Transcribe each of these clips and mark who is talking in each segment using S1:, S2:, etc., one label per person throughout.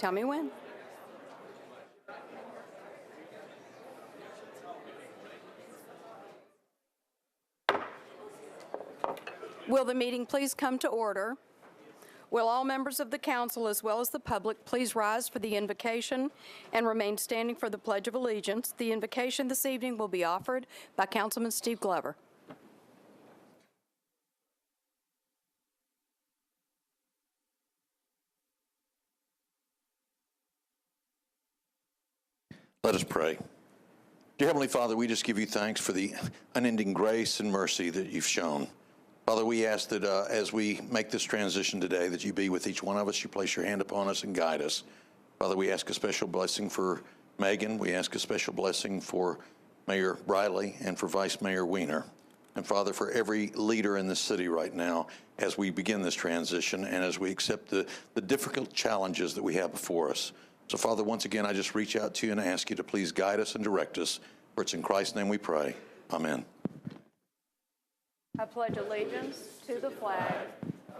S1: Tell me when. Will the meeting please come to order? Will all members of the council, as well as the public, please rise for the invocation and remain standing for the Pledge of Allegiance. The invocation this evening will be offered by Councilman Steve Glover.
S2: Let us pray. Dear Heavenly Father, we just give you thanks for the unending grace and mercy that you've shown. Father, we ask that as we make this transition today, that you be with each one of us, you place your hand upon us and guide us. Father, we ask a special blessing for Megan. We ask a special blessing for Mayor Briley and for Vice Mayor Weiner. And Father, for every leader in this city right now, as we begin this transition and as we accept the difficult challenges that we have before us. So Father, once again, I just reach out to you and ask you to please guide us and direct us. For it's in Christ's name we pray. Amen.
S1: I pledge allegiance to the flag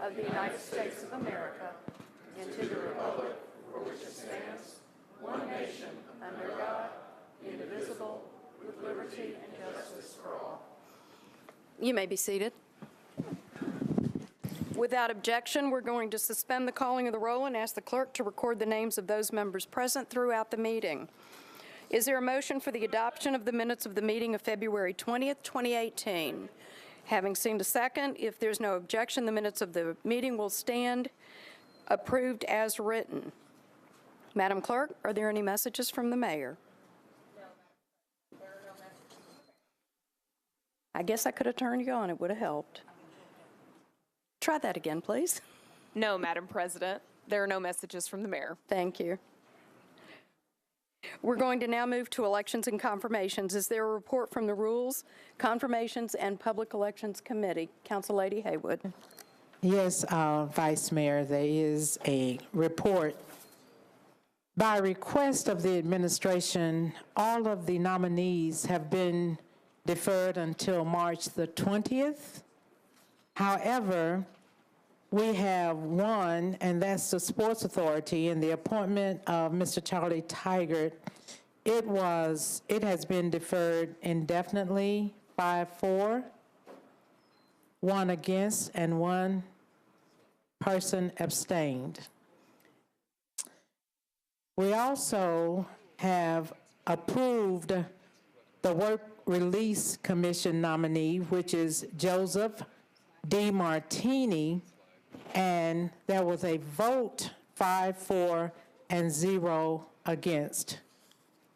S1: of the United States of America and to the republic for which it stands, one nation, under God, indivisible, with liberty and justice for all. You may be seated. Without objection, we're going to suspend the calling of the roll and ask the clerk to record the names of those members present throughout the meeting. Is there a motion for the adoption of the minutes of the meeting of February 20th, 2018? Having seen a second, if there's no objection, the minutes of the meeting will stand approved as written. Madam Clerk, are there any messages from the mayor?
S3: No, there are no messages.
S1: I guess I could have turned you on. It would have helped. Try that again, please.
S3: No, Madam President, there are no messages from the mayor.
S1: Thank you. We're going to now move to elections and confirmations. Is there a report from the Rules, Confirmations, and Public Elections Committee? Council Lady Haywood.
S4: Yes, Vice Mayor, there is a report. By request of the administration, all of the nominees have been deferred until March the 20th. However, we have one, and that's the Sports Authority, and the appointment of Mr. Charlie Tigert. It has been deferred indefinitely, 5-4, 1 against, and 1 person abstained. We also have approved the Work Release Commission nominee, which is Joseph D. Martini, and there was a vote 5-4 and 0 against.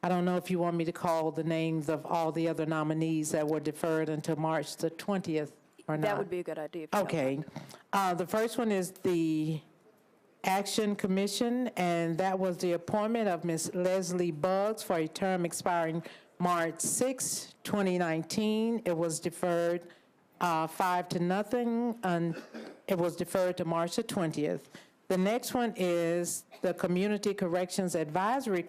S4: I don't know if you want me to call the names of all the other nominees that were deferred until March the 20th or not.
S1: That would be a good idea.
S4: Okay. The first one is the Action Commission, and that was the appointment of Ms. Leslie Buggs for a term expiring March 6, 2019. It was deferred 5-0, and it was deferred to March the 20th. The next one is the Community Corrections Advisory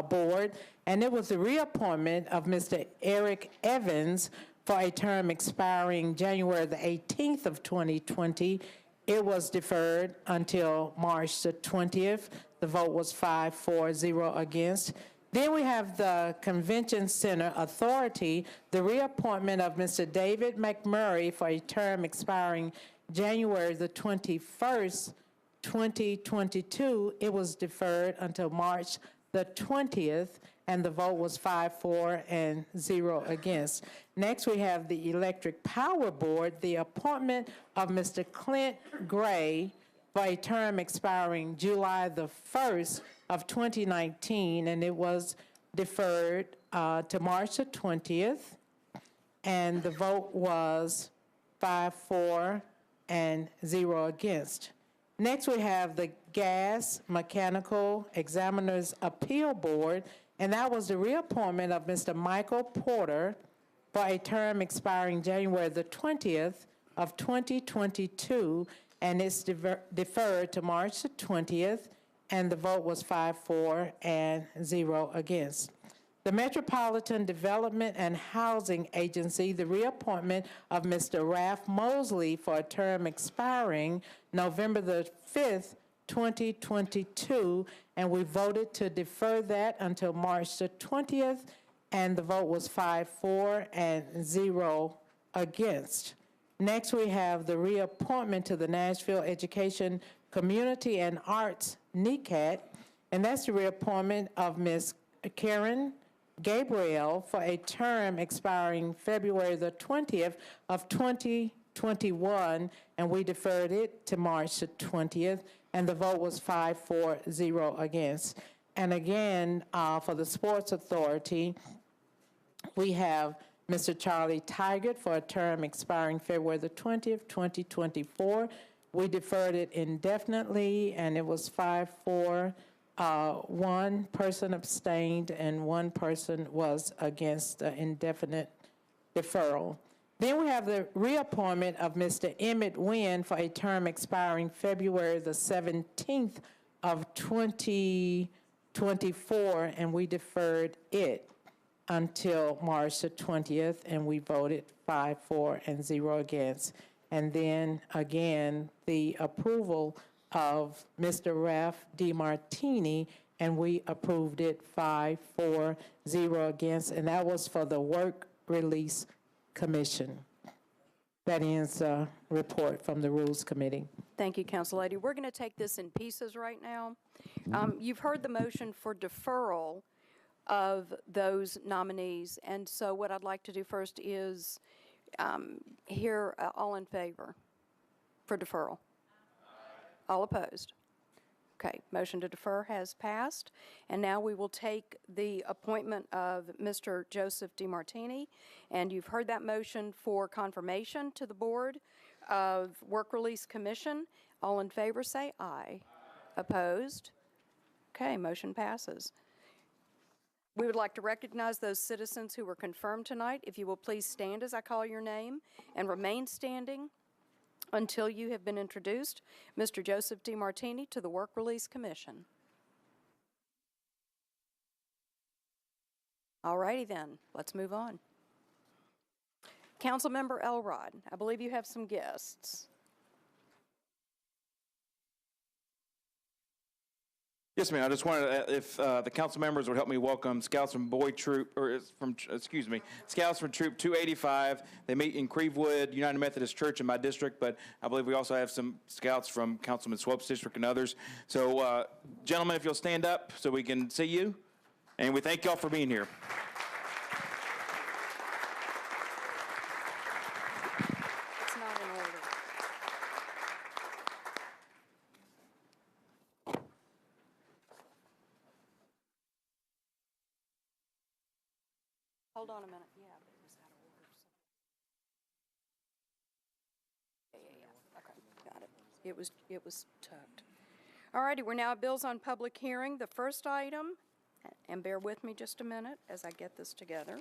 S4: Board, and it was the reappointment of Mr. Eric Evans for a term expiring January the 18th of 2020. It was deferred until March the 20th. The vote was 5-4-0 against. Then we have the Convention Center Authority, the reappointment of Mr. David McMurray for a term expiring January the 21st, 2022. It was deferred until March the 20th, and the vote was 5-4 and 0 against. Next, we have the Electric Power Board, the appointment of Mr. Clint Gray for a term expiring July the 1st of 2019, and it was deferred to March the 20th, and the vote was 5-4 and 0 against. Next, we have the Gas Mechanical Examiners Appeal Board, and that was the reappointment of Mr. Michael Porter for a term expiring January the 20th of 2022, and it's deferred to March the 20th, and the vote was 5-4 and 0 against. The Metropolitan Development and Housing Agency, the reappointment of Mr. Ralph Mosley for a term expiring November the 5th, 2022, and we voted to defer that until March the 20th, and the vote was 5-4 and 0 against. Next, we have the reappointment to the Nashville Education, Community, and Arts NECAT, and that's the reappointment of Ms. Karen Gabriel for a term expiring February the 20th of 2021, and we deferred it to March the 20th, and the vote was 5-4-0 against. And again, for the Sports Authority, we have Mr. Charlie Tigert for a term expiring February the 20th, 2024. We deferred it indefinitely, and it was 5-4. One person abstained, and one person was against the indefinite deferral. Then we have the reappointment of Mr. Emmett Wynn for a term expiring February the 17th of 2024, and we deferred it until March the 20th, and we voted 5-4 and 0 against. And then again, the approval of Mr. Ralph DiMartini, and we approved it 5-4-0 against, and that was for the Work Release Commission. That ends the report from the Rules Committee.
S1: Thank you, Council Lady. We're going to take this in pieces right now. You've heard the motion for deferral of those nominees, and so what I'd like to do first is hear all in favor for deferral. All opposed? Okay, motion to defer has passed. And now we will take the appointment of Mr. Joseph DiMartini. And you've heard that motion for confirmation to the Board of Work Release Commission. All in favor say aye. Opposed? Okay, motion passes. We would like to recognize those citizens who were confirmed tonight. If you will please stand as I call your name and remain standing until you have been introduced. Mr. Joseph DiMartini to the Work Release Commission. All righty then, let's move on. Councilmember Elrod, I believe you have some guests.
S5: Yes, ma'am. I just wanted to, if the council members would help me welcome Scouts from Scouts from Troop 285. They meet in Crevewood United Methodist Church in my district, but I believe we also have some Scouts from Councilman Swope's district and others. So, gentlemen, if you'll stand up so we can see you, and we thank y'all for being here.
S1: It's not in order. Hold on a minute. Yeah, but it was out of order. Yeah. Okay, got it. It was tucked. All righty, we're now at bills on public hearing. The first item, and bear with me just a minute as I get this together.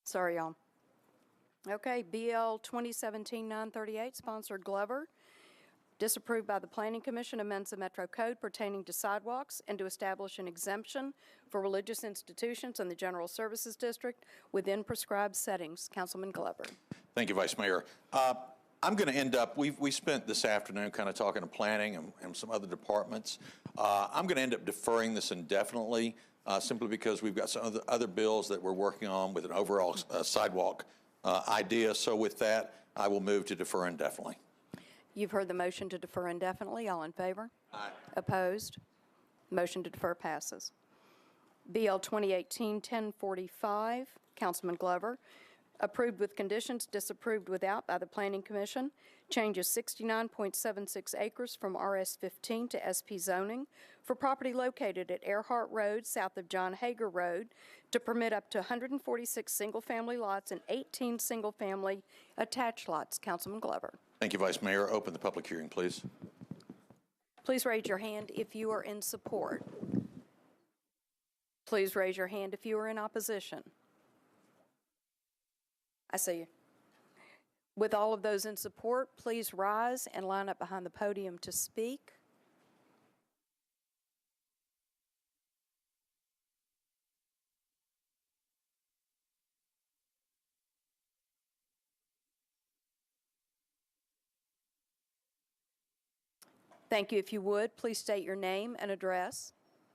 S1: Sorry, y'all. Okay, BL 2017-938, sponsored Glover. Disapproved by the Planning Commission, amends the Metro Code pertaining to sidewalks and to establish an exemption for religious institutions in the General Services District within prescribed settings. Councilman Glover.
S2: Thank you, Vice Mayor. I'm going to end up, we spent this afternoon kind of talking to planning and some other departments. I'm going to end up deferring this indefinitely simply because we've got some other bills that we're working on with an overall sidewalk idea. So with that, I will move to defer indefinitely.
S1: You've heard the motion to defer indefinitely. All in favor?
S2: Aye.
S1: Opposed? Motion to defer passes. BL 2018-1045, Councilman Glover. Approved with conditions, disapproved without by the Planning Commission. Changes 69.76 acres from RS-15 to SP zoning for property located at Earhart Road, south of John Hager Road, to permit up to 146 single-family lots and 18 single-family attached lots. Councilman Glover.
S2: Thank you, Vice Mayor. Open the public hearing, please.
S1: Please raise your hand if you are in support. Please raise your hand if you are in opposition. I see you. With all of those in support, please rise and line up behind the podium to speak. Thank you. If you would, please state your name and address.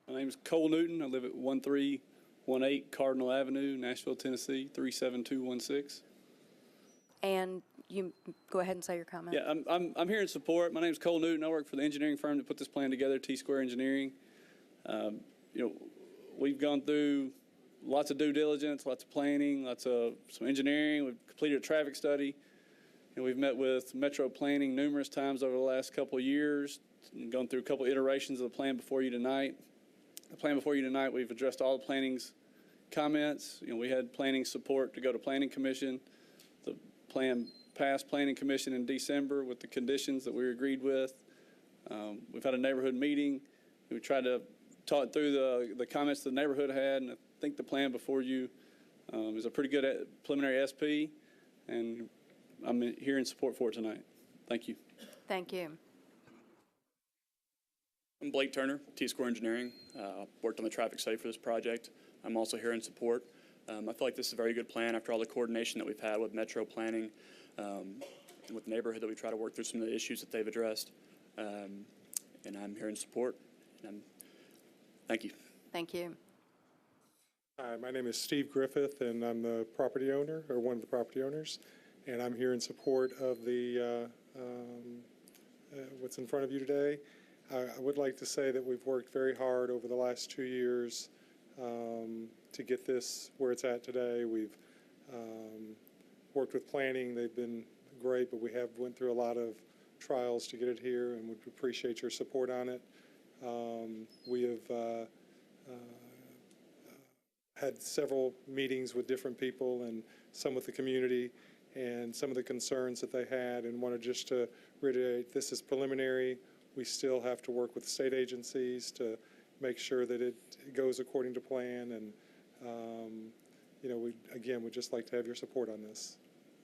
S6: My name is Cole Newton. I live at 1318 Cardinal Avenue, Nashville, Tennessee, 37216.
S1: And you go ahead and say your comment.
S6: Yeah, I'm here in support. My name is Cole Newton. I work for the engineering firm that put this plan together, T-Square Engineering. We've gone through lots of due diligence, lots of planning, lots of some engineering. We've completed a traffic study, and we've met with Metro Planning numerous times over the last couple of years and gone through a couple iterations of the plan before you tonight. The plan before you tonight, we've addressed all the planning's comments. We had planning support to go to Planning Commission. The plan passed Planning Commission in December with the conditions that we agreed with. We've had a neighborhood meeting. We tried to talk through the comments the neighborhood had, and I think the plan before you is a pretty good preliminary SP, and I'm here in support for it tonight. Thank you.
S1: Thank you.
S7: I'm Blake Turner, T-Square Engineering. Worked on the traffic study for this project. I'm also here in support. I feel like this is a very good plan after all the coordination that we've had with Metro Planning and with the neighborhood that we try to work through some of the issues that they've addressed. And I'm here in support. Thank you.
S1: Thank you.
S8: Hi, my name is Steve Griffith, and I'm the property owner, or one of the property owners, and I'm here in support of the what's in front of you today. I would like to say that we've worked very hard over the last 2 years to get this where it's at today. We've worked with planning. They've been great, but we have went through a lot of trials to get it here, and would appreciate your support on it. We have had several meetings with different people and some with the community and some of the concerns that they had, and wanted just to reiterate, this is preliminary. We still have to work with state agencies to make sure that it goes according to plan, and we'd just like to have your support on this.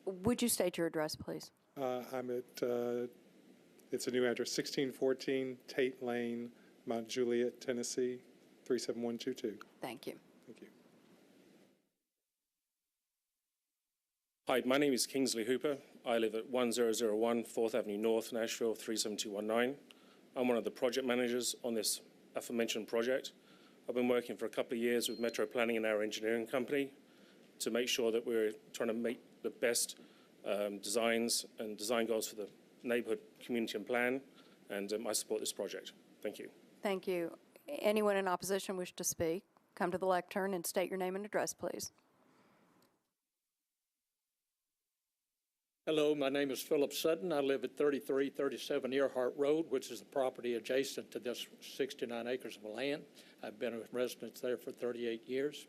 S1: Would you state your address, please?
S8: I'm at, it's a new address, 1614 Tate Lane, Mount Juliet, Tennessee, 37122.
S1: Thank you.
S8: Thank you.
S9: Hi, my name is Kingsley Hooper. I live at 1001 4th Avenue North, Nashville, 37219. I'm one of the project managers on this aforementioned project. I've been working for a couple of years with Metro Planning and our engineering company to make sure that we're trying to make the best designs and design goals for the neighborhood, community, and plan, and I support this project. Thank you.
S1: Thank you. Anyone in opposition wish to speak? Come to the lectern and state your name and address, please.
S10: Hello, my name is Philip Sutton. I live at 3337 Earhart Road, which is the property adjacent to this 69 acres of land. I've been a resident there for 38 years.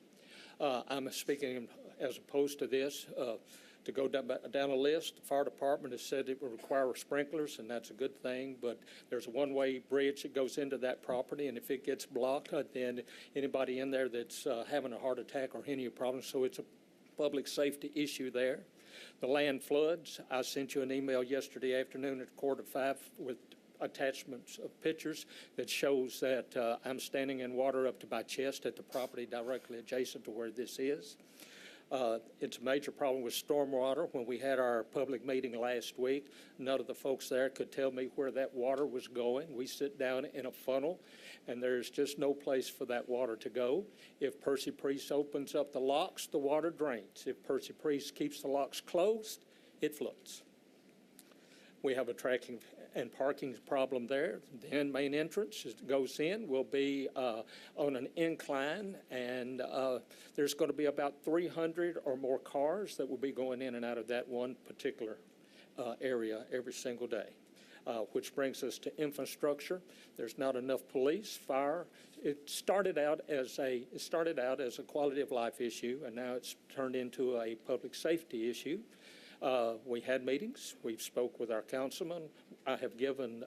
S10: I'm speaking as opposed to this. To go down a list, the fire department has said it will require sprinklers, and that's a good thing, but there's a one-way bridge that goes into that property, and if it gets blocked, then anybody in there that's having a heart attack or any problems, so it's a public safety issue there. The land floods. I sent you an email yesterday afternoon at 4:45 with attachments of pictures that shows that I'm standing in water up to my chest at the property directly adjacent to where this is. It's a major problem with stormwater. When we had our public meeting last week, none of the folks there could tell me where that water was going. We sit down in a funnel, and there's just no place for that water to go. If Percy Priest opens up the locks, the water drains. If Percy Priest keeps the locks closed, it floods. We have a tracking and parking's a problem there. Then main entrance goes in will be on an incline, and there's going to be about 300 or more cars that will be going in and out of that one particular area every single day. Which brings us to infrastructure. There's not enough police, fire. It started out as a quality of life issue, and now it's turned into a public safety issue. We had meetings. We've spoke with our councilman. I have given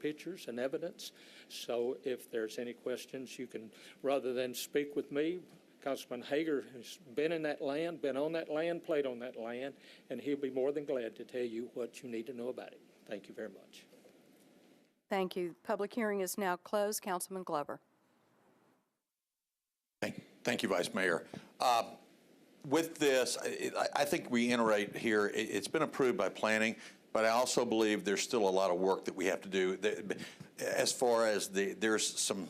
S10: pictures and evidence. So if there's any questions, you can, rather than speak with me, Councilman Hager has been in that land, been on that land, played on that land, and he'll be more than glad to tell you what you need to know about it. Thank you very much.
S1: Thank you. Public hearing is now closed. Councilman Glover.
S2: Thank you, Vice Mayor. With this, I think we iterate here, it's been approved by planning, but I also believe there's still a lot of work that we have to do. As far as there's some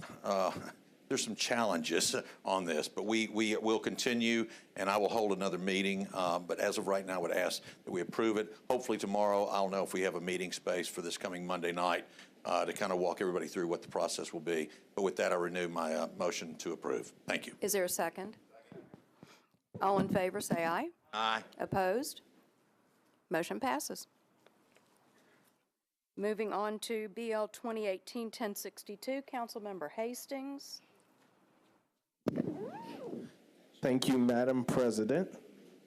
S2: challenges on this, but we will continue, and I will hold another meeting. But as of right now, I would ask that we approve it. Hopefully tomorrow, I'll know if we have a meeting space for this coming Monday night to kind of walk everybody through what the process will be. But with that, I renew my motion to approve. Thank you.
S1: Is there a second? All in favor, say aye.
S2: Aye.
S1: Opposed? Motion passes. Moving on to BL 2018-1062, Councilmember Hastings.
S11: Thank you, Madam President.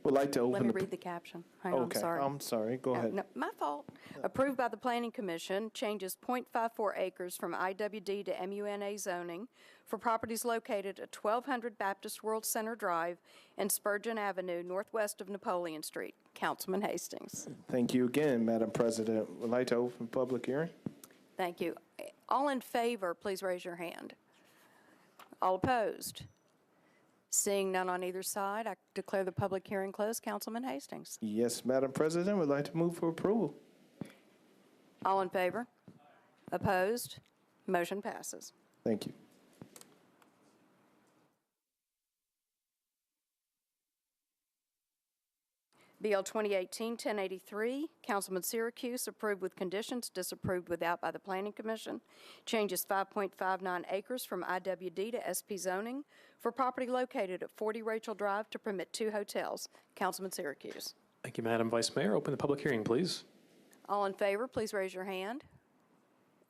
S11: Would like to open
S1: Let me read the caption. Hang on,
S11: Okay,
S1: sorry.
S11: I'm sorry. Go ahead.
S1: No, my fault. Approved by the Planning Commission, changes .54 acres from IWD to MUNA zoning for properties located at 1200 Baptist World Center Drive and Spurgeon Avenue, northwest of Napoleon Street. Councilman Hastings.
S11: Thank you again, Madam President. Would like to open public hearing.
S1: Thank you. All in favor, please raise your hand. All opposed? Seeing none on either side, I declare the public hearing closed. Councilman Hastings.
S11: Yes, Madam President. Would like to move for approval.
S1: All in favor? Opposed? Motion passes.
S11: Thank you.
S1: BL 2018-1083, Councilman Syracuse, approved with conditions, disapproved without by the Planning Commission. Changes 5.59 acres from IWD to SP zoning for property located at 40 Rachel Drive to permit 2 hotels. Councilman Syracuse.
S12: Thank you, Madam Vice Mayor. Open the public hearing, please.
S1: All in favor, please raise your hand.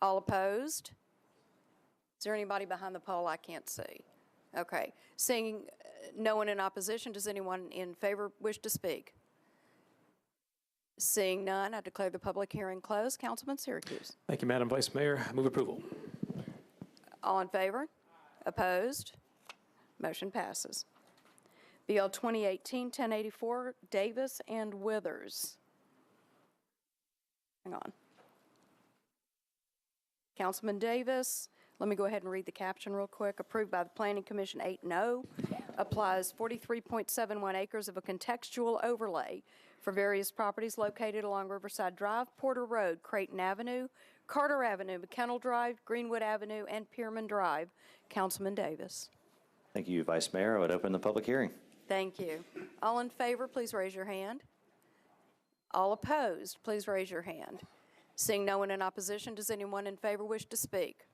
S1: All opposed? Is there anybody behind the poll I can't see? Okay. Seeing no one in opposition, does anyone in favor wish to speak? Seeing none, I declare the public hearing closed. Councilman Syracuse.
S12: Thank you, Madam Vice Mayor. Move approval.
S1: All in favor? Opposed? Motion passes. BL 2018-1084, Davis and Withers. Hang on. Councilman Davis, let me go ahead and read the caption real quick. Approved by the Planning Commission 8-0, applies 43.71 acres of a contextual overlay for various properties located along Riverside Drive, Porter Road, Creighton Avenue, Carter Avenue, McKennell Drive, Greenwood Avenue, and Pierman Drive. Councilman Davis.
S13: Thank you, Vice Mayor. I would open the public hearing.
S1: Thank you. All in favor, please raise your hand. All opposed, please raise your hand. Seeing no one in opposition, does anyone in favor wish to speak?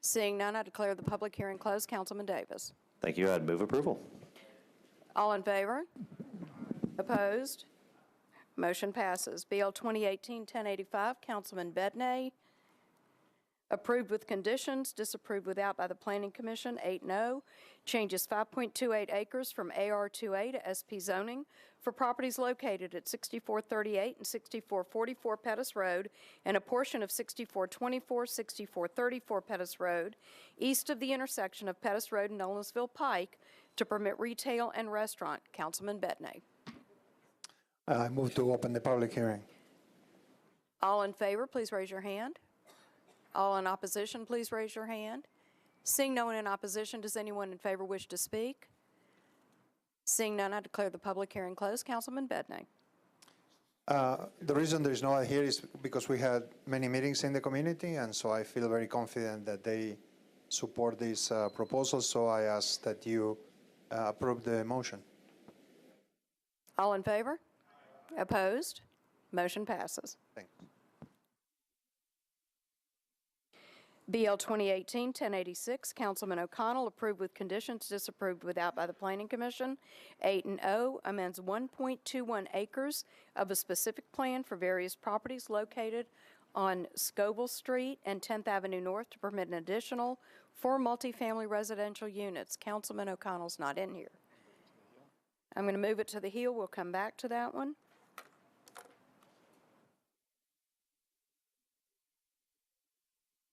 S1: Seeing none, I declare the public hearing closed. Councilman Davis.
S13: Thank you. I'd move approval.
S1: All in favor? Opposed? Motion passes. BL 2018-1085, Councilman Bedney. Approved with conditions, disapproved without by the Planning Commission, 8-0. Changes 5.28 acres from AR2A to SP zoning for properties located at 6438 and 6444 Pettus Road and a portion of 6424, 6434 Pettus Road, east of the intersection of Pettus Road and Nolensville Pike, to permit retail and restaurant. Councilman Bedney.
S14: I move to open the public hearing.
S1: All in favor, please raise your hand. All in opposition, please raise your hand. Seeing no one in opposition, does anyone in favor wish to speak? Seeing none, I declare the public hearing closed. Councilman Bedney.
S14: The reason there's no one here is because we had many meetings in the community, and so I feel very confident that they support this proposal, so I ask that you approve the motion.
S1: All in favor? Opposed? Motion passes.
S14: Thanks.
S1: BL 2018-1086, Councilman O'Connell, approved with conditions, disapproved without by the Planning Commission. 8 and O, amends 1.21 acres of a specific plan for various properties located on Scoville Street and 10th Avenue North to permit an additional 4 multifamily residential units. Councilman O'Connell's not in here. I'm going to move it to the Hill. We'll come back to that one.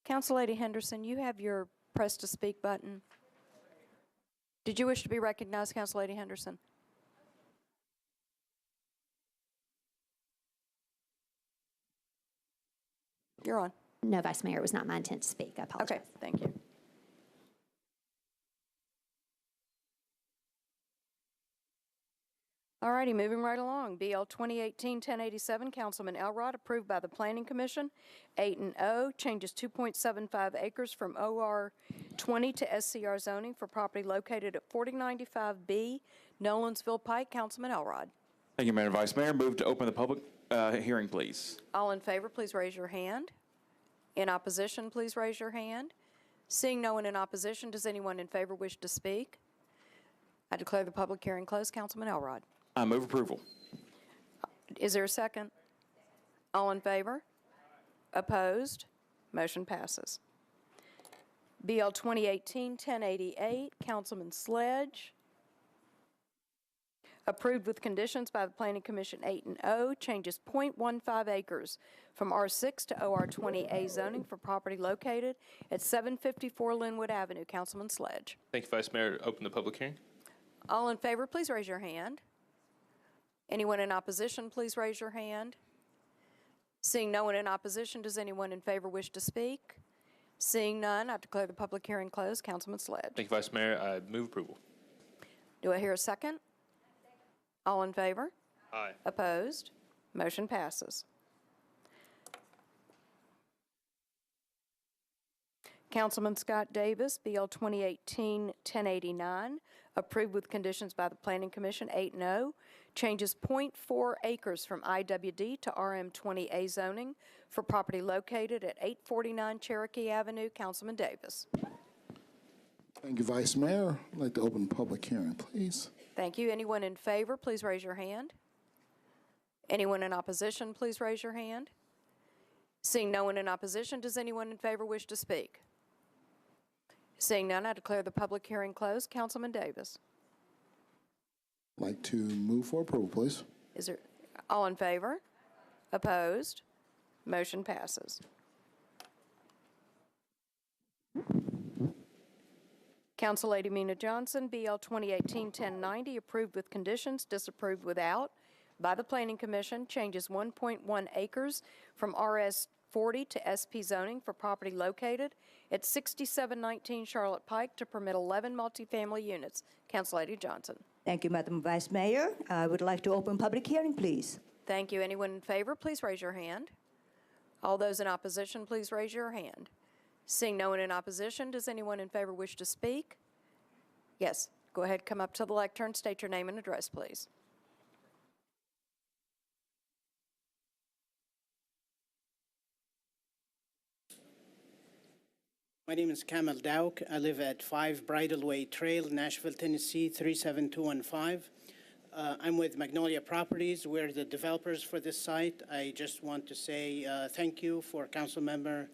S1: Council-Lady Henderson, you have your press to speak button. Did you wish to be recognized, Council-Lady Henderson? You're on.
S15: No, Vice Mayor, it was not my intent to speak. I apologize.
S1: Okay, thank you. All righty, moving right along. BL 2018-1087, Councilman Elrod, approved by the Planning Commission. 8 and O, changes 2.75 acres from OR 20 to SCR zoning for property located at 4095B, Nolensville Pike. Councilman Elrod.
S5: Thank you, Madam Vice Mayor. Move to open the public hearing, please.
S1: All in favor, please raise your hand. In opposition, please raise your hand. Seeing no one in opposition, does anyone in favor wish to speak? I declare the public hearing closed. Councilman Elrod.
S5: I move approval.
S1: Is there a second? All in favor? Opposed? Motion passes. BL 2018-1088, Councilman Sledge. Approved with conditions by the Planning Commission. 8 and O, changes 0.15 acres from R6 to OR 20A zoning for property located at 754 Linwood Avenue. Councilman Sledge.
S12: Thank you, Vice Mayor. Open the public hearing.
S1: All in favor, please raise your hand. Anyone in opposition, please raise your hand. Seeing no one in opposition, does anyone in favor wish to speak? Seeing none, I declare the public hearing closed. Councilman Sledge.
S12: Thank you, Vice Mayor. I move approval.
S1: Do I hear a second? All in favor?
S12: Aye.
S1: Opposed? Motion passes. Councilman Scott Davis, BL 2018-1089, approved with conditions by the Planning Commission. 8 and O, changes 0.4 acres from IWD to RM20A zoning for property located at 849 Cherokee Avenue. Councilman Davis.
S16: Thank you, Vice Mayor. I'd like to open the public hearing, please.
S1: Thank you. Anyone in favor, please raise your hand. Anyone in opposition, please raise your hand. Seeing no one in opposition, does anyone in favor wish to speak? Seeing none, I declare the public hearing closed. Councilman Davis.
S16: I'd like to move for approval, please.
S1: Is there all in favor? Opposed? Motion passes. Council-Lady Mina Johnson, BL 2018-1090, approved with conditions, disapproved without by the Planning Commission, changes 1.1 acres from RS 40 to SP zoning for property located at 6719 Charlotte Pike to permit 11 multifamily units. Council-Lady Johnson.
S17: Thank you, Madam Vice Mayor. I would like to open public hearing, please.
S1: Thank you. Anyone in favor, please raise your hand. All those in opposition, please raise your hand. Seeing no one in opposition, does anyone in favor wish to speak? Yes, go ahead, come up to the lectern, state your name and address, please.
S18: My name is Kamal Dauk. I live at 5 Bridal Way Trail, Nashville, Tennessee, 37215. I'm with Magnolia Properties. We're the developers for this site. I just want to say thank you for Councilmember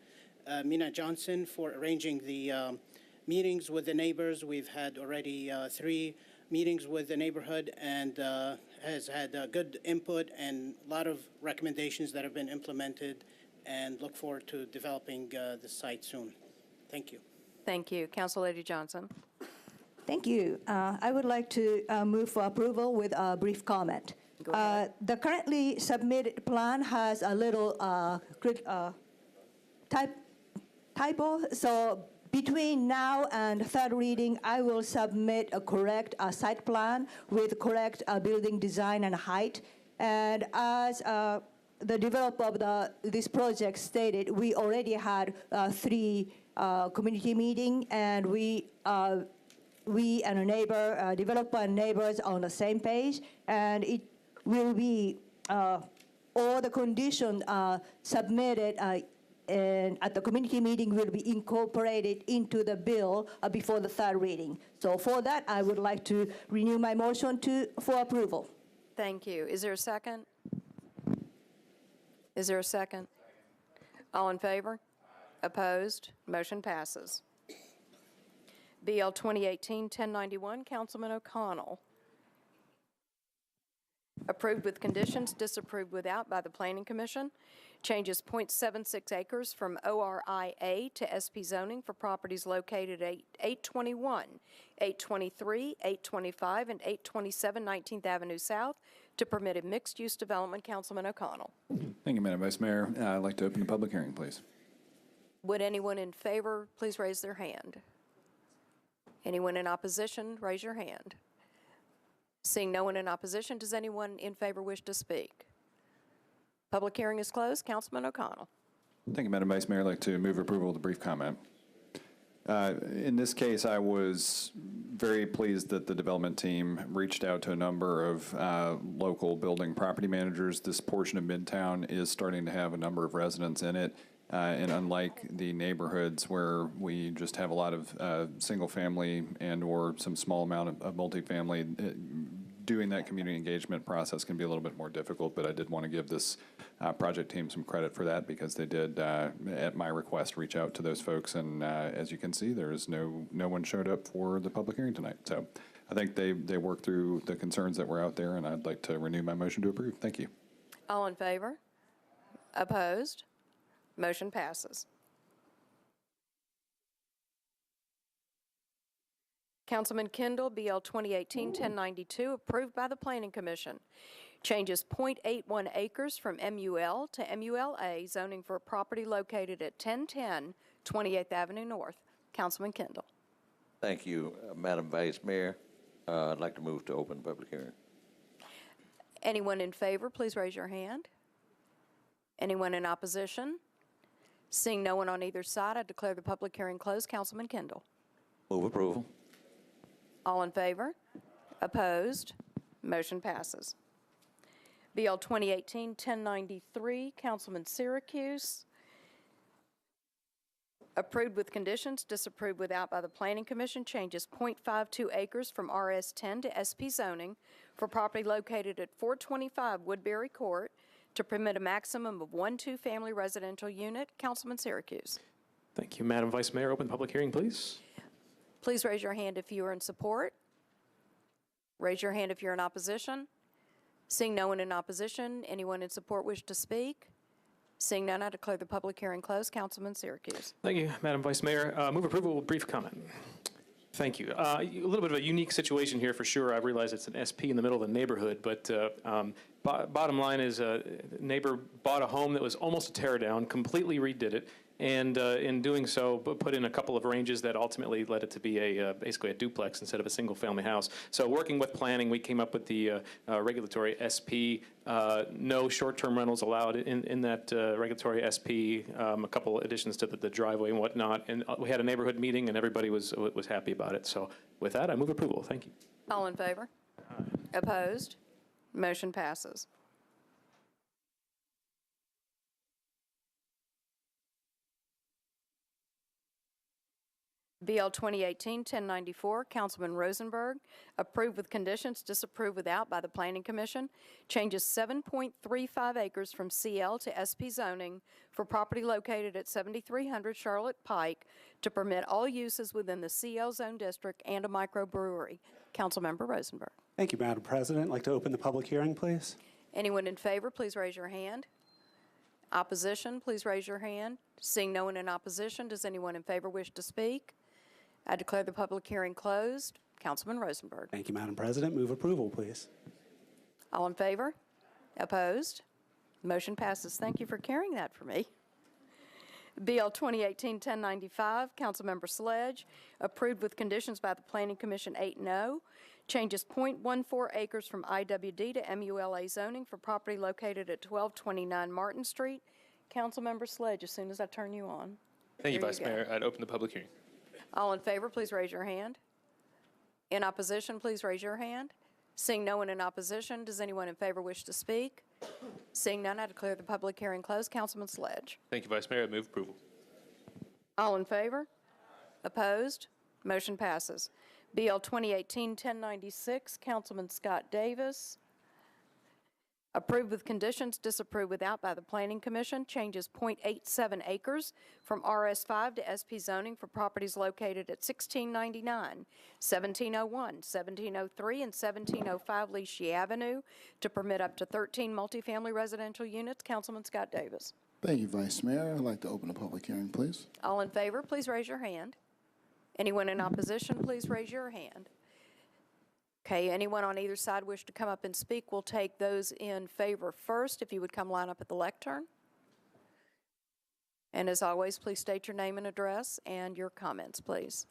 S18: Mina Johnson for arranging the meetings with the neighbors. We've had already 3 meetings with the neighborhood and has had good input and a lot of recommendations that have been implemented, and look forward to developing the site soon. Thank you.
S1: Thank you. Council-Lady Johnson.
S17: Thank you. I would like to move for approval with a brief comment. The currently submitted plan has a little typo, so between now and third reading, I will submit a correct site plan with correct building design and height. And as the developer of this project stated, we already had 3 community meeting, and we and a neighbor, developer and neighbors on the same page, and it will be all the conditions submitted and at the community meeting will be incorporated into the bill before the third reading. So for that, I would like to renew my motion for approval.
S1: Thank you. Is there a second? Is there a second? All in favor? Opposed? Motion passes. BL 2018-1091, Councilman O'Connell. Approved with conditions, disapproved without by the Planning Commission. Changes .76 acres from ORIA to SP zoning for properties located at 821, 823, 825, and 827 19th Avenue South to permitted mixed-use development. Councilman O'Connell.
S19: Thank you, Madam Vice Mayor. I'd like to open the public hearing, please.
S1: Would anyone in favor please raise their hand? Anyone in opposition, raise your hand. Seeing no one in opposition, does anyone in favor wish to speak? Public hearing is closed. Councilman O'Connell.
S19: Thank you, Madam Vice Mayor. I'd like to move approval of the brief comment. In this case, I was very pleased that the development team reached out to a number of local building property managers. This portion of Midtown is starting to have a number of residents in it. And unlike the neighborhoods where we just have a lot of single-family and or some small amount of multifamily, doing that community engagement process can be a little bit more difficult, but I did want to give this project team some credit for that because they did, at my request, reach out to those folks. And as you can see, there is no one showed up for the public hearing tonight. So I think they worked through the concerns that were out there, and I'd like to renew my motion to approve. Thank you.
S1: All in favor? Opposed? Motion passes. Councilman Kendall, BL 2018-1092, approved by the Planning Commission. Changes .81 acres from MUL to MULA zoning for a property located at 1010 28th Avenue North. Councilman Kendall.
S2: Thank you, Madam Vice Mayor. I'd like to move to open public hearing.
S1: Anyone in favor, please raise your hand. Anyone in opposition? Seeing no one on either side, I declare the public hearing closed. Councilman Kendall.
S2: Move approval.
S1: All in favor? Opposed? Motion passes. BL 2018-1093, Councilman Syracuse. Approved with conditions, disapproved without by the Planning Commission. Changes .52 acres from RS10 to SP zoning for property located at 425 Woodbury Court to permit a maximum of 1 two-family residential unit. Councilman Syracuse.
S12: Thank you, Madam Vice Mayor. Open the public hearing, please.
S1: Please raise your hand if you are in support. Raise your hand if you're in opposition. Seeing no one in opposition, anyone in support wish to speak? Seeing none, I declare the public hearing closed. Councilman Syracuse.
S12: Thank you, Madam Vice Mayor. Move approval, brief comment. Thank you. A little bit of a unique situation here for sure. I realize it's an SP in the middle of the neighborhood, but bottom line is a neighbor bought a home that was almost a tear down, completely redid it, and in doing so, put in a couple of ranges that ultimately led it to be basically a duplex instead of a single-family house. So working with planning, we came up with the regulatory SP, no short-term rentals allowed in that regulatory SP, a couple additions to the driveway and whatnot, and we had a neighborhood meeting, and everybody was happy about it. So with that, I move approval. Thank you.
S1: All in favor? Opposed? Motion passes. BL 2018-1094, Councilman Rosenberg, approved with conditions, disapproved without by the Planning Commission. Changes 7.35 acres from CL to SP zoning for property located at 7300 Charlotte Pike to permit all uses within the CL zone district and a microbrewery. Councilmember Rosenberg.
S20: Thank you, Madam President. I'd like to open the public hearing, please.
S1: Anyone in favor, please raise your hand. Opposition, please raise your hand. Seeing no one in opposition, does anyone in favor wish to speak? I declare the public hearing closed. Councilman Rosenberg.
S20: Thank you, Madam President. Move approval, please.
S1: All in favor? Opposed? Motion passes. Thank you for carrying that for me. BL 2018-1095, Councilmember Sledge, approved with conditions by the Planning Commission 8-0. Changes .14 acres from IWD to MULA zoning for property located at 1229 Martin Street. Councilmember Sledge, as soon as I turn you on.
S12: Thank you, Vice Mayor. I'd open the public hearing.
S1: All in favor, please raise your hand. In opposition, please raise your hand. Seeing no one in opposition, does anyone in favor wish to speak? Seeing none, I declare the public hearing closed. Councilman Sledge.
S12: Thank you, Vice Mayor. I move approval.
S1: All in favor? Opposed? Motion passes. BL 2018-1096, Councilman Scott Davis. Approved with conditions, disapproved without by the Planning Commission. Changes .87 acres from RS5 to SP zoning for properties located at 1699, 1701, 1703, and 1705 Leachy Avenue to permit up to 13 multifamily residential units. Councilman Scott Davis.
S16: Thank you, Vice Mayor. I'd like to open the public hearing, please.
S1: All in favor, please raise your hand. Anyone in opposition, please raise your hand. Okay, anyone on either side wish to come up and speak? We'll take those in favor first. If you would come line up at the lectern. And as always, please state your name and address and your comments, please.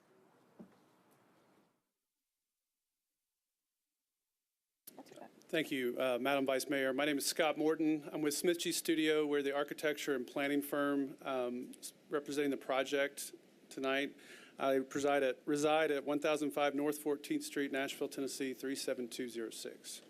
S6: Thank you, Madam Vice Mayor. My name is Scott Morton. I'm with Smith G Studio. We're the architecture and planning firm representing the project tonight. I reside at 1005 North 14th Street, Nashville, Tennessee, 37206.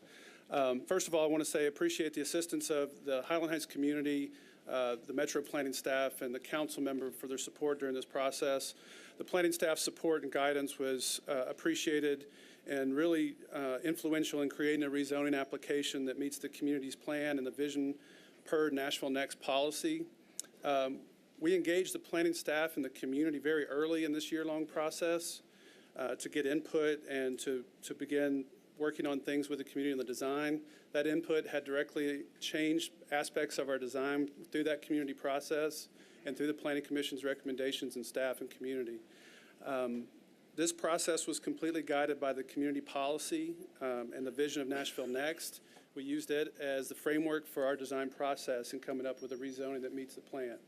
S6: First of all, I want to say I appreciate the assistance of the Highland Heights community, the Metro planning staff, and the council member for their support during this process. The planning staff's support and guidance was appreciated and really influential in creating a rezoning application that meets the community's plan and the vision per Nashville Next policy. We engaged the planning staff and the community very early in this year-long process to get input and to begin working on things with the community and the design. That input had directly changed aspects of our design through that community process and through the Planning Commission's recommendations and staff and community. This process was completely guided by the community policy and the vision of Nashville Next. We used it as the framework for our design process in coming up with a rezoning that meets the plan.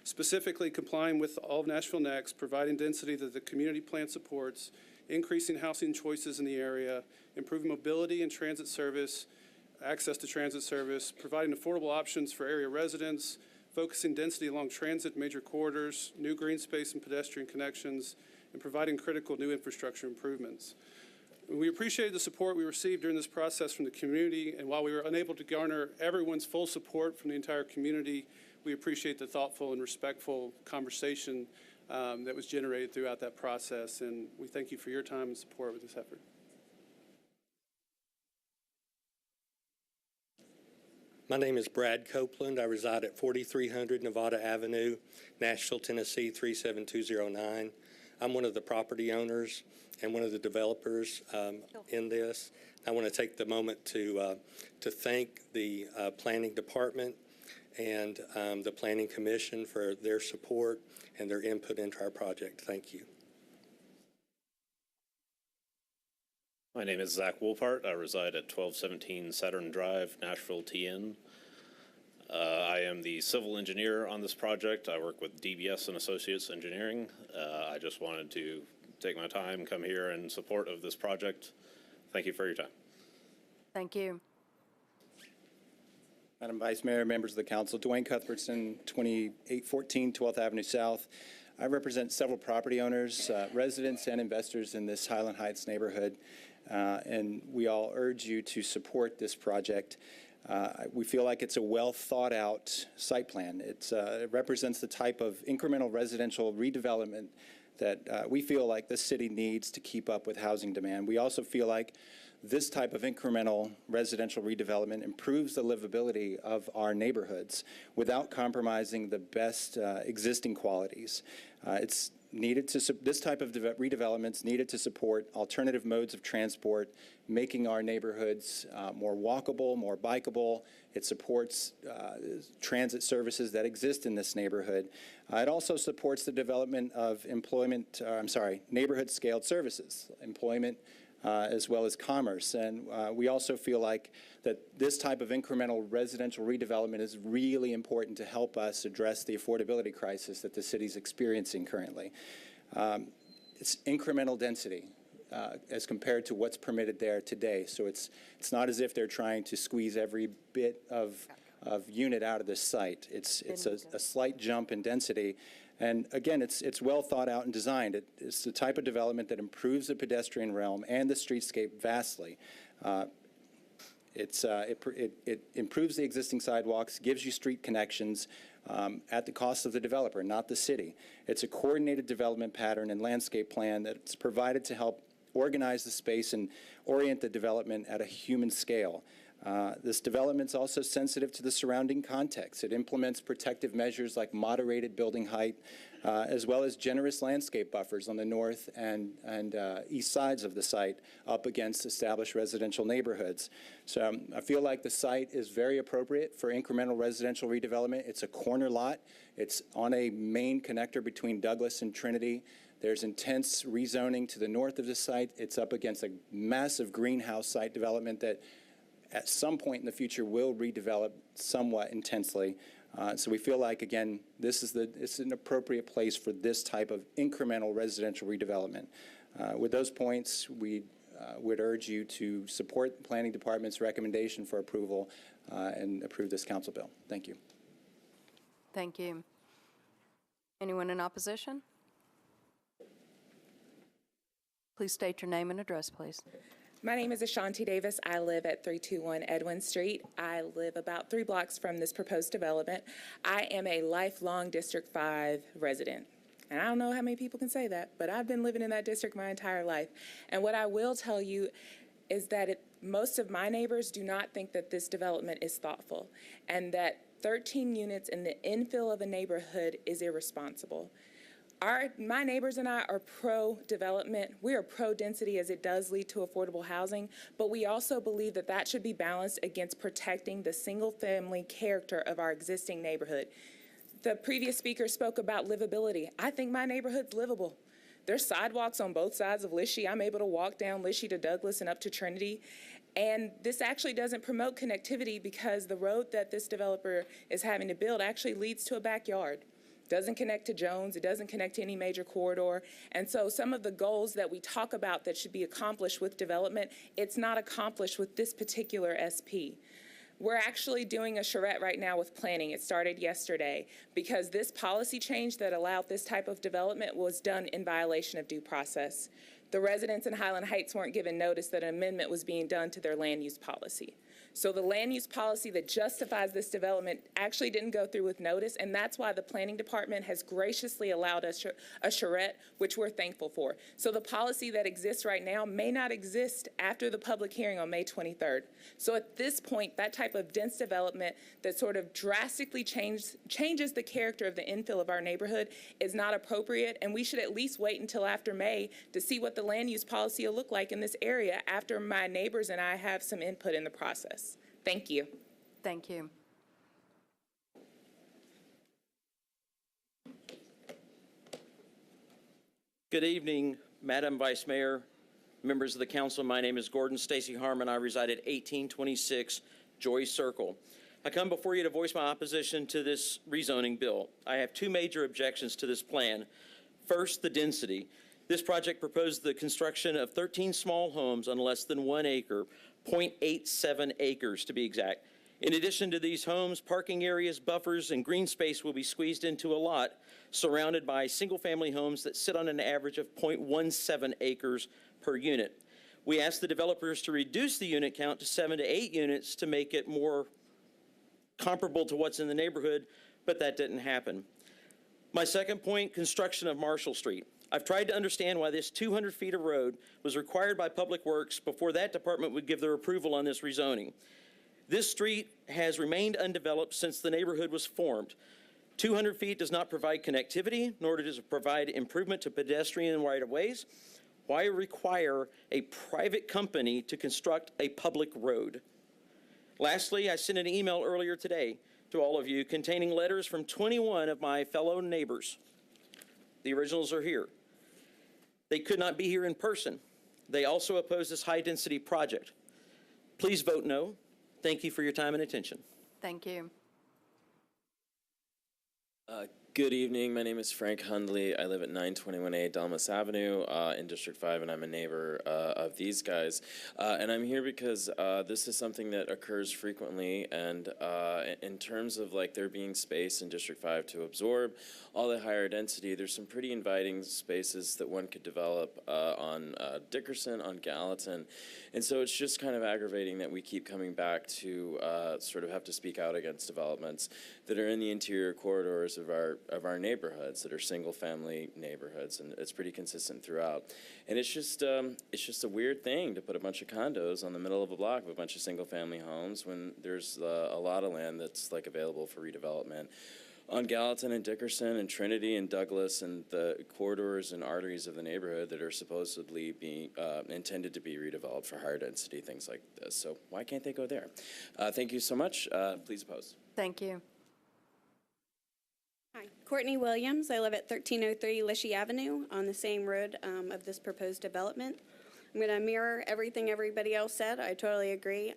S6: Specifically complying with all of Nashville Next, providing density that the community plan supports, increasing housing choices in the area, improving mobility and transit service, access to transit service, providing affordable options for area residents, focusing density along transit major corridors, new green space and pedestrian connections, and providing critical new infrastructure improvements. We appreciated the support we received during this process from the community, and while we were unable to garner everyone's full support from the entire community, we appreciate the thoughtful and respectful conversation that was generated throughout that process, and we thank you for your time and support with this effort.
S21: My name is Brad Copeland. I reside at 4300 Nevada Avenue, Nashville, Tennessee, 37209. I'm one of the property owners and one of the developers in this. I want to take the moment to thank the Planning Department and the Planning Commission for their support and their input into our project. Thank you.
S22: My name is Zach Wolpart. I reside at 1217 Saturn Drive, Nashville, TN. I am the civil engineer on this project. I work with DBS and Associates Engineering. I just wanted to take my time, come here in support of this project. Thank you for your time.
S1: Thank you.
S23: Madam Vice Mayor, members of the council, Dwayne Cuthbertson, 2814 12th Avenue South. I represent several property owners, residents, and investors in this Highland Heights neighborhood, and we all urge you to support this project. We feel like it's a well thought out site plan. It represents the type of incremental residential redevelopment that we feel like the city needs to keep up with housing demand. We also feel like this type of incremental residential redevelopment improves the livability of our neighborhoods without compromising the best existing qualities. It's needed to this type of redevelopment is needed to support alternative modes of transport, making our neighborhoods more walkable, more bikeable. It supports transit services that exist in this neighborhood. It also supports the development of neighborhood scaled services, employment, as well as commerce. And we also feel like that this type of incremental residential redevelopment is really important to help us address the affordability crisis that the city's experiencing currently. It's incremental density as compared to what's permitted there today. So it's not as if they're trying to squeeze every bit of unit out of this site. It's a slight jump in density. And again, it's well thought out and designed. It's the type of development that improves the pedestrian realm and the streetscape vastly. It improves the existing sidewalks, gives you street connections at the cost of the developer, not the city. It's a coordinated development pattern and landscape plan that's provided to help organize the space and orient the development at a human scale. This development's also sensitive to the surrounding context. It implements protective measures like moderated building height, as well as generous landscape buffers on the north and east sides of the site up against established residential neighborhoods. So I feel like the site is very appropriate for incremental residential redevelopment. It's a corner lot. It's on a main connector between Douglas and Trinity. There's intense rezoning to the north of the site. It's up against a massive greenhouse site development that at some point in the future will redevelop somewhat intensely. So we feel like, again, it's an appropriate place for this type of incremental residential redevelopment. With those points, we would urge you to support the Planning Department's recommendation for approval and approve this council bill. Thank you.
S1: Thank you. Anyone in opposition? Please state your name and address, please.
S3: My name is Ashanti Davis. I live at 321 Edwin Street. I live about 3 blocks from this proposed development. I am a lifelong District 5 resident. And I don't know how many people can say that, but I've been living in that district my entire life. And what I will tell you is that most of my neighbors do not think that this development is thoughtful and that 13 units in the infill of a neighborhood is irresponsible. My neighbors and I are pro-development. We are pro-density as it does lead to affordable housing, but we also believe that that should be balanced against protecting the single-family character of our existing neighborhood. The previous speaker spoke about livability. I think my neighborhood's livable. There's sidewalks on both sides of Lischey. I'm able to walk down Lischey to Douglas and up to Trinity. And this actually doesn't promote connectivity because the road that this developer is having to build actually leads to a backyard. Doesn't connect to Jones, it doesn't connect to any major corridor. And so some of the goals that we talk about that should be accomplished with development, it's not accomplished with this particular SP. We're actually doing a charrette right now with planning. It started yesterday because this policy change that allowed this type of development was done in violation of due process. The residents in Highland Heights weren't given notice that an amendment was being done to their land use policy. So the land use policy that justifies this development actually didn't go through with notice, and that's why the Planning Department has graciously allowed us a charrette, which we're thankful for. So the policy that exists right now may not exist after the public hearing on May 23rd. So at this point, that type of dense development that sort of drastically changes the character of the infill of our neighborhood is not appropriate, and we should at least wait until after May to see what the land use policy will look like in this area after my neighbors and I have some input in the process. Thank you.
S1: Thank you.
S4: Good evening, Madam Vice Mayor, members of the council. My name is Gordon Stacy Harmon. I reside at 1826 Joy Circle. I come before you to voice my opposition to this rezoning bill. I have 2 major objections to this plan. First, the density. This project proposed the construction of 13 small homes on less than 1 acre, 0.87 acres to be exact. In addition to these homes, parking areas, buffers, and green space will be squeezed into a lot surrounded by single-family homes that sit on an average of 0.17 acres per unit. We asked the developers to reduce the unit count to 7 to 8 units to make it more comparable to what's in the neighborhood, but that didn't happen. My second point, construction of Marshall Street. I've tried to understand why this 200 feet of road was required by Public Works before that department would give their approval on this rezoning. This street has remained undeveloped since the neighborhood was formed. 200 feet does not provide connectivity, nor does it provide improvement to pedestrian right-of-ways. Why require a private company to construct a public road? Lastly, I sent an email earlier today to all of you containing letters from 21 of my fellow neighbors. The originals are here. They could not be here in person. They also oppose this high-density project. Please vote no. Thank you for your time and attention.
S1: Thank you.
S7: Good evening. My name is Frank Hundley. I live at 921A Dalmas Avenue in District 5, and I'm a neighbor of these guys. And I'm here because this is something that occurs frequently, and in terms of like there being space in District 5 to absorb all the higher density, there's some pretty inviting spaces that one could develop on Dickerson, on Gallatin. And so it's just kind of aggravating that we keep coming back to sort of have to speak out against developments that are in the interior corridors of our neighborhoods, that are single-family neighborhoods, and it's pretty consistent throughout. And it's just a weird thing to put a bunch of condos on the middle of a block of a bunch of single-family homes when there's a lot of land that's like available for redevelopment on Gallatin and Dickerson and Trinity and Douglas and the corridors and arteries of the neighborhood that are supposedly being intended to be redeveloped for higher density, things like this. So why can't they go there? Thank you so much. Please oppose.
S1: Thank you.
S8: Hi, Courtney Williams. I live at 1303 Lishy Avenue on the same road of this proposed development. I'm going to mirror everything everybody else said. I totally agree.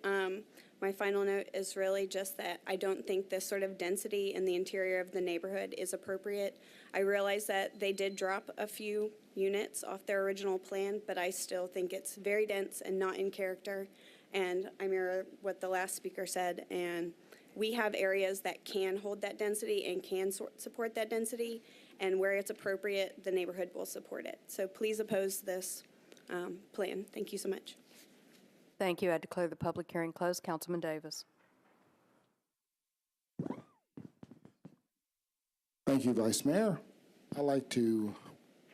S8: My final note is really just that I don't think this sort of density in the interior of the neighborhood is appropriate. I realize that they did drop a few units off their original plan, but I still think it's very dense and not in character. And I mirror what the last speaker said, and we have areas that can hold that density and can support that density, and where it's appropriate, the neighborhood will support it. So please oppose this plan. Thank you so much.
S1: Thank you. I declare the public hearing closed. Councilman Davis.
S16: Thank you, Vice Mayor. I'd like to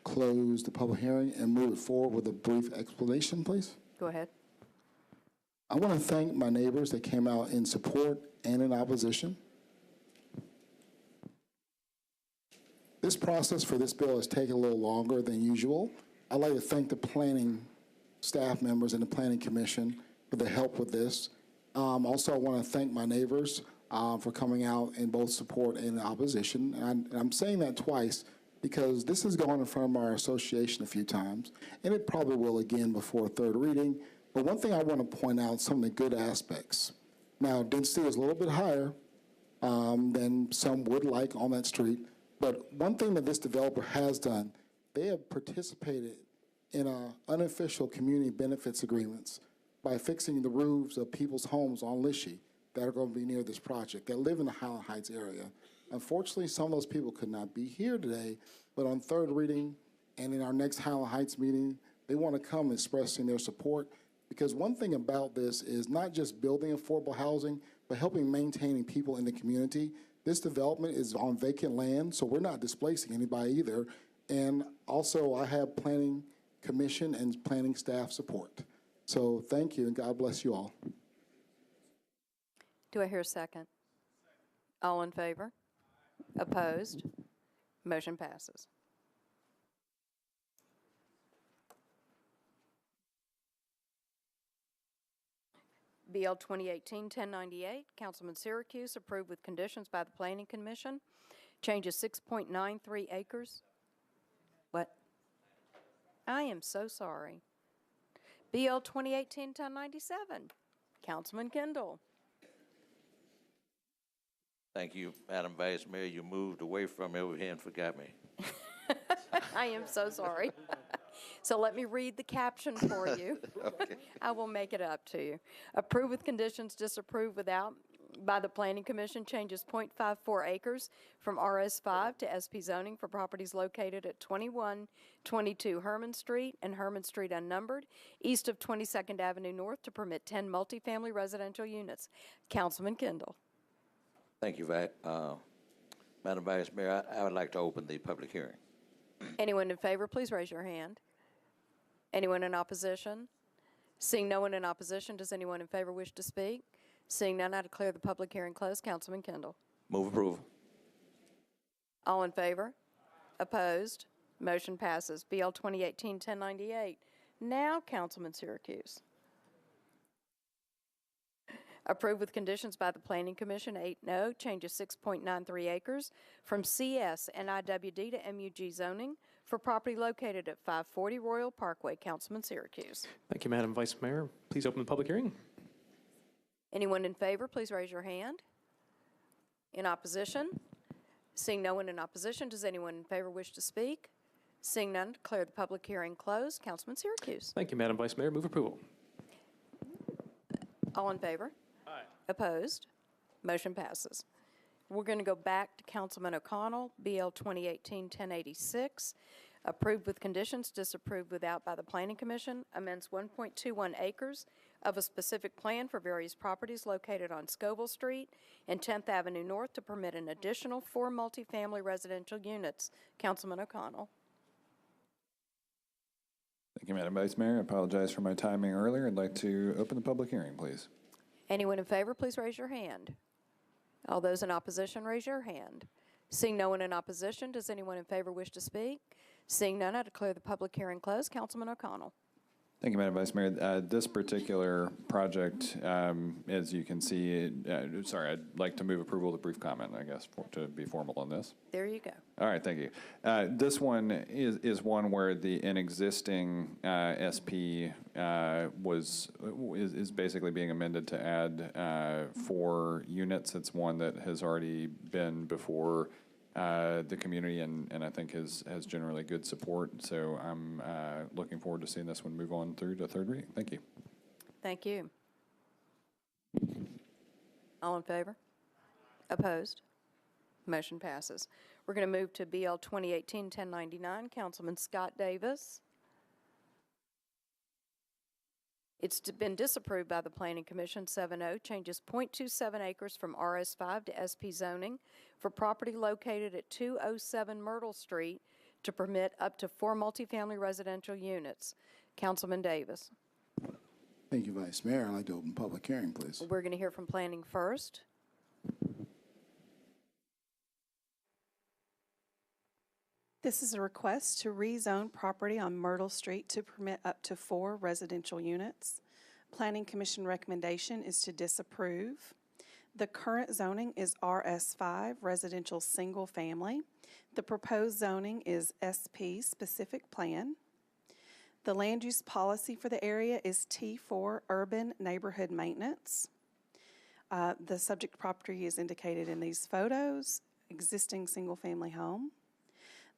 S16: close the public hearing and move it forward with a brief explanation, please.
S1: Go ahead.
S16: I want to thank my neighbors that came out in support and in opposition. This process for this bill has taken a little longer than usual. I'd like to thank the planning staff members and the Planning Commission for the help with this. Also, I want to thank my neighbors for coming out in both support and opposition. And I'm saying that twice because this has gone in front of our association a few times, and it probably will again before third reading. But one thing I want to point out, some of the good aspects. Now, density is a little bit higher than some would like on that street, but one thing that this developer has done, they have participated in unofficial community benefits agreements by fixing the roofs of people's homes on Lishy that are going to be near this project, that live in the Highland Heights area. Unfortunately, some of those people could not be here today, but on third reading and in our next Highland Heights meeting, they want to come expressing their support. Because one thing about this is not just building affordable housing, but helping maintaining people in the community. This development is on vacant land, so we're not displacing anybody either. And also, I have Planning Commission and planning staff support. So thank you, and God bless you all.
S1: Do I hear a second? All in favor? Opposed? Motion passes. BL 2018-1098, Councilman Syracuse, approved with conditions by the Planning Commission. Changes 6.93 acres. What? I am so sorry. BL 2018-1097, Councilman Kendall.
S9: Thank you, Madam Vice Mayor. You moved away from me over here and forgot me.
S1: I am so sorry. So let me read the caption for you.
S9: Okay.
S1: I will make it up to you. Approve with conditions, disapprove without by the Planning Commission, changes 0.54 acres from RS5 to SP zoning for properties located at 2122 Herman Street and Herman Street unnumbered, east of 22nd Avenue North to permit 10 multifamily residential units. Councilman Kendall.
S9: Thank you, Madam Vice Mayor. I would like to open the public hearing.
S1: Anyone in favor, please raise your hand. Anyone in opposition? Seeing no one in opposition, does anyone in favor wish to speak? Seeing none, I declare the public hearing closed. Councilman Kendall.
S9: Move approval.
S1: All in favor? Opposed? Motion passes. BL 2018-1098. Now, Councilman Syracuse. Approved with conditions by the Planning Commission, 8-0, changes 6.93 acres from CS and IWD to MUG zoning for property located at 540 Royal Parkway. Councilman Syracuse.
S12: Thank you, Madam Vice Mayor. Please open the public hearing.
S1: Anyone in favor, please raise your hand. In opposition? Seeing no one in opposition, does anyone in favor wish to speak? Seeing none, declare the public hearing closed. Councilman Syracuse.
S12: Thank you, Madam Vice Mayor. Move approval.
S1: All in favor? Aye. Opposed? Motion passes. We're going to go back to Councilman O'Connell, BL 2018-1086. Approved with conditions, disapproved without by the Planning Commission, amends 1.21 acres of a specific plan for various properties located on Scoville Street and 10th Avenue North to permit an additional 4 multifamily residential units. Councilman O'Connell.
S19: Thank you, Madam Vice Mayor. I apologize for my timing earlier. I'd like to open the public hearing, please.
S1: Anyone in favor, please raise your hand. All those in opposition, raise your hand. Seeing no one in opposition, does anyone in favor wish to speak? Seeing none, I declare the public hearing closed. Councilman O'Connell.
S19: Thank you, Madam Vice Mayor. This particular project, as you can see, I'd like to move approval of the brief comment, I guess, to be formal on this.
S1: There you go.
S19: All right, thank you. This one is one where an existing SP is basically being amended to add 4 units. It's one that has already been before the community and I think has generally good support. So I'm looking forward to seeing this one move on through to third reading. Thank you.
S1: Thank you. All in favor? Opposed? Motion passes. We're going to move to BL 2018-1099. Councilman Scott Davis. It's been disapproved by the Planning Commission 7-0, changes 0.27 acres from RS5 to SP zoning for property located at 207 Myrtle Street to permit up to 4 multifamily residential units. Councilman Davis.
S16: Thank you, Vice Mayor. I'd like to open public hearing, please.
S1: We're going to hear from Planning first.
S10: This is a request to rezone property on Myrtle Street to permit up to 4 residential units. Planning Commission recommendation is to disapprove. The current zoning is RS5, residential single family. The proposed zoning is SP, specific plan. The land use policy for the area is T4, urban neighborhood maintenance. The subject property is indicated in these photos, existing single family home.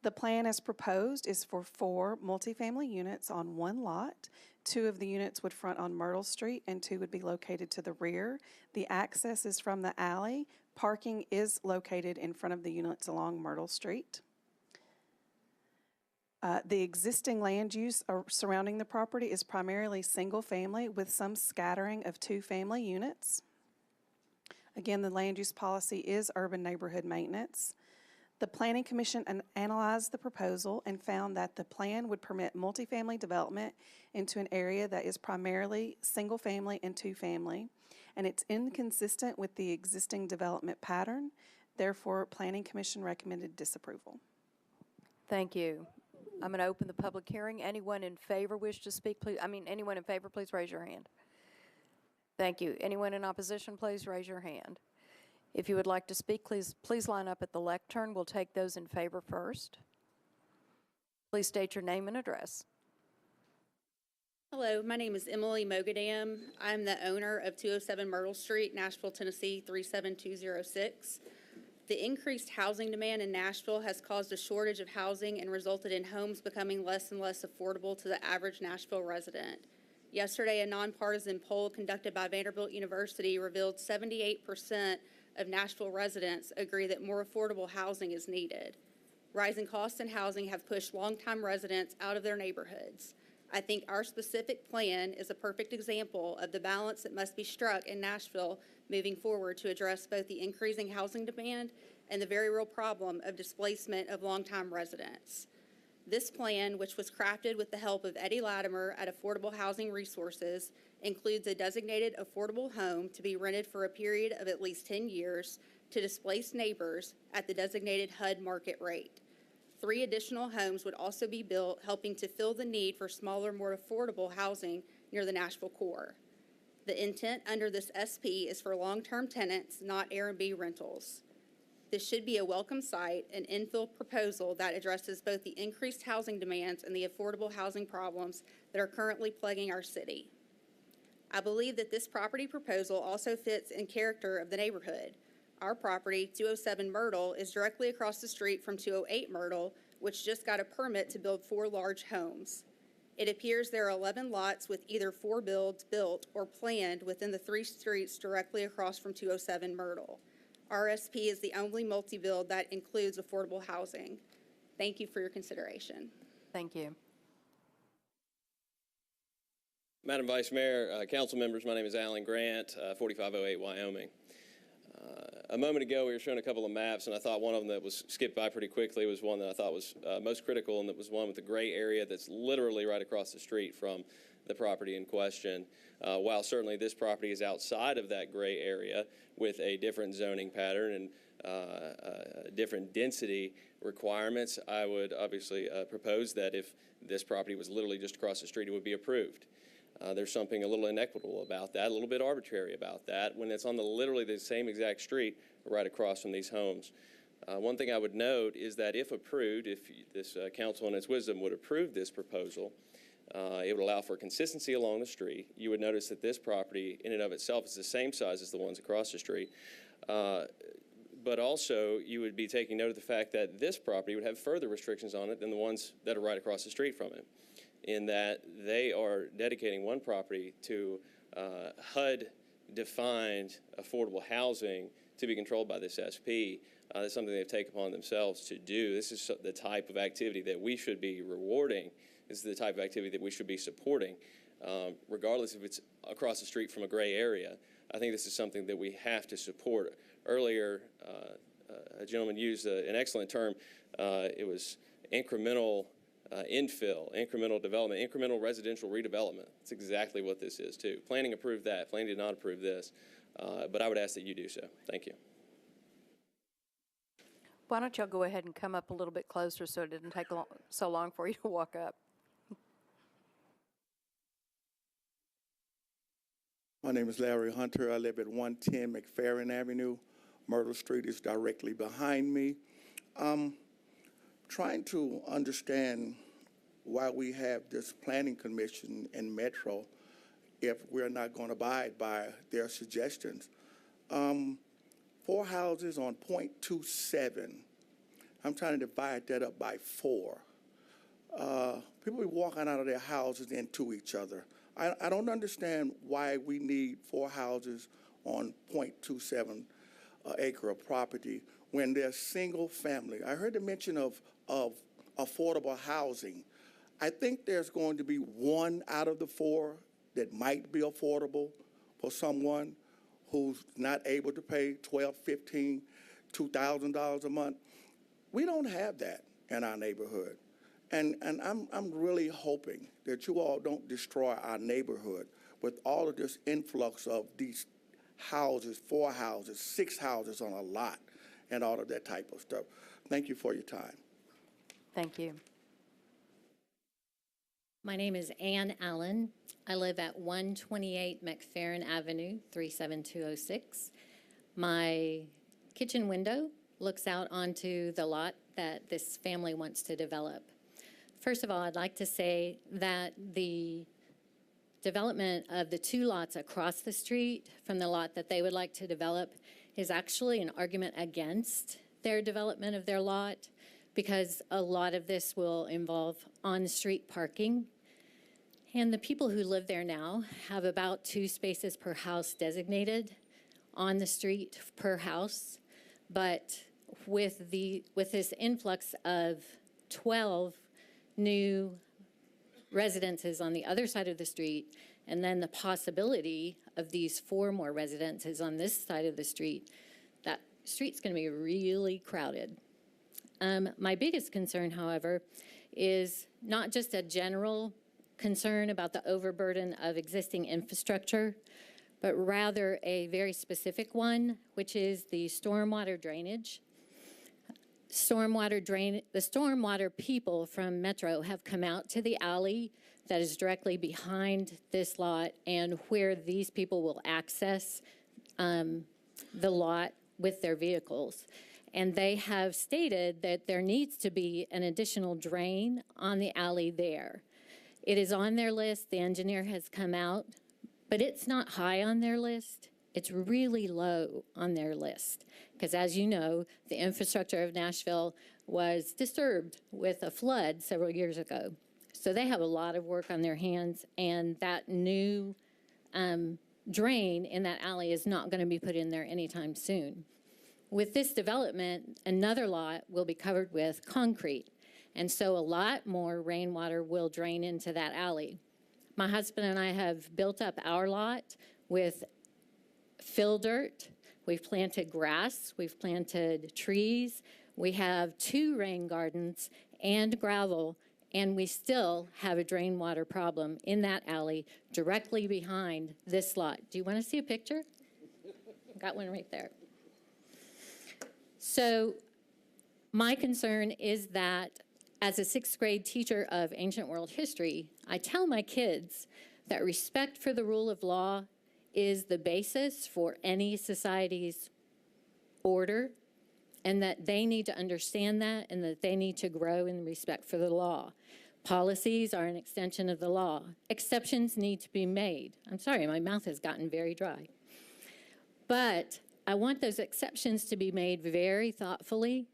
S10: The plan as proposed is for 4 multifamily units on 1 lot. 2 of the units would front on Myrtle Street and 2 would be located to the rear. The access is from the alley. Parking is located in front of the units along Myrtle Street. The existing land use surrounding the property is primarily single family with some scattering of 2-family units. Again, the land use policy is urban neighborhood maintenance. The Planning Commission analyzed the proposal and found that the plan would permit multifamily development into an area that is primarily single family and 2-family, and it's inconsistent with the existing development pattern. Therefore, Planning Commission recommended disapproval.
S1: Thank you. I'm going to open the public hearing. Anyone in favor wish to speak, please? Anyone in favor, please raise your hand. Thank you. Anyone in opposition, please raise your hand. If you would like to speak, please line up at the lectern. We'll take those in favor first. Please state your name and address.
S11: Hello, my name is Emily Mogadam. I'm the owner of 207 Myrtle Street, Nashville, Tennessee 37206. The increased housing demand in Nashville has caused a shortage of housing and resulted in homes becoming less and less affordable to the average Nashville resident. Yesterday, a nonpartisan poll conducted by Vanderbilt University revealed 78% of Nashville residents agree that more affordable housing is needed. Rising costs in housing have pushed longtime residents out of their neighborhoods. I think our specific plan is a perfect example of the balance that must be struck in Nashville moving forward to address both the increasing housing demand and the very real problem of displacement of longtime residents. This plan, which was crafted with the help of Eddie Latimer at Affordable Housing Resources, includes a designated affordable home to be rented for a period of at least 10 years to displaced neighbors at the designated HUD market rate. 3 additional homes would also be built, helping to fill the need for smaller, more affordable housing near the Nashville core. The intent under this SP is for long-term tenants, not Airbnb rentals. This should be a welcome sight, an infill proposal that addresses both the increased housing demands and the affordable housing problems that are currently plaguing our city. I believe that this property proposal also fits in character of the neighborhood. Our property, 207 Myrtle, is directly across the street from 208 Myrtle, which just got a permit to build 4 large homes. It appears there are 11 lots with either 4 builds built or planned within the 3 streets directly across from 207 Myrtle. RSP is the only multi-build that includes affordable housing. Thank you for your consideration.
S1: Thank you.
S13: Madam Vice Mayor, council members, my name is Alan Grant, 4508 Wyoming. A moment ago, we were showing a couple of maps, and I thought one of them that was skipped by pretty quickly was one that I thought was most critical, and that was one with the gray area that's literally right across the street from the property in question. While certainly this property is outside of that gray area with a different zoning pattern and different density requirements, I would obviously propose that if this property was literally just across the street, it would be approved. There's something a little inequitable about that, a little bit arbitrary about that, when it's on literally the same exact street right across from these homes. One thing I would note is that if approved, if this council in its wisdom would approve this proposal, it would allow for consistency along the street. You would notice that this property in and of itself is the same size as the ones across the street. But also, you would be taking note of the fact that this property would have further restrictions on it than the ones that are right across the street from it, in that they are dedicating one property to HUD-defined affordable housing to be controlled by this SP. That's something they've taken upon themselves to do. This is the type of activity that we should be rewarding. This is the type of activity that we should be supporting, regardless if it's across the street from a gray area. I think this is something that we have to support. Earlier, a gentleman used an excellent term. It was incremental infill, incremental development, incremental residential redevelopment. That's exactly what this is, too. Planning approved that. Planning did not approve this. But I would ask that you do so. Thank you.
S1: Why don't y'all go ahead and come up a little bit closer so it didn't take so long for you to walk up.
S14: My name is Larry Hunter. I live at 110 McFerrin Avenue. Myrtle Street is directly behind me. Trying to understand why we have this planning commission in Metro if we're not going to abide by their suggestions. 4 houses on 0.27. I'm trying to divide that up by 4. People be walking out of their houses into each other. I don't understand why we need 4 houses on 0.27 acre of property when they're single family. I heard the mention of affordable housing. I think there's going to be 1 out of the 4 that might be affordable for someone who's not able to pay $1,200, $1,500, $2,000 a month. We don't have that in our neighborhood. And I'm really hoping that you all don't destroy our neighborhood with all of this influx of these houses, 4 houses, 6 houses on a lot, and all of that type of stuff. Thank you for your time.
S1: Thank you.
S15: My name is Ann Allen. I live at 128 McFerrin Avenue, 37206. My kitchen window looks out onto the lot that this family wants to develop. First of all, I'd like to say that the development of the 2 lots across the street from the lot that they would like to develop is actually an argument against their development of their lot, because a lot of this will involve on-street parking. And the people who live there now have about 2 spaces per house designated on the street per house. But with this influx of 12 new residences on the other side of the street, and then the possibility of these 4 more residences on this side of the street, that street's going to be really crowded. My biggest concern, however, is not just a general concern about the overburden of existing infrastructure, but rather a very specific one, which is the stormwater drainage. The stormwater people from Metro have come out to the alley that is directly behind this lot and where these people will access the lot with their vehicles. And they have stated that there needs to be an additional drain on the alley there. It is on their list. The engineer has come out, but it's not high on their list. It's really low on their list because, as you know, the infrastructure of Nashville was disturbed with a flood several years ago. So they have a lot of work on their hands, and that new drain in that alley is not going to be put in there anytime soon. With this development, another lot will be covered with concrete, and so a lot more rainwater will drain into that alley. My husband and I have built up our lot with fill dirt. We've planted grass. We've planted trees. We have 2 rain gardens and gravel, and we still have a drain water problem in that alley directly behind this lot. Do you want to see a picture? Got one right there. So my concern is that as a 6th grade teacher of ancient world history, I tell my kids that respect for the rule of law is the basis for any society's order, and that they need to understand that and that they need to grow in respect for the law. Policies are an extension of the law. Exceptions need to be made. I'm sorry, my mouth has gotten very dry. But I want those exceptions to be made very thoughtfully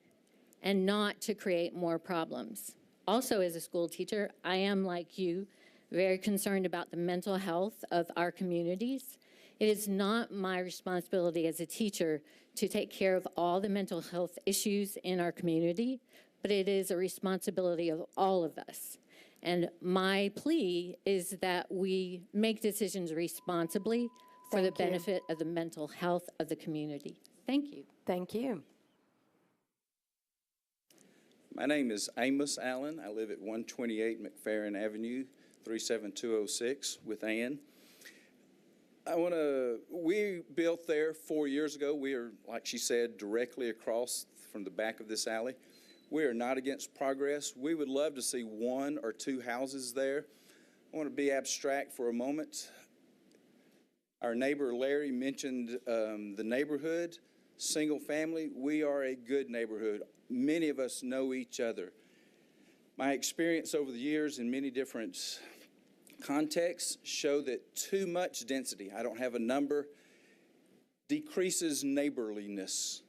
S15: and not to create more problems. Also, as a school teacher, I am, like you, very concerned about the mental health of our communities. It is not my responsibility as a teacher to take care of all the mental health issues in our community, but it is a responsibility of all of us. And my plea is that we make decisions responsibly for the benefit of the mental health of the community. Thank you.
S1: Thank you.
S5: My name is Amos Allen. I live at 128 McFerrin Avenue, 37206 with Ann. We built there 4 years ago. We are, like she said, directly across from the back of this alley. We are not against progress. We would love to see 1 or 2 houses there. I want to be abstract for a moment. Our neighbor Larry mentioned the neighborhood, single family. We are a good neighborhood. Many of us know each other. My experience over the years in many different contexts show that too much density, I don't have a number, decreases neighborliness.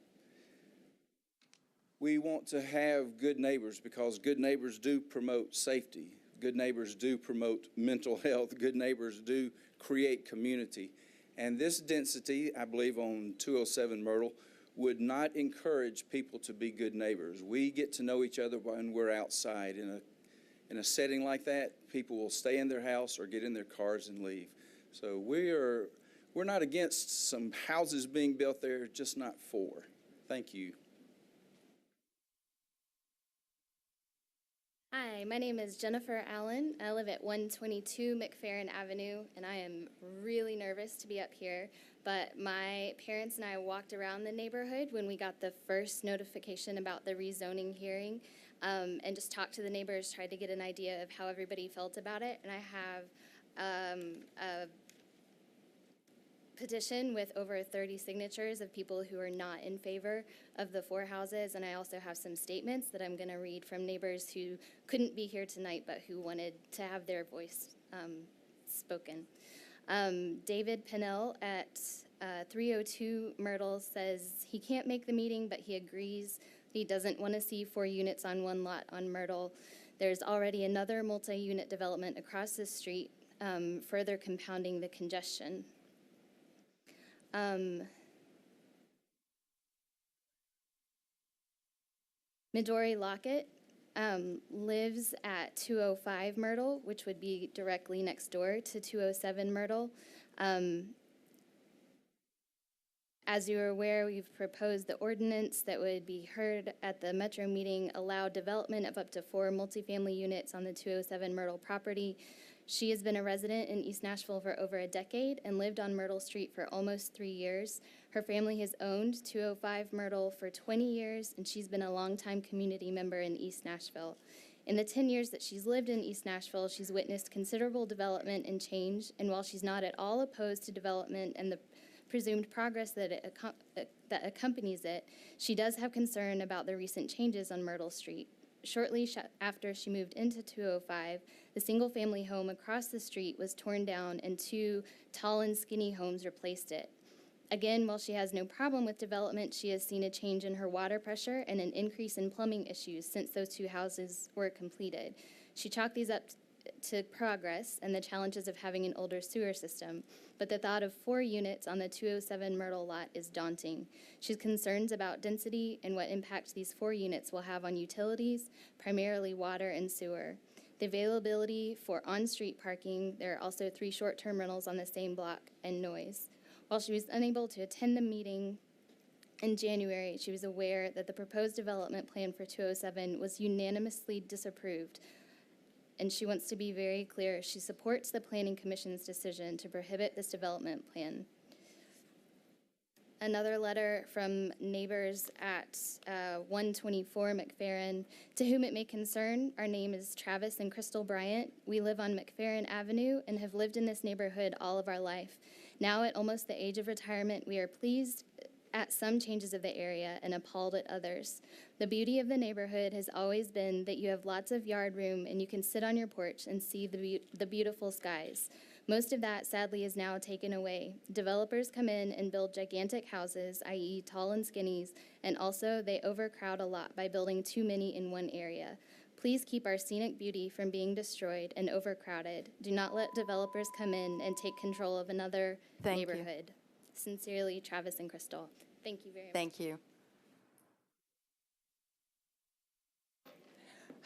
S5: We want to have good neighbors because good neighbors do promote safety. Good neighbors do promote mental health. Good neighbors do create community. And this density, I believe, on 207 Myrtle would not encourage people to be good neighbors. We get to know each other when we're outside. In a setting like that, people will stay in their house or get in their cars and leave. So we're not against some houses being built there, just not for. Thank you.
S17: Hi, my name is Jennifer Allen. I live at 122 McFerrin Avenue, and I am really nervous to be up here. But my parents and I walked around the neighborhood when we got the first notification about the rezoning hearing, and just talked to the neighbors, tried to get an idea of how everybody felt about it. And I have a petition with over 30 signatures of people who are not in favor of the 4 houses, and I also have some statements that I'm going to read from neighbors who couldn't be here tonight but who wanted to have their voice spoken. David Pennell at 302 Myrtle says he can't make the meeting, but he agrees he doesn't want to see 4 units on 1 lot on Myrtle. There's already another multi-unit development across the street, further compounding the congestion. Midori Lockett lives at 205 Myrtle, which would be directly next door to 207 Myrtle. As you are aware, we've proposed the ordinance that would be heard at the Metro meeting, allow development of up to 4 multifamily units on the 207 Myrtle property. She has been a resident in East Nashville for over a decade and lived on Myrtle Street for almost 3 years. Her family has owned 205 Myrtle for 20 years, and she's been a longtime community member in East Nashville. In the 10 years that she's lived in East Nashville, she's witnessed considerable development and change, and while she's not at all opposed to development and the presumed progress that accompanies it, she does have concern about the recent changes on Myrtle Street. Shortly after she moved into 205, the single-family home across the street was torn down and 2 tall and skinny homes replaced it. Again, while she has no problem with development, she has seen a change in her water pressure and an increase in plumbing issues since those two houses were completed. She chalked these up to progress and the challenges of having an older sewer system, but the thought of 4 units on the 207 Myrtle lot is daunting. She's concerned about density and what impact these 4 units will have on utilities, primarily water and sewer. The availability for on-street parking, there are also 3 short-term rentals on the same block, and noise. While she was unable to attend the meeting in January, she was aware that the proposed development plan for 207 was unanimously disapproved, and she wants to be very clear she supports the Planning Commission's decision to prohibit this development plan. Another letter from neighbors at 124 McFerrin. To whom it may concern, our name is Travis and Crystal Bryant. We live on McFerrin Avenue and have lived in this neighborhood all of our life. Now at almost the age of retirement, we are pleased at some changes of the area and appalled at others. The beauty of the neighborhood has always been that you have lots of yard room and you can sit on your porch and see the beautiful skies. Most of that, sadly, is now taken away. Developers come in and build gigantic houses, i.e. tall and skinnies, and also they overcrowd a lot by building too many in one area. Please keep our scenic beauty from being destroyed and overcrowded. Do not let developers come in and take control of another neighborhood. Sincerely, Travis and Crystal. Thank you very much.
S1: Thank you.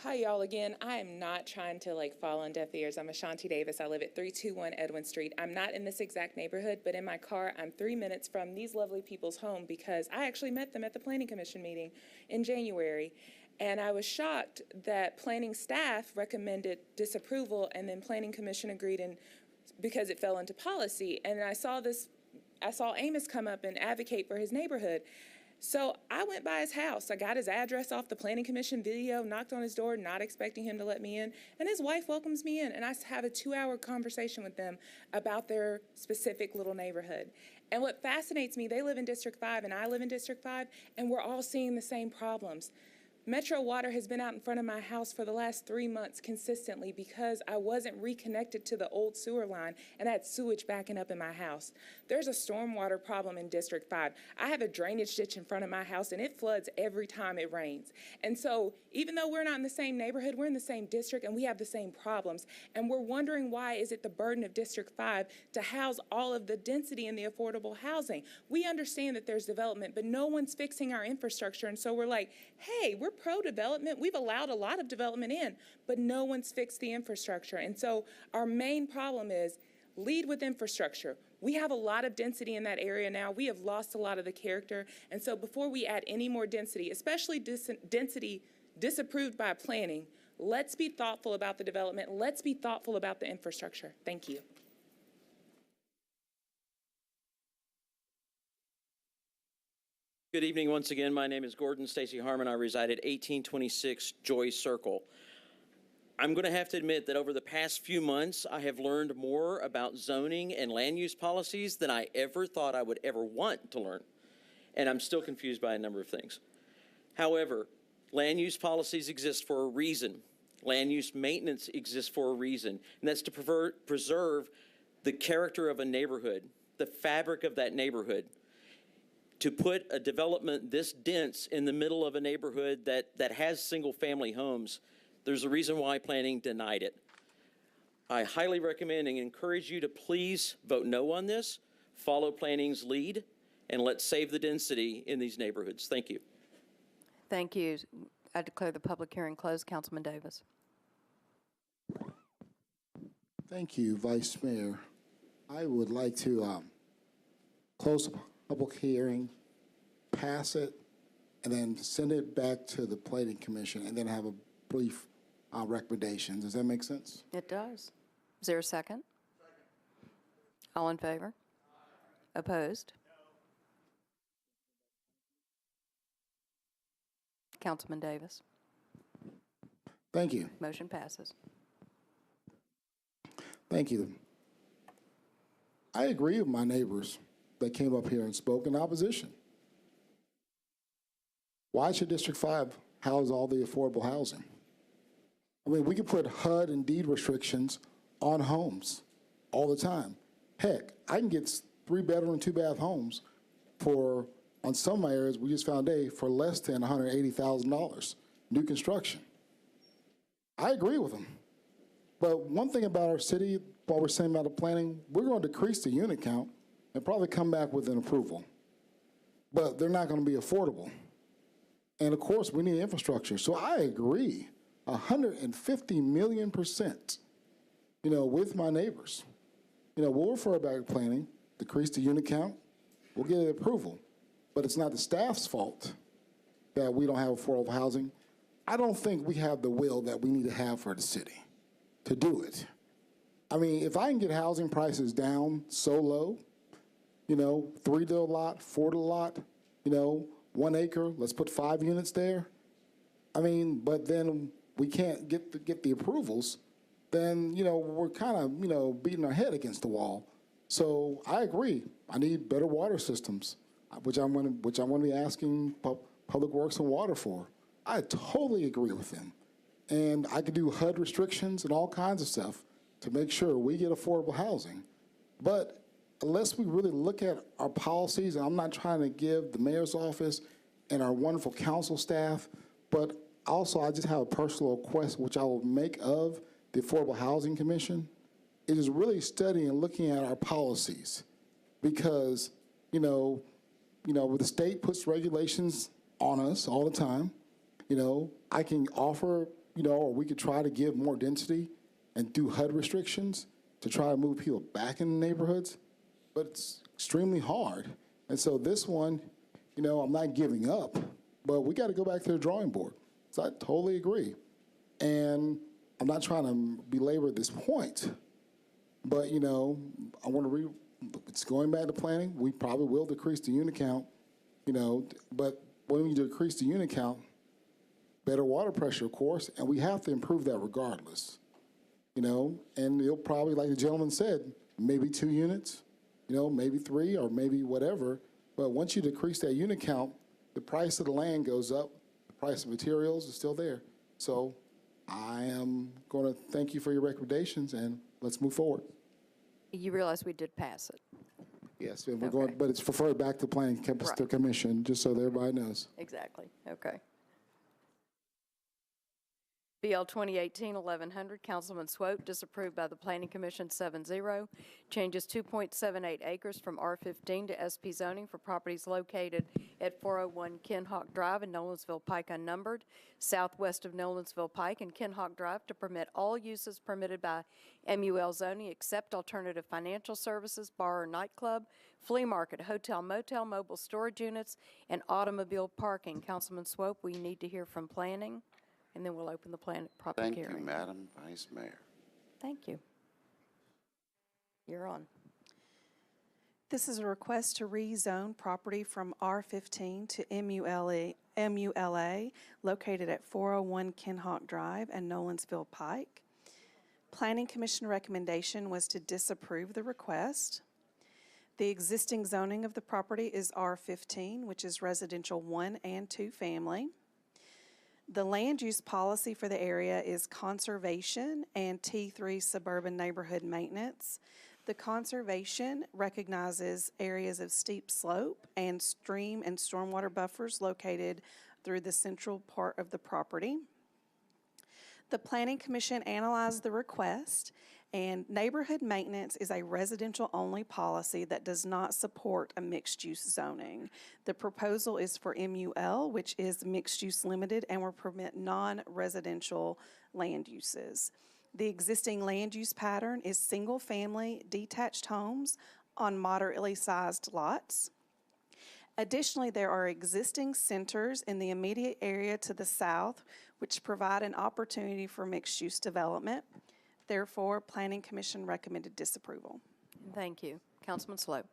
S3: Hi, y'all, again. I am not trying to fall on deaf ears. I'm Ashanti Davis. I live at 321 Edwin Street. I'm not in this exact neighborhood, but in my car, I'm 3 minutes from these lovely people's home because I actually met them at the Planning Commission meeting in January. And I was shocked that planning staff recommended disapproval and then Planning Commission agreed because it fell into policy. And I saw Amos come up and advocate for his neighborhood. So I went by his house. I got his address off the Planning Commission video, knocked on his door, not expecting him to let me in, and his wife welcomes me in, and I have a 2-hour conversation with them about their specific little neighborhood. And what fascinates me, they live in District 5 and I live in District 5, and we're all seeing the same problems. Metro Water has been out in front of my house for the last 3 months consistently because I wasn't reconnected to the old sewer line and I had sewage backing up in my house. There's a stormwater problem in District 5. I have a drainage ditch in front of my house and it floods every time it rains. And so even though we're not in the same neighborhood, we're in the same district and we have the same problems. And we're wondering why is it the burden of District 5 to house all of the density and the affordable housing? We understand that there's development, but no one's fixing our infrastructure. And so we're like, hey, we're pro-development. We've allowed a lot of development in, but no one's fixed the infrastructure. And so our main problem is lead with infrastructure. We have a lot of density in that area now. We have lost a lot of the character. And so before we add any more density, especially density disapproved by planning, let's be thoughtful about the development. Let's be thoughtful about the infrastructure. Thank you.
S4: Good evening once again. My name is Gordon Stacy Harmon. I reside at 1826 Joy Circle. I'm going to have to admit that over the past few months, I have learned more about zoning and land use policies than I ever thought I would ever want to learn. And I'm still confused by a number of things. However, land use policies exist for a reason. Land use maintenance exists for a reason, and that's to preserve the character of a neighborhood, the fabric of that neighborhood. To put a development this dense in the middle of a neighborhood that has single-family homes, there's a reason why planning denied it. I highly recommend and encourage you to please vote no on this, follow planning's lead, and let's save the density in these neighborhoods. Thank you.
S1: Thank you. I declare the public hearing closed. Councilman Davis.
S16: Thank you, Vice Mayor. I would like to close the public hearing, pass it, and then send it back to the Planning Commission, and then have a brief recommendation. Does that make sense?
S1: It does. Is there a second? All in favor? Opposed? Councilman Davis.
S16: Thank you.
S1: Motion passes.
S16: Thank you. I agree with my neighbors that came up here and spoke in opposition. Why should District 5 house all the affordable housing? I mean, we could put HUD and deed restrictions on homes all the time. Heck, I can get 3-bedroom and 2-bath homes for, on some areas, we just found for less than $180,000, new construction. I agree with them. But one thing about our city, while we're saying about the planning, we're going to decrease the unit count and probably come back with an approval. But they're not going to be affordable. And of course, we need infrastructure. So I agree 150 million%, with my neighbors. We'll refer back to planning, decrease the unit count, we'll get an approval. But it's not the staff's fault that we don't have affordable housing. I don't think we have the will that we need to have for the city to do it. I mean, if I can get housing prices down so low, 3 to a lot, 4 to a lot, 1 acre, let's put 5 units there. I mean, but then we can't get the approvals, then, we're kind of, beating our head against the wall. So I agree. I need better water systems, which I'm going to be asking Public Works and Water for. I totally agree with them. And I could do HUD restrictions and all kinds of stuff to make sure we get affordable housing. But unless we really look at our policies, and I'm not trying to give the mayor's office and our wonderful council staff, but also I just have a personal request, which I will make of the Affordable Housing Commission. It is really studying and looking at our policies because, the state puts regulations on us all the time. I can offer, or we could try to give more density and do HUD restrictions to try to move people back in the neighborhoods, but it's extremely hard. And so this one, I'm not giving up, but we got to go back to the drawing board. So I totally agree. And I'm not trying to belabor this point, but, I want to it's going back to planning. We probably will decrease the unit count, but when we decrease the unit count, better water pressure, of course, and we have to improve that regardless, and it'll probably, like the gentleman said, maybe 2 units, maybe 3 or maybe whatever. But once you decrease that unit count, the price of the land goes up, the price of materials is still there. So I am going to thank you for your recommendations, and let's move forward.
S1: You realize we did pass it.
S16: Yes, and we're going, but it's referred back to Planning Commission, just so that everybody knows.
S1: Exactly. Okay. BL 2018-1100, Councilman Swope, disapproved by the Planning Commission 7-0. Changes 2.78 acres from R15 to SP zoning for properties located at 401 Kenhawk Drive and Nolensville Pike unnumbered, southwest of Nolensville Pike and Kenhawk Drive to permit all uses permitted by MUL zoning except alternative financial services, bar or nightclub, flea market, hotel, motel, mobile storage units, and automobile parking. Councilman Swope, we need to hear from planning. And then we'll open the public hearing.
S2: Thank you, Madam Vice Mayor.
S1: Thank you. You're on.
S10: This is a request to rezone property from R15 to MULA located at 401 Kenhawk Drive and Nolensville Pike. Planning Commission recommendation was to disapprove the request. The existing zoning of the property is R15, which is residential 1 and 2 family. The land use policy for the area is conservation and T3 suburban neighborhood maintenance. The conservation recognizes areas of steep slope and stream and stormwater buffers located through the central part of the property. The Planning Commission analyzed the request, and neighborhood maintenance is a residential-only policy that does not support a mixed-use zoning. The proposal is for MUL, which is mixed-use limited, and will permit non-residential land uses. The existing land use pattern is single-family detached homes on moderately sized lots. Additionally, there are existing centers in the immediate area to the south, which provide an opportunity for mixed-use development. Therefore, Planning Commission recommended disapproval.
S1: Thank you. Councilman Slope.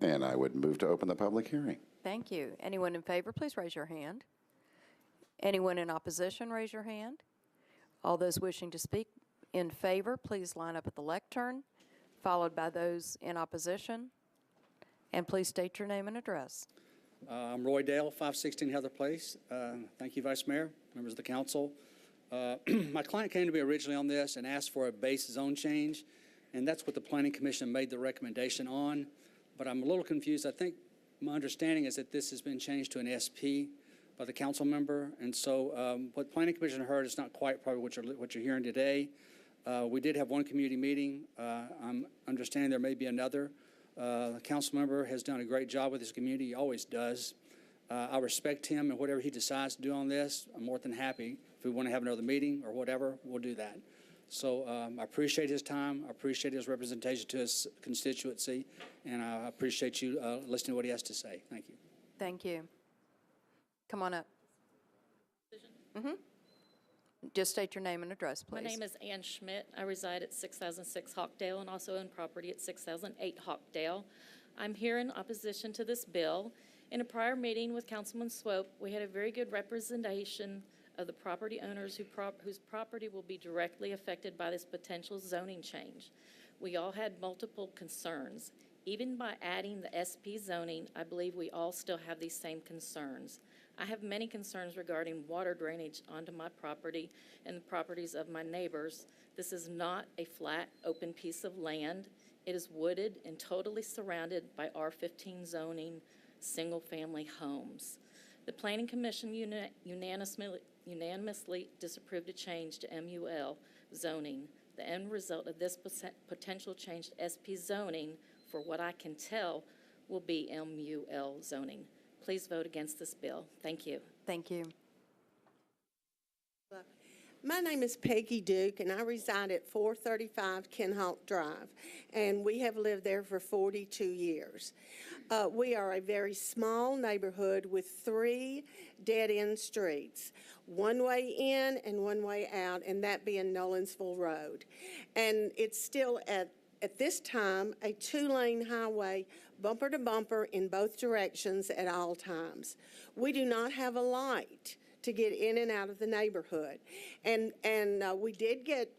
S2: And I would move to open the public hearing.
S1: Thank you. Anyone in favor, please raise your hand. Anyone in opposition, raise your hand. All those wishing to speak in favor, please line up at the lectern, followed by those in opposition. And please state your name and address.
S18: I'm Roy Dale, 516 Heather Place. Thank you, Vice Mayor, members of the council. My client came to me originally on this and asked for a base zone change, and that's what the Planning Commission made the recommendation on. but I'm a little confused. I think my understanding is that this has been changed to an SP by the council member, and so what Planning Commission heard is not quite probably what you're hearing today. We did have one community meeting. I'm understanding there may be another. The council member has done a great job with his community. He always does. I respect him, and whatever he decides to do on this, I'm more than happy. If we want to have another meeting or whatever, we'll do that. So I appreciate his time. I appreciate his representation to his constituency, and I appreciate you listening to what he has to say. Thank you.
S1: Thank you. Come on up. Just state your name and address, please.
S6: My name is Ann Schmidt. I reside at 6006 Hawkdale and also own property at 6008 Hawkdale. I'm here in opposition to this bill. In a prior meeting with Councilman Swope, we had a very good representation of the property owners whose property will be directly affected by this potential zoning change. We all had multiple concerns. Even by adding the SP zoning, I believe we all still have these same concerns. I have many concerns regarding water drainage onto my property and the properties of my neighbors. This is not a flat, open piece of land. It is wooded and totally surrounded by R15 zoning, single-family homes. The Planning Commission unanimously disapproved a change to MUL zoning. The end result of this potential change to SP zoning, for what I can tell, will be MUL zoning. Please vote against this bill. Thank you.
S1: Thank you.
S20: My name is Peggy Duke, and I reside at 435 Kenhawk Drive, and we have lived there for 42 years. We are a very small neighborhood with 3 dead-end streets, one way in and one way out, and that being Nolensville Road. And it's still, at this time, a 2-lane highway, bumper to bumper in both directions at all times. We do not have a light to get in and out of the neighborhood. And we did get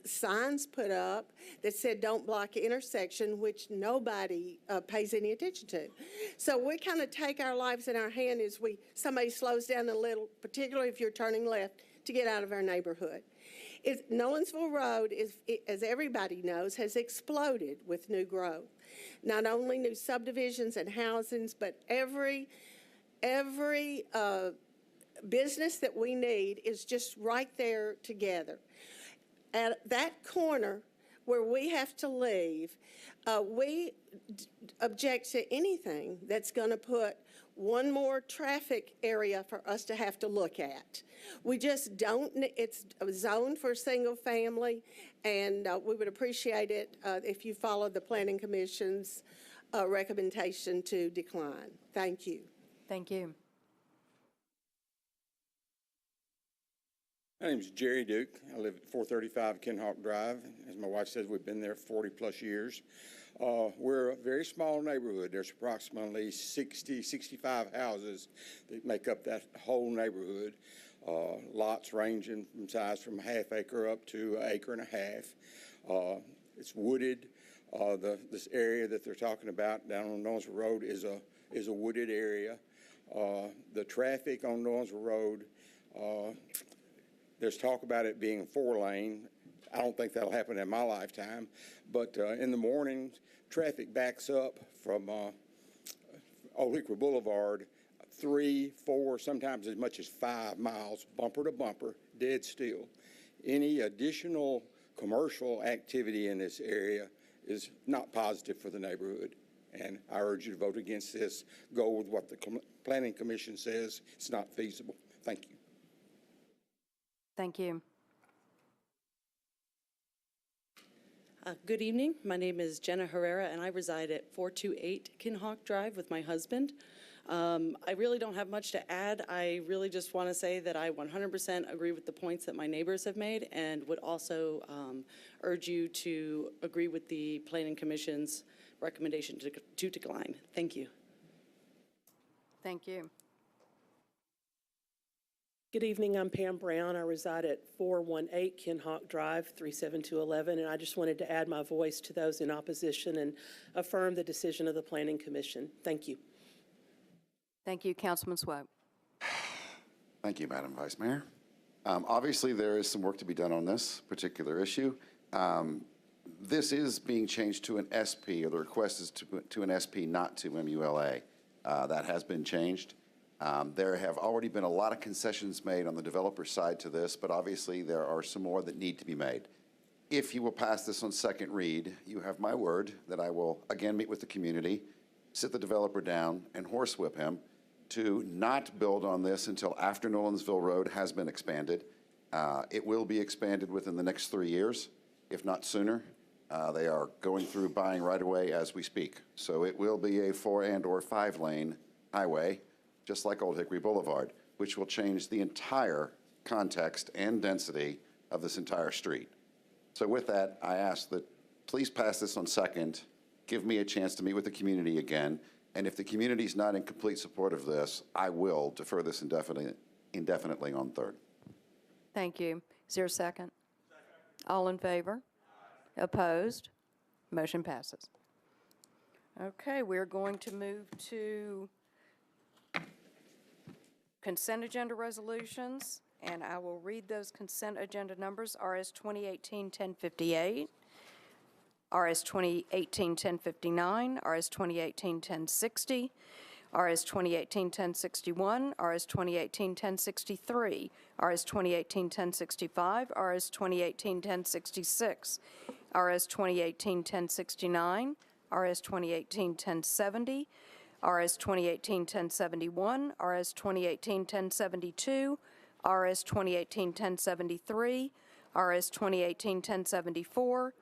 S20: signs put up that said don't block intersection, which nobody pays any attention to. So we kind of take our lives in our hand as somebody slows down a little, particularly if you're turning left, to get out of our neighborhood. Nolensville Road, as everybody knows, has exploded with new growth. Not only new subdivisions and housings, but every business that we need is just right there together. At that corner where we have to leave, we object to anything that's going to put one more traffic area for us to have to look at. We just don't, it's a zone for single family, and we would appreciate it if you follow the Planning Commission's recommendation to decline. Thank you.
S1: Thank you.
S21: My name is Jerry Duke. I live at 435 Kenhawk Drive. As my wife says, we've been there 40-plus years. We're a very small neighborhood. There's approximately 60, 65 houses that make up that whole neighborhood. Lots ranging from size from a half acre up to an acre and a half. It's wooded. This area that they're talking about down on Nolensville Road is a wooded area. The traffic on Nolensville Road, there's talk about it being 4-lane. I don't think that'll happen in my lifetime. But in the morning, traffic backs up from Old Hickory Boulevard 3, 4, sometimes as much as 5 miles, bumper to bumper, dead still. Any additional commercial activity in this area is not positive for the neighborhood. And I urge you to vote against this. Go with what the Planning Commission says. It's not feasible. Thank you.
S1: Thank you.
S24: Good evening. My name is Jenna Herrera, and I reside at 428 Kinhawk Drive with my husband. I really don't have much to add. I really just want to say that I 100% agree with the points that my neighbors have made, and would also urge you to agree with the Planning Commission's recommendation to decline. Thank you.
S1: Thank you.
S25: Good evening, I'm Pam Brown. I reside at 418 Kinhawk Drive, 37211, and I just wanted to add my voice to those in opposition and affirm the decision of the Planning Commission. Thank you.
S1: Thank you, Councilman Swope.
S2: Thank you, Madam Vice Mayor. Obviously, there is some work to be done on this particular issue. This is being changed to an SP, or the request is to an SP, not to MULA. That has been changed. There have already been a lot of concessions made on the developer side to this, but obviously there are some more that need to be made. If you will pass this on second read, you have my word that I will again meet with the community, sit the developer down, and horsewhip him to not build on this until after Nolensville Road has been expanded. It will be expanded within the next 3 years, if not sooner. They are going through buying right away as we speak. So it will be a 4 and/or 5-lane highway, just like Old Hickory Boulevard, which will change the entire context and density of this entire street. So with that, I ask that please pass this on second, give me a chance to meet with the community again, and if the community is not in complete support of this, I will defer this indefinitely on third.
S1: Thank you. Is there a second? All in favor? Opposed? Motion passes. Okay, we're going to move to consent agenda resolutions, and I will read those consent agenda numbers: RS 2018-1058, RS 2018-1059, RS 2018-1060, RS 2018-1061, RS 2018-1063, RS 2018-1065, RS 2018-1066, RS 2018-1069, RS 2018-1070, RS 2018-1071, RS 2018-1072, RS 2018-1073, RS 2018-1074,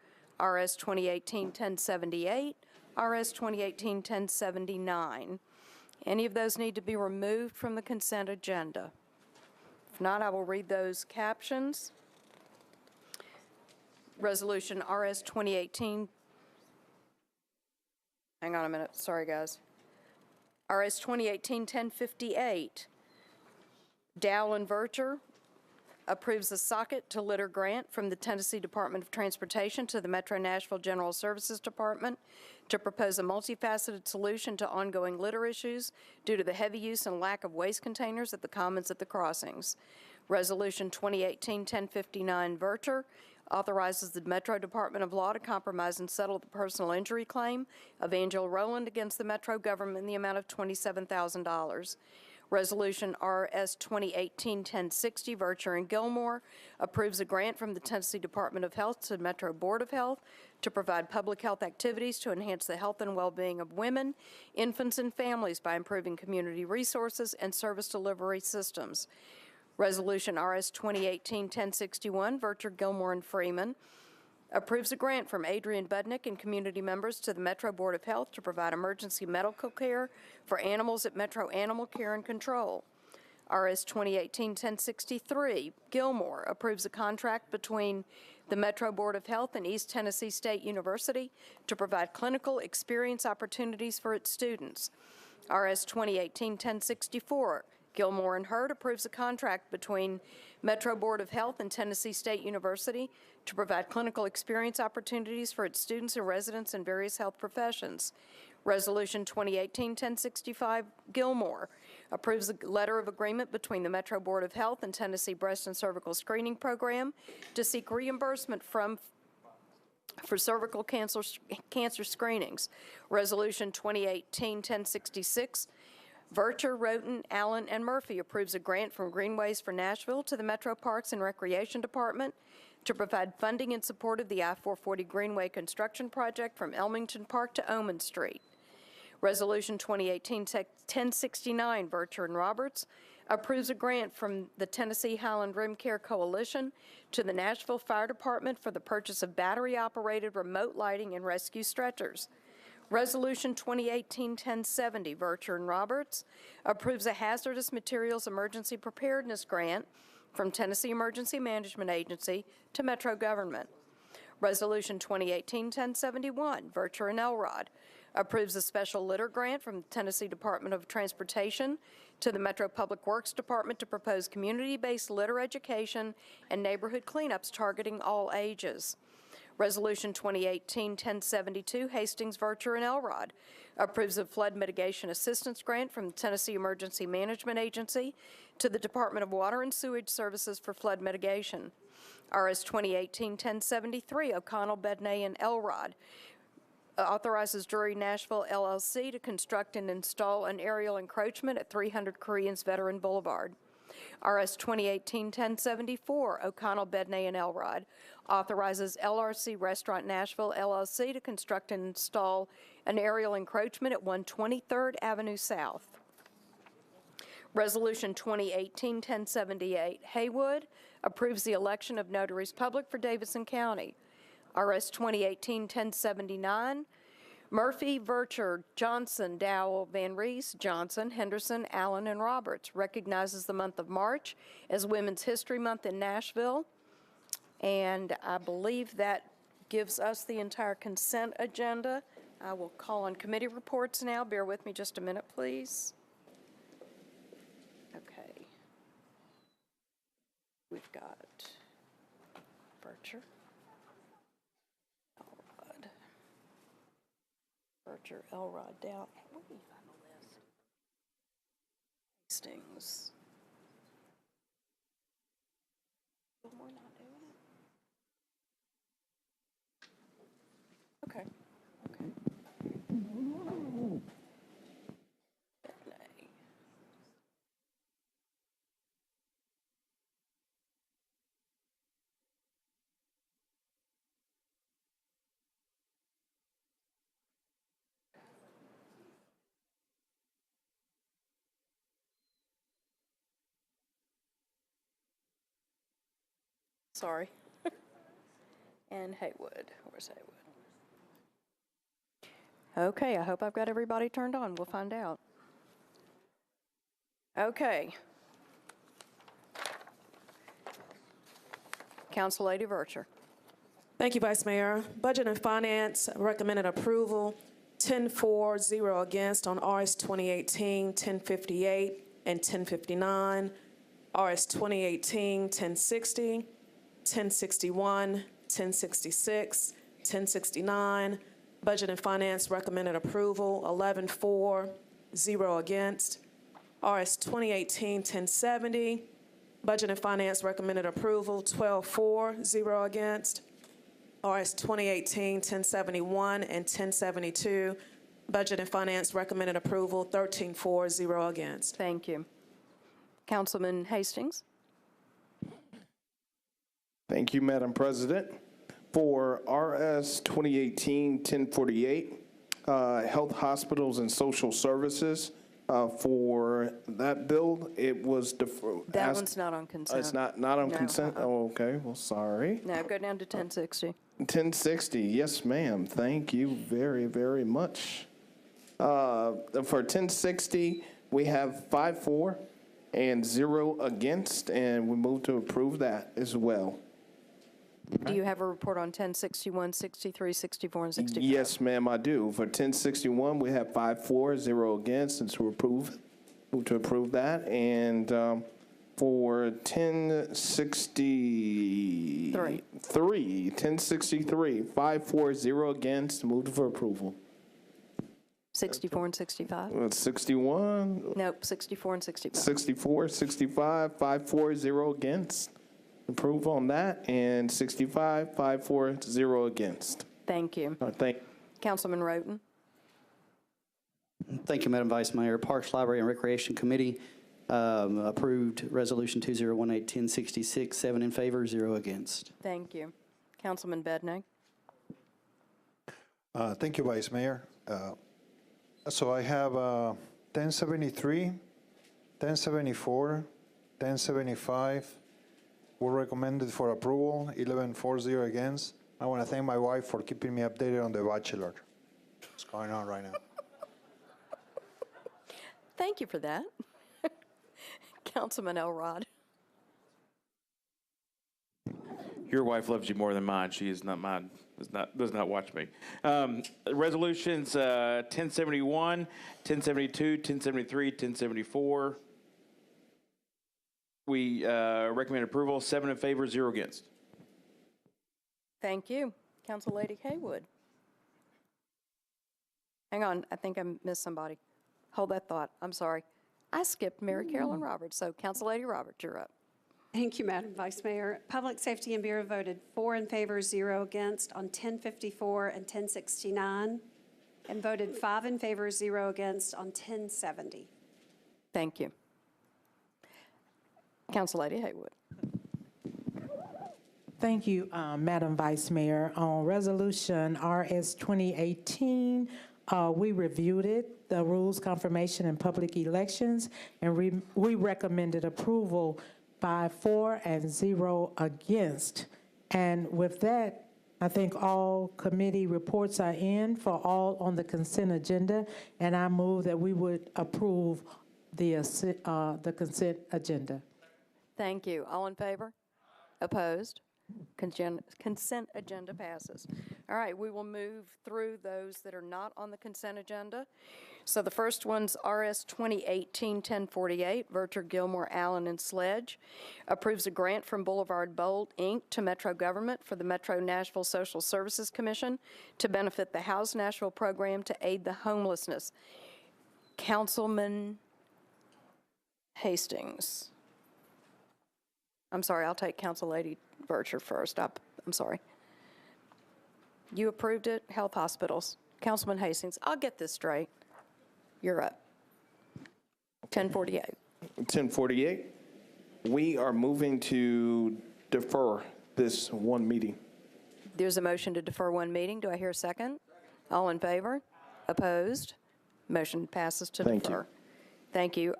S1: RS 2018-1078, RS 2018-1079. Any of those need to be removed from the consent agenda? If not, I will read those captions. Resolution RS 2018, hang on a minute, sorry guys. RS 2018-1058, Dowell & Vercher approves a socket to litter grant from the Tennessee Department of Transportation to the Metro Nashville General Services Department to propose a multifaceted solution to ongoing litter issues due to the heavy use and lack of waste containers at the commons at the crossings. Resolution 2018-1059, Vercher authorizes the Metro Department of Law to compromise and settle the personal injury claim of Angela Rowland against the Metro government in the amount of $27,000. Resolution RS 2018-1060, Vercher and Gilmore, approves a grant from the Tennessee Department of Health to the Metro Board of Health to provide public health activities to enhance the health and well-being of women, infants, and families by improving community resources and service delivery systems. Resolution RS 2018-1061, Vercher, Gilmore, and Freeman, approves a grant from Adrian Budnick and community members to the Metro Board of Health to provide emergency medical care for animals at Metro Animal Care and Control. RS 2018-1063, Gilmore, approves a contract between the Metro Board of Health and East Tennessee State University to provide clinical experience opportunities for its students. RS 2018-1064, Gilmore and Hurd, approves a contract between Metro Board of Health and Tennessee State University to provide clinical experience opportunities for its students and residents in various health professions. Resolution 2018-1065, Gilmore, approves a letter of agreement between the Metro Board of Health and Tennessee Breast and Cervical Screening Program to seek reimbursement for cervical cancer screenings. Resolution 2018-1066, Vercher, Roten, Allen, and Murphy approves a grant from Greenways for Nashville to the Metro Parks and Recreation Department to provide funding in support of the I-440 Greenway construction project from Elmington Park to Oman Street. Resolution 2018-1069, Vercher and Roberts, approves a grant from the Tennessee Highland Rim Care Coalition to the Nashville Fire Department for the purchase of battery-operated remote lighting and rescue stretchers. Resolution 2018-1070, Vercher and Roberts, approves a hazardous materials emergency preparedness grant from Tennessee Emergency Management Agency to Metro government. Resolution 2018-1071, Vercher and Elrod, approves a special litter grant from the Tennessee Department of Transportation to the Metro Public Works Department to propose community-based litter education and neighborhood cleanups targeting all ages. Resolution 2018-1072, Hastings, Vercher, and Elrod, approves a flood mitigation assistance grant from the Tennessee Emergency Management Agency to the Department of Water and Sewage Services for flood mitigation. RS 2018-1073, O'Connell, Bedney, and Elrod, authorizes Drury Nashville LLC to construct and install an aerial encroachment at 300 Koreans Veteran Boulevard. RS 2018-1074, O'Connell, Bedney, and Elrod, authorizes LRC Restaurant Nashville LLC to construct and install an aerial encroachment at 123rd Avenue South. Resolution 2018-1078, Haywood, approves the election of notaries public for Davidson County. RS 2018-1079, Murphy, Vercher, Johnson, Dowell, Van Rees, Johnson, Henderson, Allen, and Roberts recognizes the month of March as Women's History Month in Nashville. And I believe that gives us the entire consent agenda. I will call on committee reports now. Bear with me just a minute, please. Okay. We've got Vercher. Vercher, Elrod, Dow. What do you find the list? Hastings. Well, we're not doing it. Okay. Bedney. Sorry. And Haywood. Where's Haywood? Okay, I hope I've got everybody turned on. We'll find out. Okay. Council Lady Vercher.
S25: Thank you, Vice Mayor. Budget and Finance recommended approval, 10-4, 0 against on RS 2018-1058 and 1059, RS 2018-1060, 1061, 1066, 1069. Budget and Finance recommended approval, 11-4, 0 against. RS 2018-1070. Budget and Finance recommended approval, 12-4, 0 against. RS 2018-1071 and 1072. Budget and Finance recommended approval, 13-4, 0 against.
S1: Thank you. Councilman Hastings.
S7: Thank you, Madam President. For RS 2018-1048, Health Hospitals and Social Services, for that bill, it was deferred.
S1: That one's not on consent.
S7: It's not on consent? Oh, okay. Well, sorry.
S1: No, go down to 1060.
S7: 1060, yes, ma'am. Thank you very, very much. For 1060, we have 5-4 and 0 against, and we move to approve that as well.
S1: Do you have a report on 1061, 63, 64, and 65?
S7: Yes, ma'am, I do. For 1061, we have 5-4, 0 against, and to move to approve that. And for 1063, 5-4, 0 against, move for approval.
S1: 64 and 65?
S7: 61?
S1: Nope, 64 and 65.
S7: 64, 65, 5-4, 0 against. Approve on that. And 65, 5-4, 0 against.
S1: Thank you.
S7: Thank you.
S1: Councilman Roten.
S8: Thank you, Madam Vice Mayor. Parks, Library, and Recreation Committee approved Resolution 2018-1066, 7 in favor, 0 against.
S1: Thank you. Councilman Bedney.
S9: Thank you, Vice Mayor. So I have 1073, 1074, 1075 were recommended for approval, 11-4, against. I want to thank my wife for keeping me updated on The Bachelor. What's going on right now?
S1: Thank you for that. Councilman Elrod.
S22: Your wife loves you more than mine. She is not mine. Does not watch me. Resolutions 1071, 1072, 1073, 1074. We recommend approval, 7 in favor, 0 against.
S1: Thank you. Council Lady Haywood. Hang on, I think I missed somebody. Hold that thought. I'm sorry. I skipped Mary Carolyn Roberts, so Council Lady Roberts, you're up.
S11: Thank you, Madam Vice Mayor. Public Safety and Bureau voted 4 in favor, 0 against on 1054 and 1069, and voted 5 in favor, 0 against on 1070.
S1: Thank you. Council Lady Haywood.
S12: Thank you, Madam Vice Mayor. On Resolution RS 2018, we reviewed it, the Rules Confirmation and Public Elections, and we recommended approval by 4 and 0 against. And with that, I think all committee reports are in for all on the consent agenda, and I move that we would approve the consent agenda.
S1: Thank you. All in favor? Opposed? Consent agenda passes. All right, we will move through those that are not on the consent agenda. So the first one's RS 2018-1048, Verter, Gilmore, Allen, and Sledge. Approves a grant from Boulevard Bold, Inc. to Metro Government for the Metro Nashville Social Services Commission to benefit the House Nashville program to aid the homelessness. Councilman Hastings. I'm sorry, I'll take Council Lady Vercher first. I'm sorry. You approved it, Health Hospitals. Councilman Hastings, I'll get this straight. You're up. 1048.
S7: 1048, we are moving to defer this one meeting.
S1: There's a motion to defer one meeting. Do I hear a second? All in favor? Opposed? Motion passes to defer. Thank you.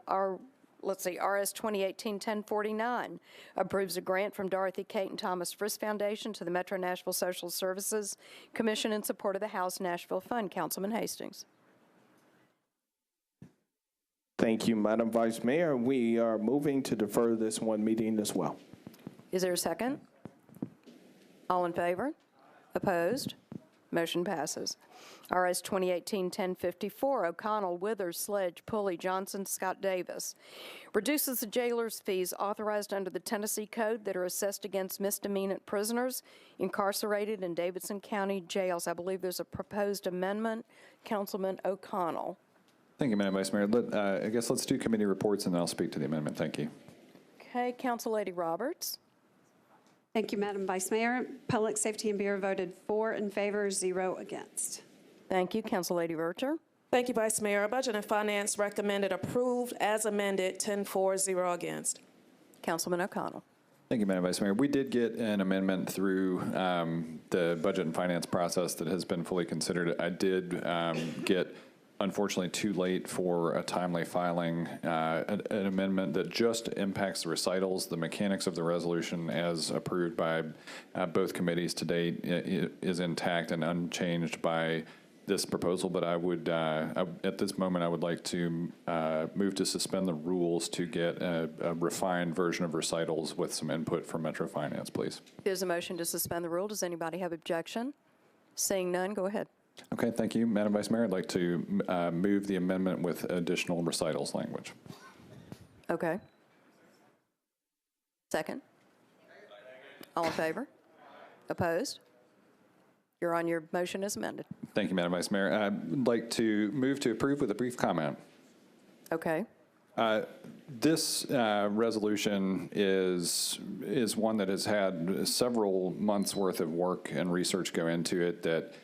S1: Let's see, RS 2018-1049 approves a grant from Dorothy Kate and Thomas Frist Foundation to the Metro Nashville Social Services Commission in support of the House Nashville Fund. Councilman Hastings.
S7: Thank you, Madam Vice Mayor. We are moving to defer this one meeting as well.
S1: Is there a second? All in favor? Opposed? Motion passes. RS 2018-1054, O'Connell, Withers, Sledge, Pulley, Johnson, Scott Davis. Reduces the jailer's fees authorized under the Tennessee Code that are assessed against misdemeanor prisoners incarcerated in Davidson County jails. I believe there's a proposed amendment. Councilman O'Connell.
S13: Thank you, Madam Vice Mayor. I guess let's do committee reports, and then I'll speak to the amendment. Thank you.
S1: Okay, Council Lady Roberts.
S11: Thank you, Madam Vice Mayor. Public Safety and Bureau voted 4 in favor, 0 against.
S1: Thank you, Council Lady Vercher.
S25: Thank you, Vice Mayor. Budget and Finance recommended approved as amended, 10-4, 0 against.
S1: Councilman O'Connell.
S13: Thank you, Madam Vice Mayor. We did get an amendment through the budget and finance process that has been fully considered. I did get, unfortunately, too late for a timely filing, an amendment that just impacts the recitals. The mechanics of the resolution as approved by both committees to date is intact and unchanged by this proposal, but I would, at this moment, I would like to move to suspend the rules to get a refined version of recitals with some input from Metro Finance, please.
S1: There's a motion to suspend the rule. Does anybody have objection? Seeing none, go ahead.
S13: Okay, thank you, Madam Vice Mayor. I'd like to move the amendment with additional recitals language.
S1: Okay. Second. All in favor? Opposed? You're on your motion as amended.
S13: Thank you, Madam Vice Mayor. I'd like to move to approve with a brief comment.
S1: Okay.
S13: This resolution is one that has had several months' worth of work and research go into it that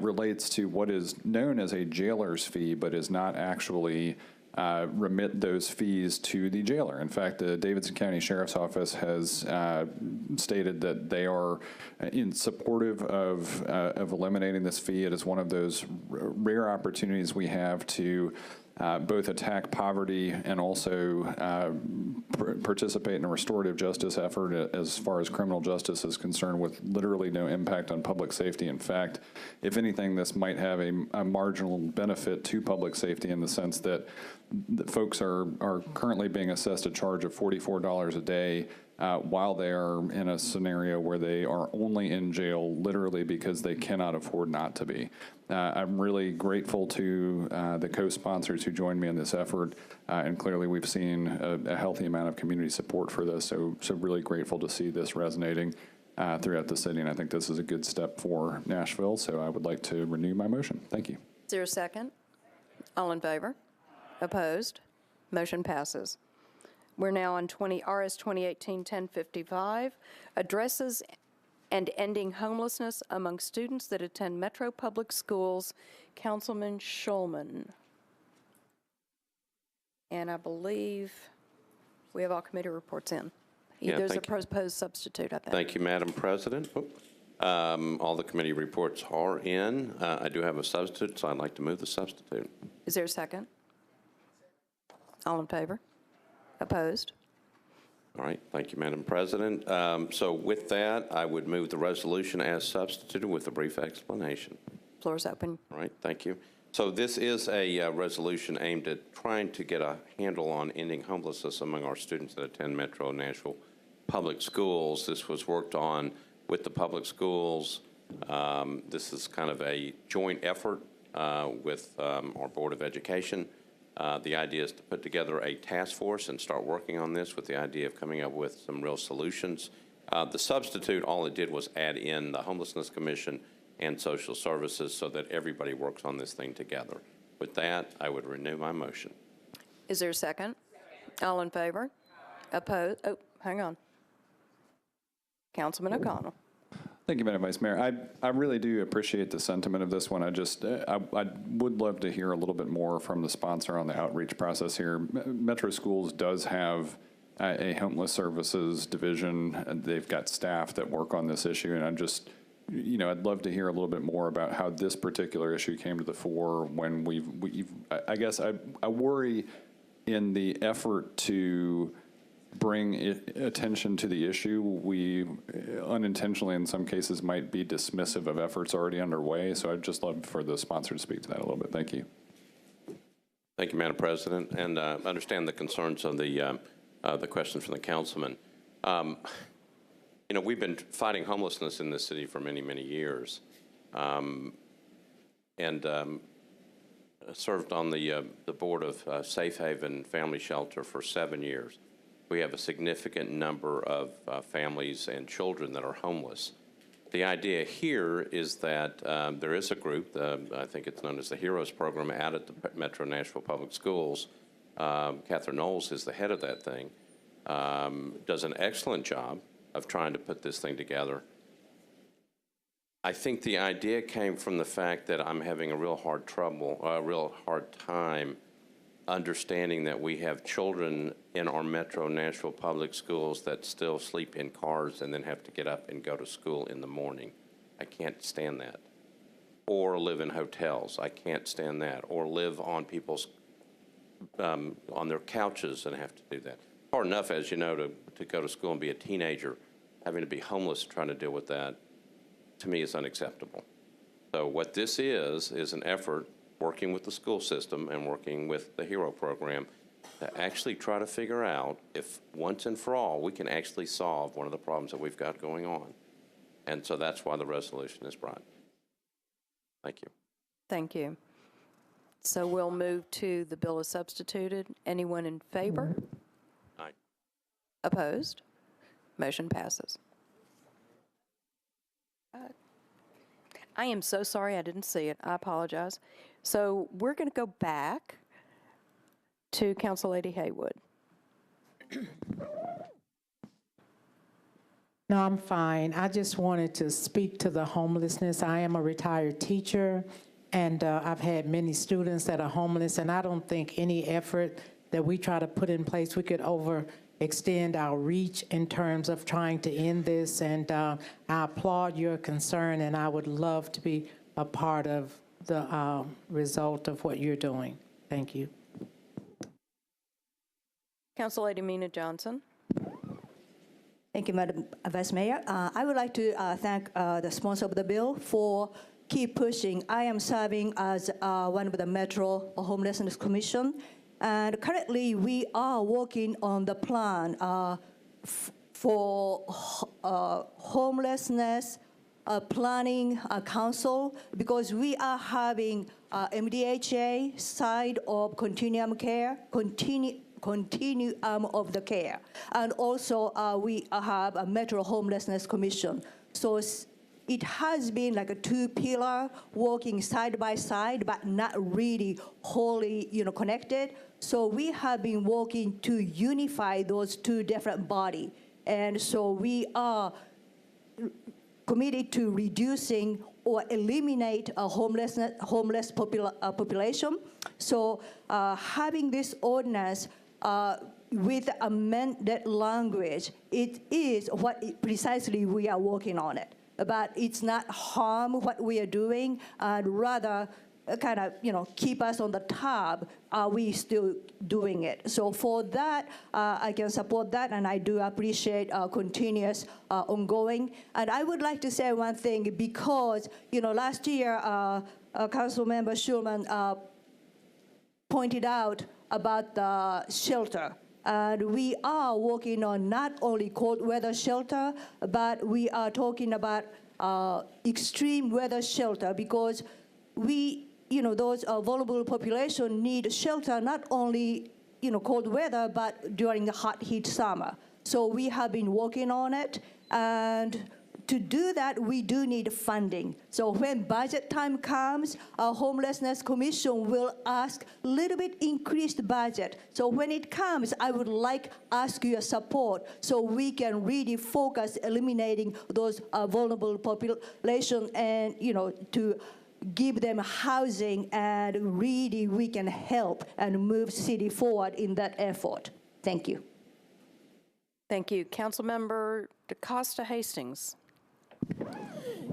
S13: relates to what is known as a jailer's fee, but is not actually remit those fees to the jailer. In fact, the Davidson County Sheriff's Office has stated that they are in supportive of eliminating this fee. It is one of those rare opportunities we have to both attack poverty and also participate in a restorative justice effort as far as criminal justice is concerned, with literally no impact on public safety. In fact, if anything, this might have a marginal benefit to public safety in the sense that folks are currently being assessed a charge of $44 a day while they are in a scenario where they are only in jail literally because they cannot afford not to be. I'm really grateful to the co-sponsors who joined me in this effort, and clearly we've seen a healthy amount of community support for this, so really grateful to see this resonating. throughout the city, and I think this is a good step for Nashville, so I would like to renew my motion. Thank you.
S1: Is there a second? All in favor? Opposed? Motion passes. We're now on RS 2018-1055, addresses and ending homelessness among students that attend Metro Public Schools. Councilman Schulman. And I believe we have all committee reports in.
S5: Yeah,
S1: There's a
S5: thank you.
S1: proposed substitute, I think.
S5: Thank you, Madam President. All the committee reports are in. I do have a substitute, so I'd like to move the substitute.
S1: Is there a second? All in favor? Opposed?
S5: All right, thank you, Madam President. So with that, I would move the resolution as substituted with a brief explanation.
S1: Floor is open.
S5: All right, thank you. So this is a resolution aimed at trying to get a handle on ending homelessness among our students that attend Metro Nashville Public Schools. This was worked on with the public schools. This is kind of a joint effort with our Board of Education. The idea is to put together a task force and start working on this with the idea of coming up with some real solutions. The substitute, all it did was add in the Homelessness Commission and social services so that everybody works on this thing together. With that, I would renew my motion.
S1: Is there a second? All in favor? Opposed? Oh, hang on. Councilman O'Connell.
S13: Thank you, Madam Vice Mayor. I really do appreciate the sentiment of this one. I would love to hear a little bit more from the sponsor on the outreach process here. Metro Schools does have a homeless services division. They've got staff that work on this issue, and I'd love to hear a little bit more about how this particular issue came to the fore when I guess I worry in the effort to bring attention to the issue, we unintentionally in some cases might be dismissive of efforts already underway. So I'd just love for the sponsor to speak to that a little bit. Thank you.
S5: Thank you, Madam President, and understand the concerns of the questions from the councilman. We've been fighting homelessness in this city for many, many years, and served on the board of Safe Haven Family Shelter for 7 years. We have a significant number of families and children that are homeless. The idea here is that there is a group, I think it's known as the HEROES program, out at the Metro Nashville Public Schools. Catherine Knowles is the head of that thing, does an excellent job of trying to put this thing together. I think the idea came from the fact that I'm having a real hard time understanding that we have children in our Metro Nashville Public Schools that still sleep in cars and then have to get up and go to school in the morning. I can't stand that. Or live in hotels. I can't stand that. Or live on people's, on their couches and have to do that. Hard enough, as you know, to go to school and be a teenager, having to be homeless trying to deal with that, to me, is unacceptable. So what this is an effort working with the school system and working with the HERO program to actually try to figure out if once and for all we can actually solve one of the problems that we've got going on. And so that's why the resolution is brought. Thank you.
S1: Thank you. So we'll move to the bill as substituted. Anyone in favor?
S5: Aye.
S1: Opposed? Motion passes. I am so sorry I didn't see it. I apologize. So we're going to go back to Council Lady Haywood.
S12: No, I'm fine. I just wanted to speak to the homelessness. I am a retired teacher, and I've had many students that are homeless, and I don't think any effort that we try to put in place, we could overextend our reach in terms of trying to end this. And I applaud your concern, and I would love to be a part of the result of what you're doing. Thank you.
S1: Council Lady Mina Johnson.
S14: Thank you, Madam Vice Mayor. I would like to thank the sponsor of the bill for keep pushing. I am serving as one of the Metro Homelessness Commission, and currently we are working on the plan for homelessness planning council, because we are having MDHA side of continuum care, continuum of the care. And also, we have a Metro Homelessness Commission. So it has been like a two-pillar working side by side, but not really wholly, connected. So we have been working to unify those two different bodies. And so we are committed to reducing or eliminate a homeless population. So having this ordinance with amended language, it is what precisely we are working on it. But it's not harm what we are doing, and rather kind of, keep us on the top. Are we still doing it? So for that, I can support that, and I do appreciate continuous ongoing. And I would like to say one thing, because, last year, Councilmember Schulman pointed out about the shelter. And we are working on not only cold weather shelter, but we are talking about extreme weather shelter, because those vulnerable population need shelter not only, cold weather, but during the hot heat summer. So we have been working on it, and to do that, we do need funding. So when budget time comes, our Homelessness Commission will ask a little bit increased budget. So when it comes, I would ask your support so we can really focus eliminating those vulnerable population and, to give them housing, and really we can help and move city forward in that effort. Thank you.
S1: Thank you. Councilmember DaCosta Hastings.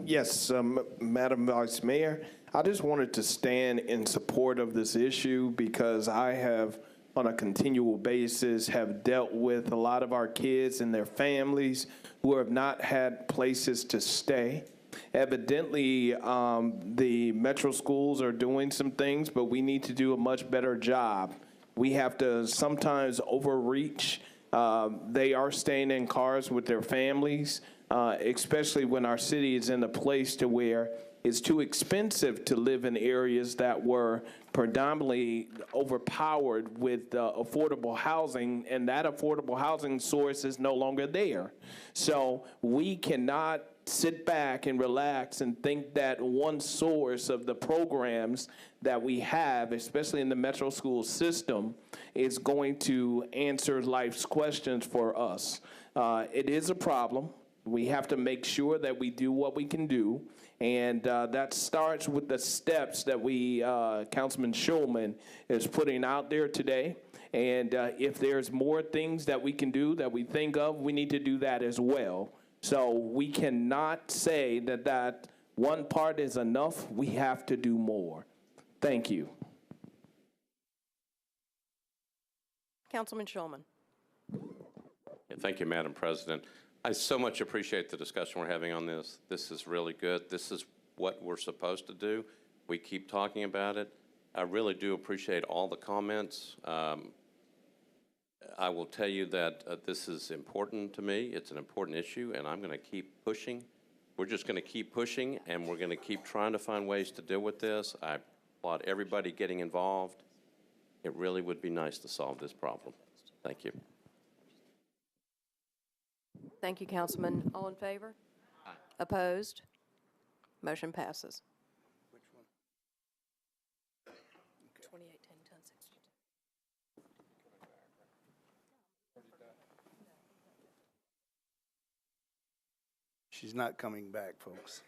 S7: Yes, Madam Vice Mayor, I just wanted to stand in support of this issue because I have, on a continual basis, have dealt with a lot of our kids and their families who have not had places to stay. Evidently, the metro schools are doing some things, but we need to do a much better job. We have to sometimes overreach. They are staying in cars with their families, especially when our city is in a place to where it's too expensive to live in areas that were predominantly overpowered with affordable housing, and that affordable housing source is no longer there. So we cannot sit back and relax and think that one source of the programs that we have, especially in the metro school system, is going to answer life's questions for us. It is a problem. We have to make sure that we do what we can do, and that starts with the steps that Councilman Schulman is putting out there today. And if there's more things that we can do that we think of, we need to do that as well. So we cannot say that one part is enough. We have to do more. Thank you.
S1: Councilman Schulman.
S5: Yeah, thank you, Madam President. I so much appreciate the discussion we're having on this. This is really good. This is what we're supposed to do. We keep talking about it. I really do appreciate all the comments. I will tell you that this is important to me. It's an important issue, and I'm going to keep pushing. We're just going to keep pushing, and we're going to keep trying to find ways to deal with this. I applaud everybody getting involved. It really would be nice to solve this problem. Thank you.
S1: Thank you, Councilman. All in favor? Aye. Opposed? Motion passes.
S18: Which one?
S1: 2810-1062.
S3: She's not coming back, folks.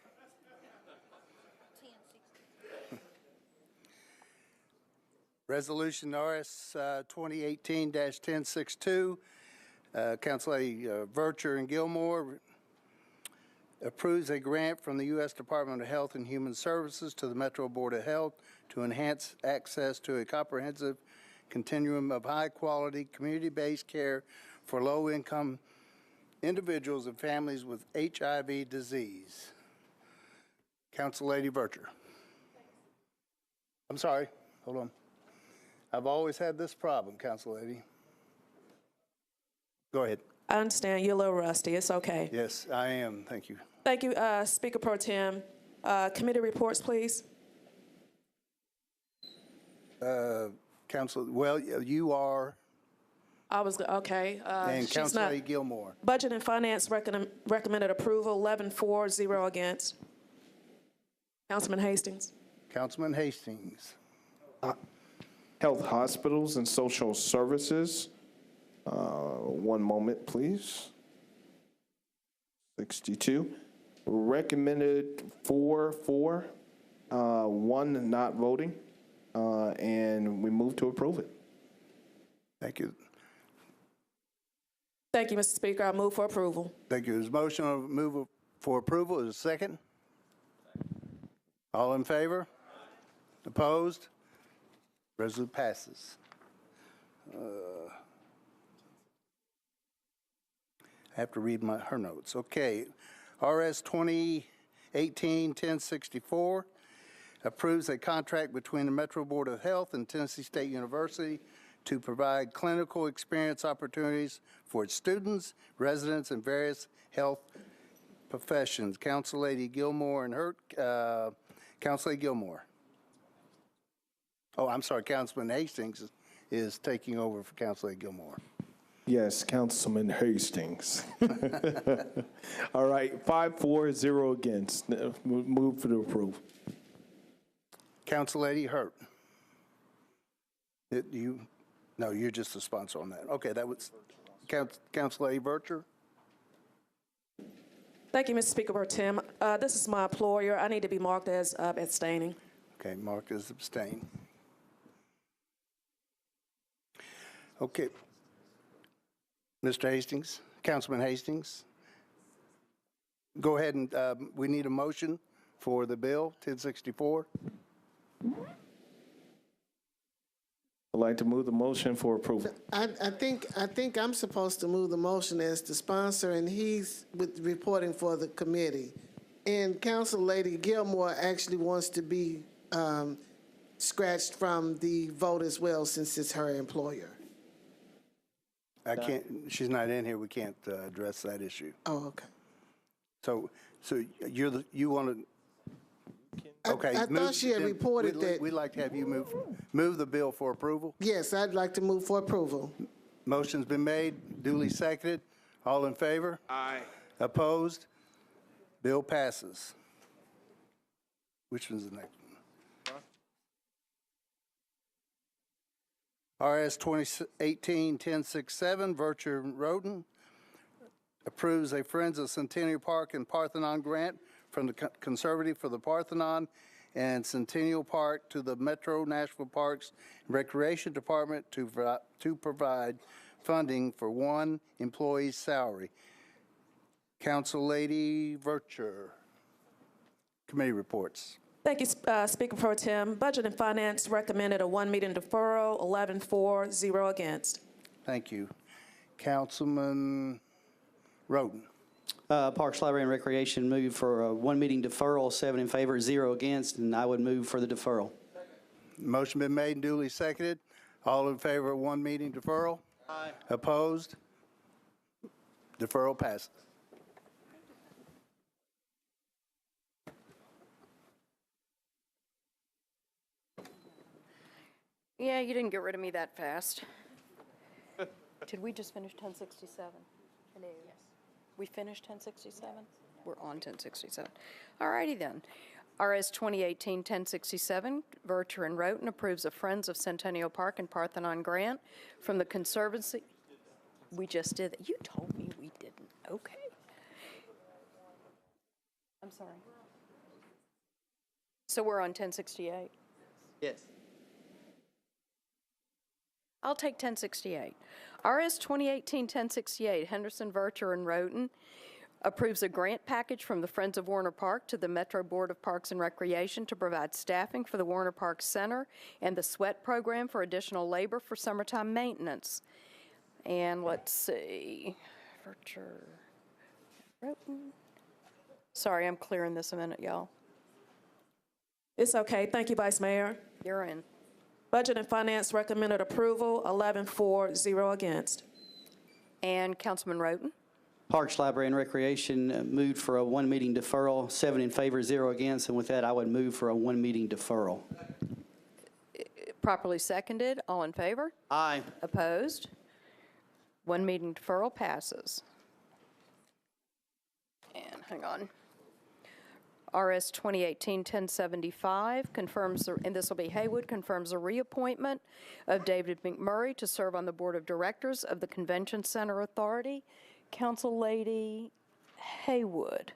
S3: Resolution RS 2018-1062. Council Lady Vercher and Gilmore approves a grant from the U.S. Department of Health and Human Services to the Metro Board of Health to enhance access to a comprehensive continuum of high-quality, community-based care for low-income individuals and families with HIV disease. Council Lady Vercher. I'm sorry, hold on. I've always had this problem, Council Lady. Go ahead.
S15: I understand you're a little rusty. It's okay.
S3: Yes, I am. Thank you.
S15: Thank you, Speaker Pro Tem. Committee reports, please.
S3: Council, well, you are
S15: Okay.
S3: And
S15: she's not-
S3: Councilor Gilmore.
S15: Budget and Finance recommended approval, 11-4, 0 against. Councilman Hastings.
S3: Councilman Hastings.
S7: Health, Hospitals, and Social Services. One moment, please. 62. Recommended 4-4, 1 not voting, and we move to approve it.
S3: Thank you.
S15: Thank you, Mr. Speaker. I move for approval.
S3: Thank you. There's a motion on move for approval. Is a second? All in favor? Opposed? Resolution passes. I have to read her notes. Okay. RS 2018-1064 approves a contract between the Metro Board of Health and Tennessee State University to provide clinical experience opportunities for its students, residents, and various health professions. Council Lady Gilmore and Hurt. Council Lady Gilmore. Oh, I'm sorry. Councilman Hastings is taking over for Council Lady Gilmore.
S7: Yes, Councilman Hastings. All right, 5-4, 0 against. Move for the approval.
S3: Council Lady Hurt. No, you're just the sponsor on that. Okay, that was Council Lady Bircher.
S15: Thank you, Mr. Speaker Pro Tem. This is my employer. I need to be marked as abstaining.
S3: Okay, marked as abstain. Okay. Mr. Hastings, Councilman Hastings, go ahead and we need a motion for the bill 1064.
S7: I'd like to move the motion for approval.
S4: I think I'm supposed to move the motion as the sponsor, and he's reporting for the committee. And Council Lady Gilmore actually wants to be scratched from the vote as well, since it's her employer.
S3: I can't. She's not in here. We can't address that issue.
S4: Oh, okay.
S3: So you want to. Okay.
S4: I thought she had reported that.
S3: We'd like to have you move the bill for approval.
S4: Yes, I'd like to move for approval.
S3: Motion's been made, duly seconded. All in favor?
S21: Aye.
S3: Opposed? Bill passes. Which one's the next one? RS 2018-1067, Virtue Roden approves a Friends of Centennial Park and Parthenon grant from the Conservative for the Parthenon and Centennial Park to the Metro Nashville Parks and Recreation Department to provide funding for one employee's salary. Council Lady Virtue. Committee reports.
S15: Thank you, Speaker Pro Tem. Budget and Finance recommended a 1-meeting deferral, 11-4, 0 against.
S3: Thank you. Councilman Roden.
S8: Parks, Library, and Recreation move for a 1-meeting deferral, 7 in favor, 0 against, and I would move for the deferral.
S3: Motion been made and duly seconded. All in favor of 1-meeting deferral? Aye. Opposed? Deferral passes.
S1: Yeah, you didn't get rid of me that fast. Did we just finish 1067? Yes. We finished 1067? We're on 1067. All righty then. RS 2018-1067, Virtue and Roten approves a Friends of Centennial Park and Parthenon grant from the Conservancy. We just did that. You told me we didn't. Okay. I'm sorry. So we're on 1068?
S8: Yes.
S1: I'll take 1068. RS 2018-1068, Henderson, Virtue, and Roten approves a grant package from the Friends of Warner Park to the Metro Board of Parks and Recreation to provide staffing for the Warner Park Center and the SWEAT program for additional labor for summertime maintenance. And let's see, Virtue, Roten. Sorry, I'm clearing this a minute, y'all.
S15: It's okay. Thank you, Vice Mayor.
S1: You're in.
S15: Budget and Finance recommended approval, 11-4, 0 against.
S1: And Councilman Roten.
S8: Parks, Library, and Recreation moved for a 1-meeting deferral, 7 in favor, 0 against, and with that, I would move for a 1-meeting deferral.
S1: Properly seconded. All in favor?
S8: Aye.
S1: Opposed? One meeting deferral passes. And hang on. RS 2018-1075 confirms, and this will be Haywood, confirms a reappointment of David McMurray to serve on the Board of Directors of the Convention Center Authority. Council Lady Haywood.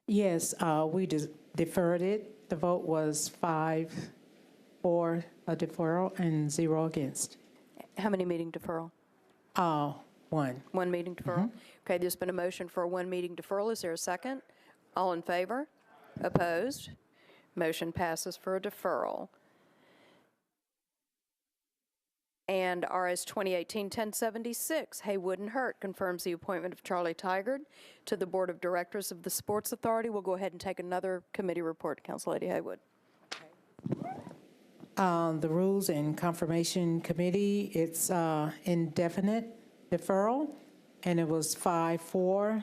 S12: Yes, we deferred it. The vote was 5 for a deferral and 0 against.
S1: How many meeting deferral?
S12: 1.
S1: One meeting deferral? Okay, there's been a motion for a one meeting deferral. Is there a second? All in favor? Opposed? Motion passes for a deferral. And RS 2018-1076, Haywood and Hurt confirms the appointment of Charlie Tigard to the Board of Directors of the Sports Authority. We'll go ahead and take another committee report. Council Lady Haywood.
S12: The Rules and Confirmation Committee, it's indefinite deferral, and it was 5 for,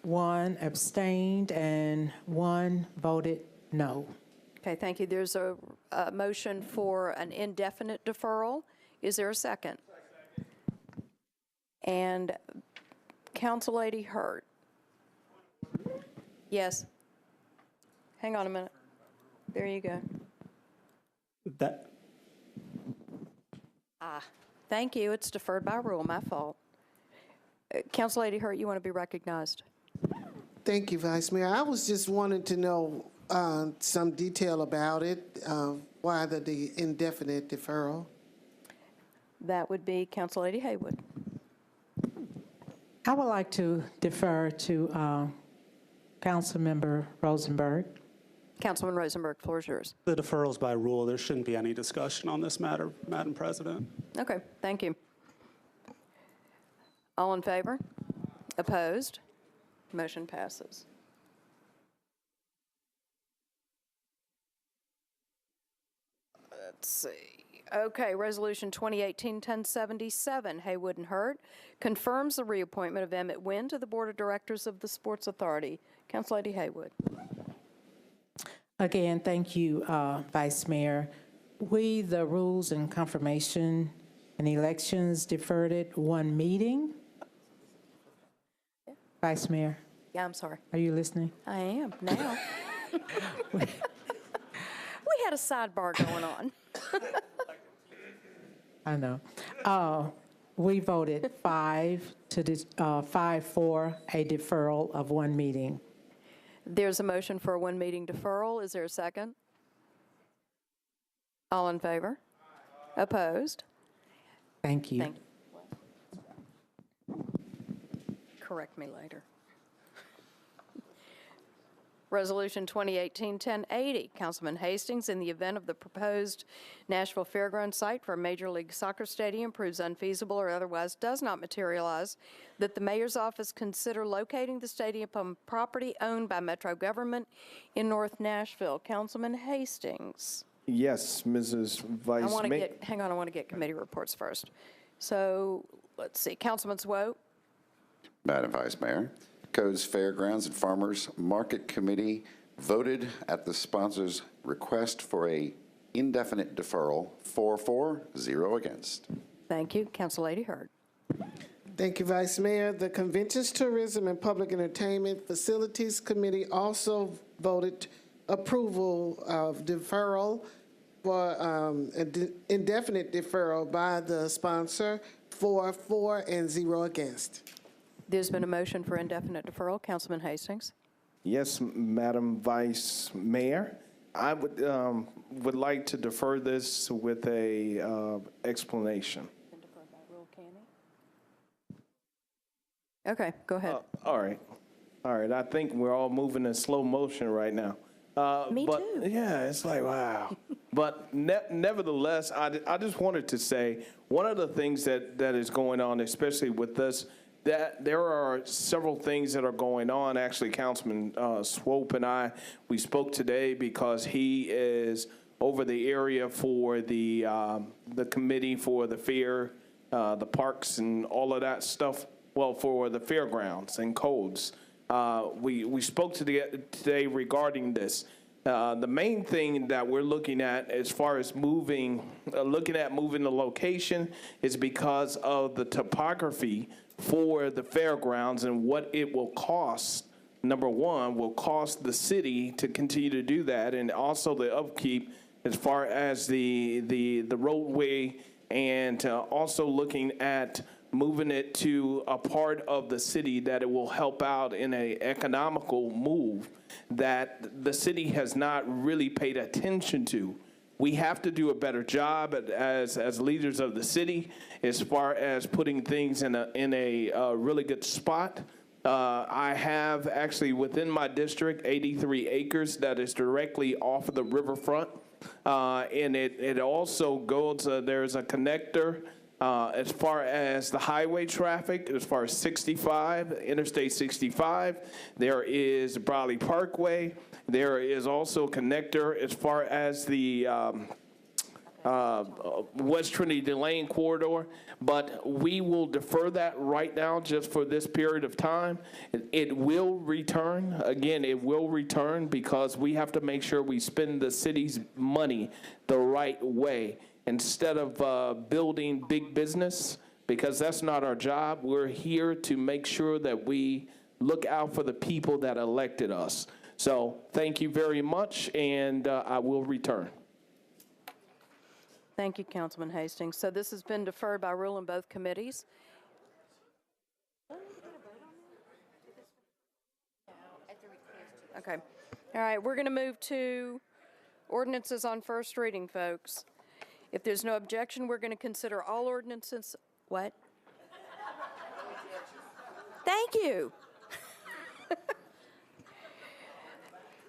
S12: 1 abstained, and 1 voted no.
S1: Okay, thank you. There's a motion for an indefinite deferral. Is there a second? And Council Lady Hurt. Yes. Hang on a minute. There you go. Thank you. It's deferred by rule. My fault. Council Lady Hurt, you want to be recognized?
S4: Thank you, Vice Mayor. I was just wanting to know some detail about it, why the indefinite deferral.
S1: That would be Council Lady Haywood.
S12: I would like to defer to Councilmember Rosenberg.
S1: Councilman Rosenberg, floor is yours.
S10: The deferrals by rule. There shouldn't be any discussion on this matter, Madam President.
S1: Okay, thank you. All in favor? Opposed? Motion passes. Let's see. Okay, Resolution 2018-1077, Haywood and Hurt, confirms the reappointment of Emmett Wynn to the Board of Directors of the Sports Authority. Council Lady Haywood.
S12: Again, thank you, Vice Mayor. We, the Rules and Confirmation and Elections, deferred it 1 meeting. Vice Mayor,
S1: Yeah, I'm sorry.
S12: are you listening?
S1: I am now. We had a sidebar going on.
S12: I know. We voted 5 for a deferral of 1 meeting.
S1: There's a motion for a 1 meeting deferral. Is there a second? All in favor? Opposed?
S12: Thank you.
S1: Thank you. Correct me later. Resolution 2018-1080, Councilman Hastings, in the event of the proposed Nashville Fairgrounds site for a Major League Soccer stadium proves unfeasible or otherwise does not materialize, that the mayor's office consider locating the stadium on property owned by Metro government in North Nashville. Councilman Hastings.
S7: Yes, Mrs. Vice Mayor.
S1: Hang on, I want to get committee reports first. So, let's see, Councilman Swope.
S2: Madam Vice Mayor, Codes, Fairgrounds, and Farmers Market Committee voted at the sponsor's request for a indefinite deferral, 4 for, 0 against.
S1: Thank you. Council Lady Hurd.
S4: Thank you, Vice Mayor. The Conventions, Tourism, and Public Entertainment Facilities Committee also voted approval of deferral for indefinite deferral by the sponsor, 4 for, and 0 against.
S1: There's been a motion for indefinite deferral. Councilman Hastings.
S7: Yes, Madam Vice Mayor. I would like to defer this with a explanation.
S1: Okay, go ahead.
S7: All right. I think we're all moving in slow motion right now.
S1: Me too.
S7: Yeah, it's like, wow. But nevertheless, I just wanted to say, one of the things that is going on, especially with this, that there are several things that are going on. Actually, Councilman Swope and I, we spoke today because he is over the area for the committee for the fair, the parks and all of that stuff. Well, for the fairgrounds and codes. We spoke today regarding this. The main thing that we're looking at as far as moving the location is because of the topography for the fairgrounds and what it will cost. Number one, will cost the city to continue to do that, and also the upkeep as far as the roadway, and also looking at moving it to a part of the city that it will help out in an economical move that the city has not really paid attention to. We have to do a better job as leaders of the city as far as putting things in a really good spot. I have actually within my district 83 acres that is directly off of the riverfront. And it also goes, there's a connector as far as the highway traffic, as far as 65, Interstate 65. There is Bradley Parkway. There is also a connector as far as the West Trinity Lane corridor, but we will defer that right now just for this period of time. It will return. Again, it will return because we have to make sure we spend the city's money the right way instead of building big business, because that's not our job. We're here to make sure that we look out for the people that elected us. So thank you very much, and I will return.
S1: Thank you, Councilman Hastings. So this has been deferred by rule in both committees. Okay. All right, we're going to move to ordinances on first reading, folks. If there's no objection, we're going to consider all ordinances. What? Thank you.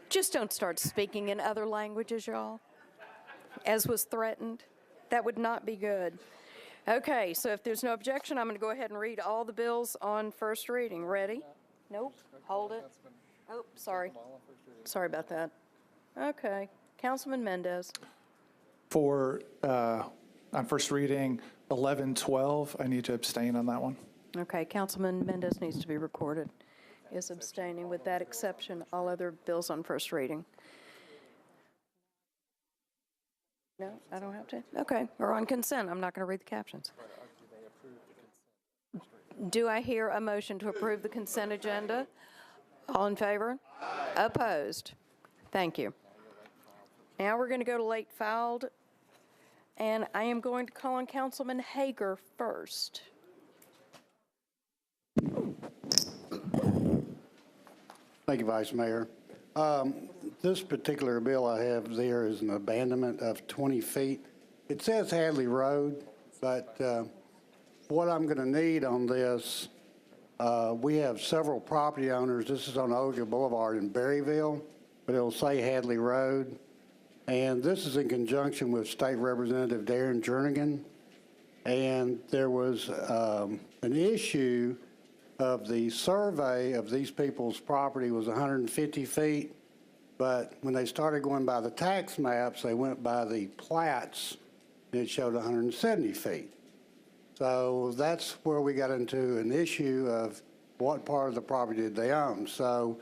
S1: Just don't start speaking in other languages, y'all, as was threatened. That would not be good. Okay, so if there's no objection, I'm going to go ahead and read all the bills on first reading. Ready? Nope. Hold it. Oh, sorry. Sorry about that. Okay. Councilman Mendez.
S6: For, on first reading, 1112, I need to abstain on that one.
S1: Okay, Councilman Mendez needs to be recorded as abstaining. With that exception, all other bills on first reading. No, I don't have to? Okay, we're on consent. I'm not going to read the captions. Do I hear a motion to approve the consent agenda? All in favor? Opposed? Thank you. Now we're going to go to late filed, and I am going to call on Councilman Hager first.
S3: Thank you, Vice Mayor. This particular bill I have there is an abandonment of 20 feet. It says Hadley Road, but what I'm going to need on this, we have several property owners. This is on Oakville Boulevard in Berryville, but it'll say Hadley Road. And this is in conjunction with State Representative Darren Jernigan. And there was an issue of the survey of these people's property was 150 feet. But when they started going by the tax maps, they went by the plats, and it showed 170 feet. So that's where we got into an issue of what part of the property did they own. So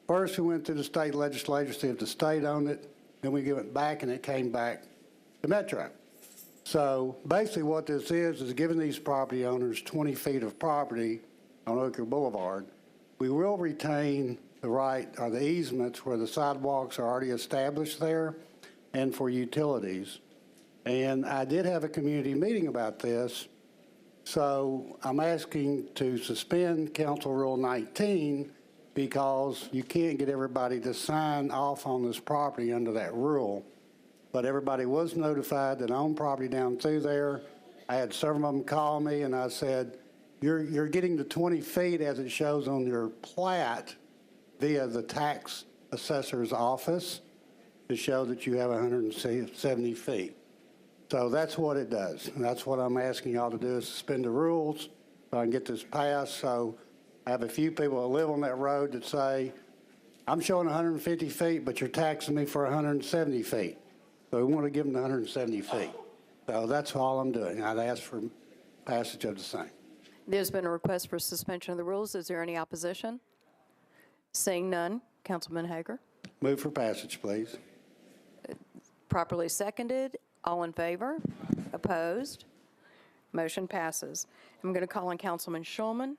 S3: first we went to the state legislature to see if the state owned it. Then we went back, and it came back to Metro. So basically what this is giving these property owners 20 feet of property on Oakville Boulevard. We will retain the right or the easements where the sidewalks are already established there and for utilities. And I did have a community meeting about this. So I'm asking to suspend Council Rule 19 because you can't get everybody to sign off on this property under that rule. But everybody was notified that I own property down through there. I had several of them call me, and I said, you're getting the 20 feet as it shows on your plat via the tax assessor's office to show that you have 170 feet. So that's what it does. And that's what I'm asking y'all to do is suspend the rules so I can get this passed. So I have a few people that live on that road that say, I'm showing 150 feet, but you're taxing me for 170 feet. So we want to give them the 170 feet. So that's all I'm doing. I'd ask for passage of the same.
S1: There's been a request for suspension of the rules. Is there any opposition? Seeing none, Councilman Hager.
S3: Move for passage, please.
S1: Properly seconded. All in favor? Opposed? Motion passes. I'm going to call on Councilman Shulman.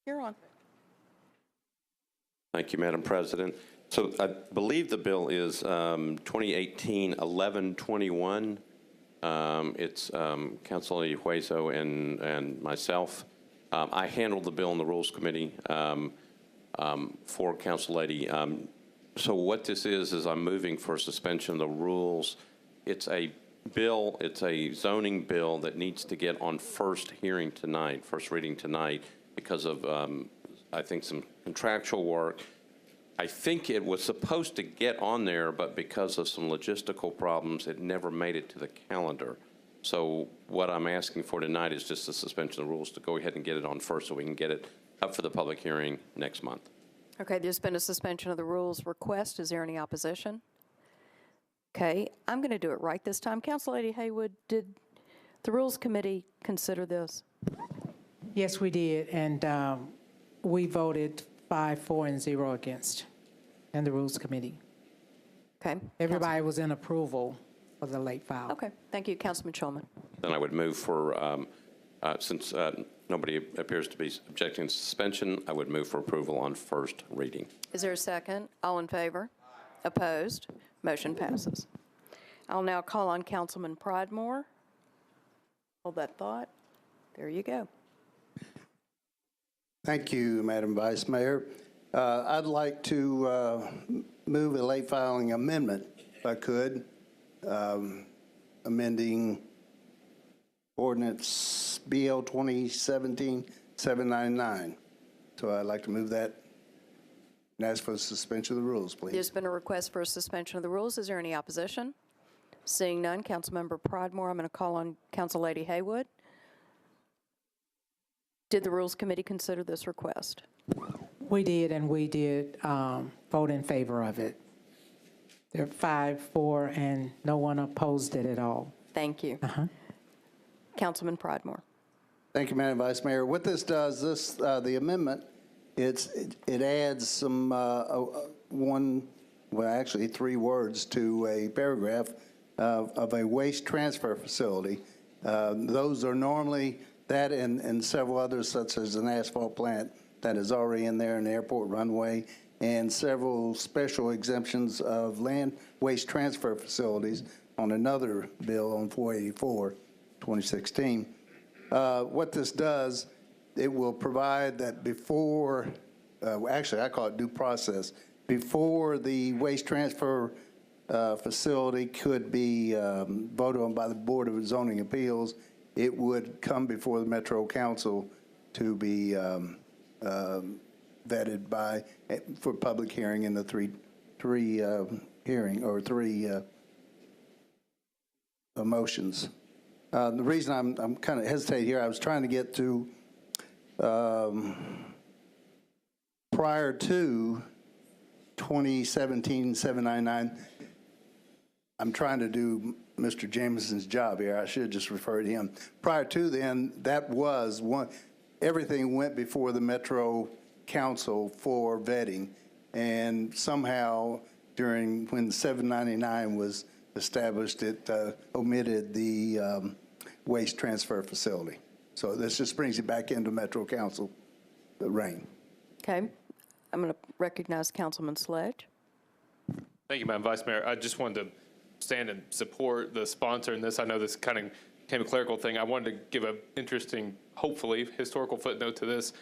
S1: You're on.
S5: Thank you, Madam President. So I believe the bill is 2018-1121. It's Councilor Hueso and myself. I handled the bill in the Rules Committee for Council Lady. So what this is I'm moving for suspension of the rules. It's a bill, it's a zoning bill that needs to get on first reading tonight because of, I think, some contractual work. I think it was supposed to get on there, but because of some logistical problems, it never made it to the calendar. So what I'm asking for tonight is just the suspension of the rules to go ahead and get it on first so we can get it up for the public hearing next month.
S1: Okay, there's been a suspension of the rules request. Is there any opposition? Okay, I'm going to do it right this time. Council Lady Haywood, did the Rules Committee consider this?
S12: Yes, we did, and we voted 5, 4, and 0 against in the Rules Committee.
S1: Okay.
S12: Everybody was in approval for the late file.
S1: Okay, thank you, Councilman Shulman.
S5: Then I would move for, since nobody appears to be objecting to suspension, I would move for approval on first reading.
S1: Is there a second? All in favor? Opposed? Motion passes. I'll now call on Councilman Pridemore. Hold that thought. There you go.
S3: Thank you, Madam Vice Mayor. I'd like to move a late filing amendment, if I could, amending ordinance BL 2017-799. So I'd like to move that and ask for the suspension of the rules, please.
S1: There's been a request for a suspension of the rules. Is there any opposition? Seeing none, Councilmember Pridemore, I'm going to call on Council Lady Haywood. Did the Rules Committee consider this request?
S12: We did, and we did vote in favor of it. There are 5, 4, and no one opposed it at all.
S1: Thank you. Councilman Pridemore.
S3: Thank you, Madam Vice Mayor. What this does, the amendment, it adds some actually 3 words to a paragraph of a waste transfer facility. Those are normally that and several others, such as an asphalt plant that is already in there, an airport runway, and several special exemptions of land waste transfer facilities on another bill on 484, 2016. What this does, it will provide that before, actually I call it due process, before the waste transfer facility could be voted on by the Board of Zoning Appeals, it would come before the Metro Council to be vetted by, for public hearing in the three motions. The reason I'm kind of hesitating here, I was trying to get to prior to 2017-799. I'm trying to do Mr. Jameson's job here. I should just refer to him. Prior to then, that was one. Everything went before the Metro Council for vetting, and somehow when 799 was established, it omitted the waste transfer facility. So this just brings it back into Metro Council reign.
S1: Okay. I'm going to recognize Councilman Sledge.
S16: Thank you, Madam Vice Mayor. I just wanted to stand and support the sponsor in this. I know this kind of became a clerical thing. I wanted to give an interesting, hopefully, historical footnote to this.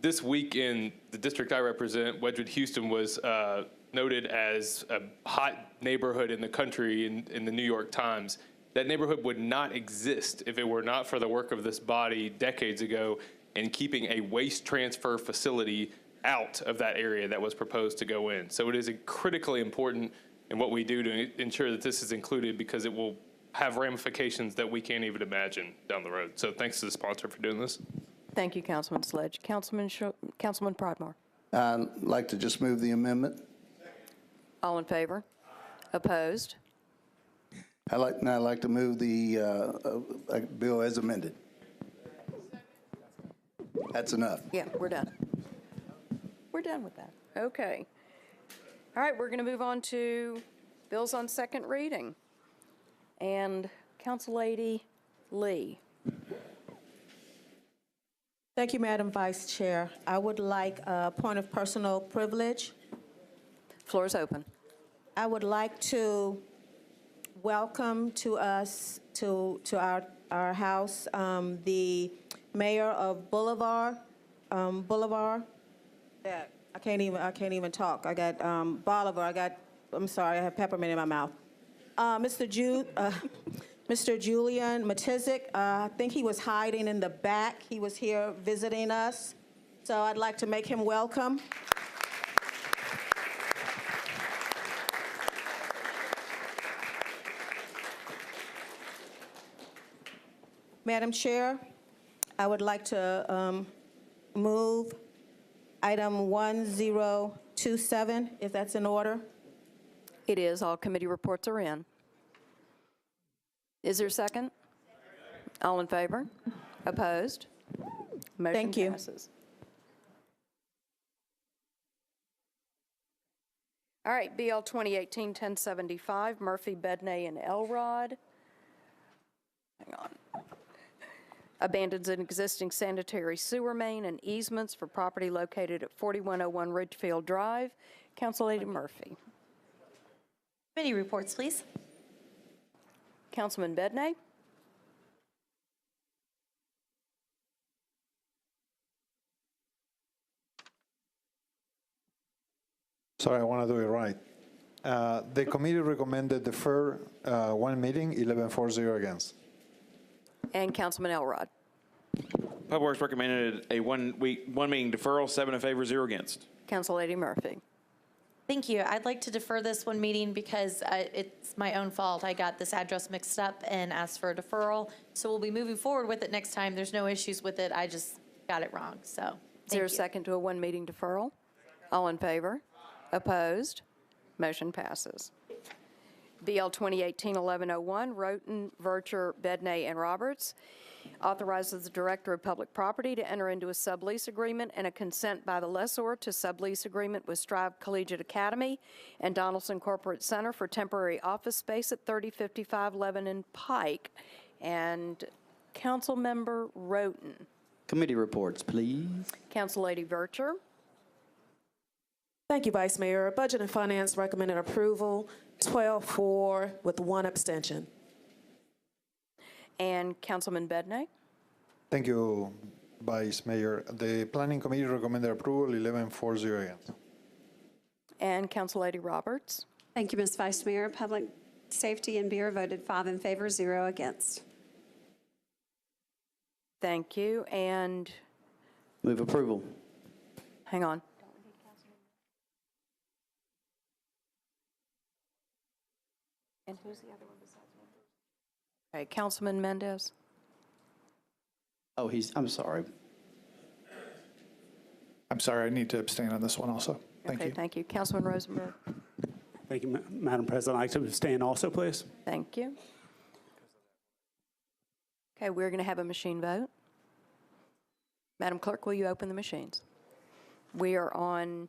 S16: This week in the district I represent, Wedgwood Houston was noted as a hot neighborhood in the country in the New York Times. That neighborhood would not exist if it were not for the work of this body decades ago in keeping a waste transfer facility out of that area that was proposed to go in. So it is critically important in what we do to ensure that this is included, because it will have ramifications that we can't even imagine down the road. So thanks to the sponsor for doing this.
S1: Thank you, Councilman Sledge. Councilman Pridemore.
S3: I'd like to just move the amendment.
S1: All in favor? Opposed?
S3: I'd like to move the bill as amended. That's enough.
S1: Yeah, we're done. We're done with that. Okay. All right, we're going to move on to bills on second reading. And Council Lady Lee.
S17: Thank you, Madam Vice Chair. I would like a point of personal privilege.
S1: Floor is open.
S17: I would like to welcome to us, to our house, the mayor of Boulevard. Yeah, I can't even talk. I got Bolivar. I'm sorry, I have peppermint in my mouth. Mr. Julian Matizik, I think he was hiding in the back. He was here visiting us. So I'd like to make him welcome. Madam Chair, I would like to move item 1027, if that's in order.
S1: It is. All committee reports are in. Is there a second? All in favor? Opposed? Motion
S17: Thank you.
S1: passes. All right, BL 2018-1075, Murphy, Bedney, and Elrod. Hang on. Abandons an existing sanitary sewer main and easements for property located at 4101 Ridgefield Drive. Council Lady Murphy.
S19: Committee reports, please.
S1: Councilman Bedney.
S9: Sorry, I want to do it right. The committee recommended defer one meeting, 11-4-0 against.
S1: And Councilman Elrod.
S22: Public Works recommended a one meeting deferral, 7 in favor, 0 against.
S1: Council Lady Murphy.
S19: Thank you. I'd like to defer this one meeting because it's my own fault. I got this address mixed up and asked for a deferral. So we'll be moving forward with it next time. There's no issues with it. I just got it wrong. So
S1: Is there a second to a one meeting deferral? All in favor? Opposed? Motion passes. BL 2018-1101, Roten, Vercher, Bedney, and Roberts, authorizes the Director of Public Property to enter into a sublease agreement and a consent by the lessor to sublease agreement with Strive Collegiate Academy and Donaldson Corporate Center for temporary office space at 3055 Lebanon Pike. And Councilmember Roten.
S8: Committee reports, please.
S1: Council Lady Vercher.
S15: Thank you, Vice Mayor. Budget and Finance recommended approval, 12-4 with 1 abstention.
S1: And Councilman Bedney.
S9: Thank you, Vice Mayor. The Planning Committee recommended approval, 11-4-0 against.
S1: And Council Lady Roberts.
S11: Thank you, Ms. Vice Mayor. Public Safety and Bureau voted 5 in favor, 0 against.
S1: Thank you. And
S8: Move approval.
S1: hang on. And who's the other one besides Mendez? Okay, Councilman Mendez.
S8: Oh, I'm sorry.
S6: I'm sorry, I need to abstain on this one also. Thank you.
S1: Thank you. Councilman Rosenberg.
S10: Thank you, Madam President. I'd like to abstain also, please.
S1: Thank you. Okay, we're going to have a machine vote. Madam Clerk, will you open the machines? We are on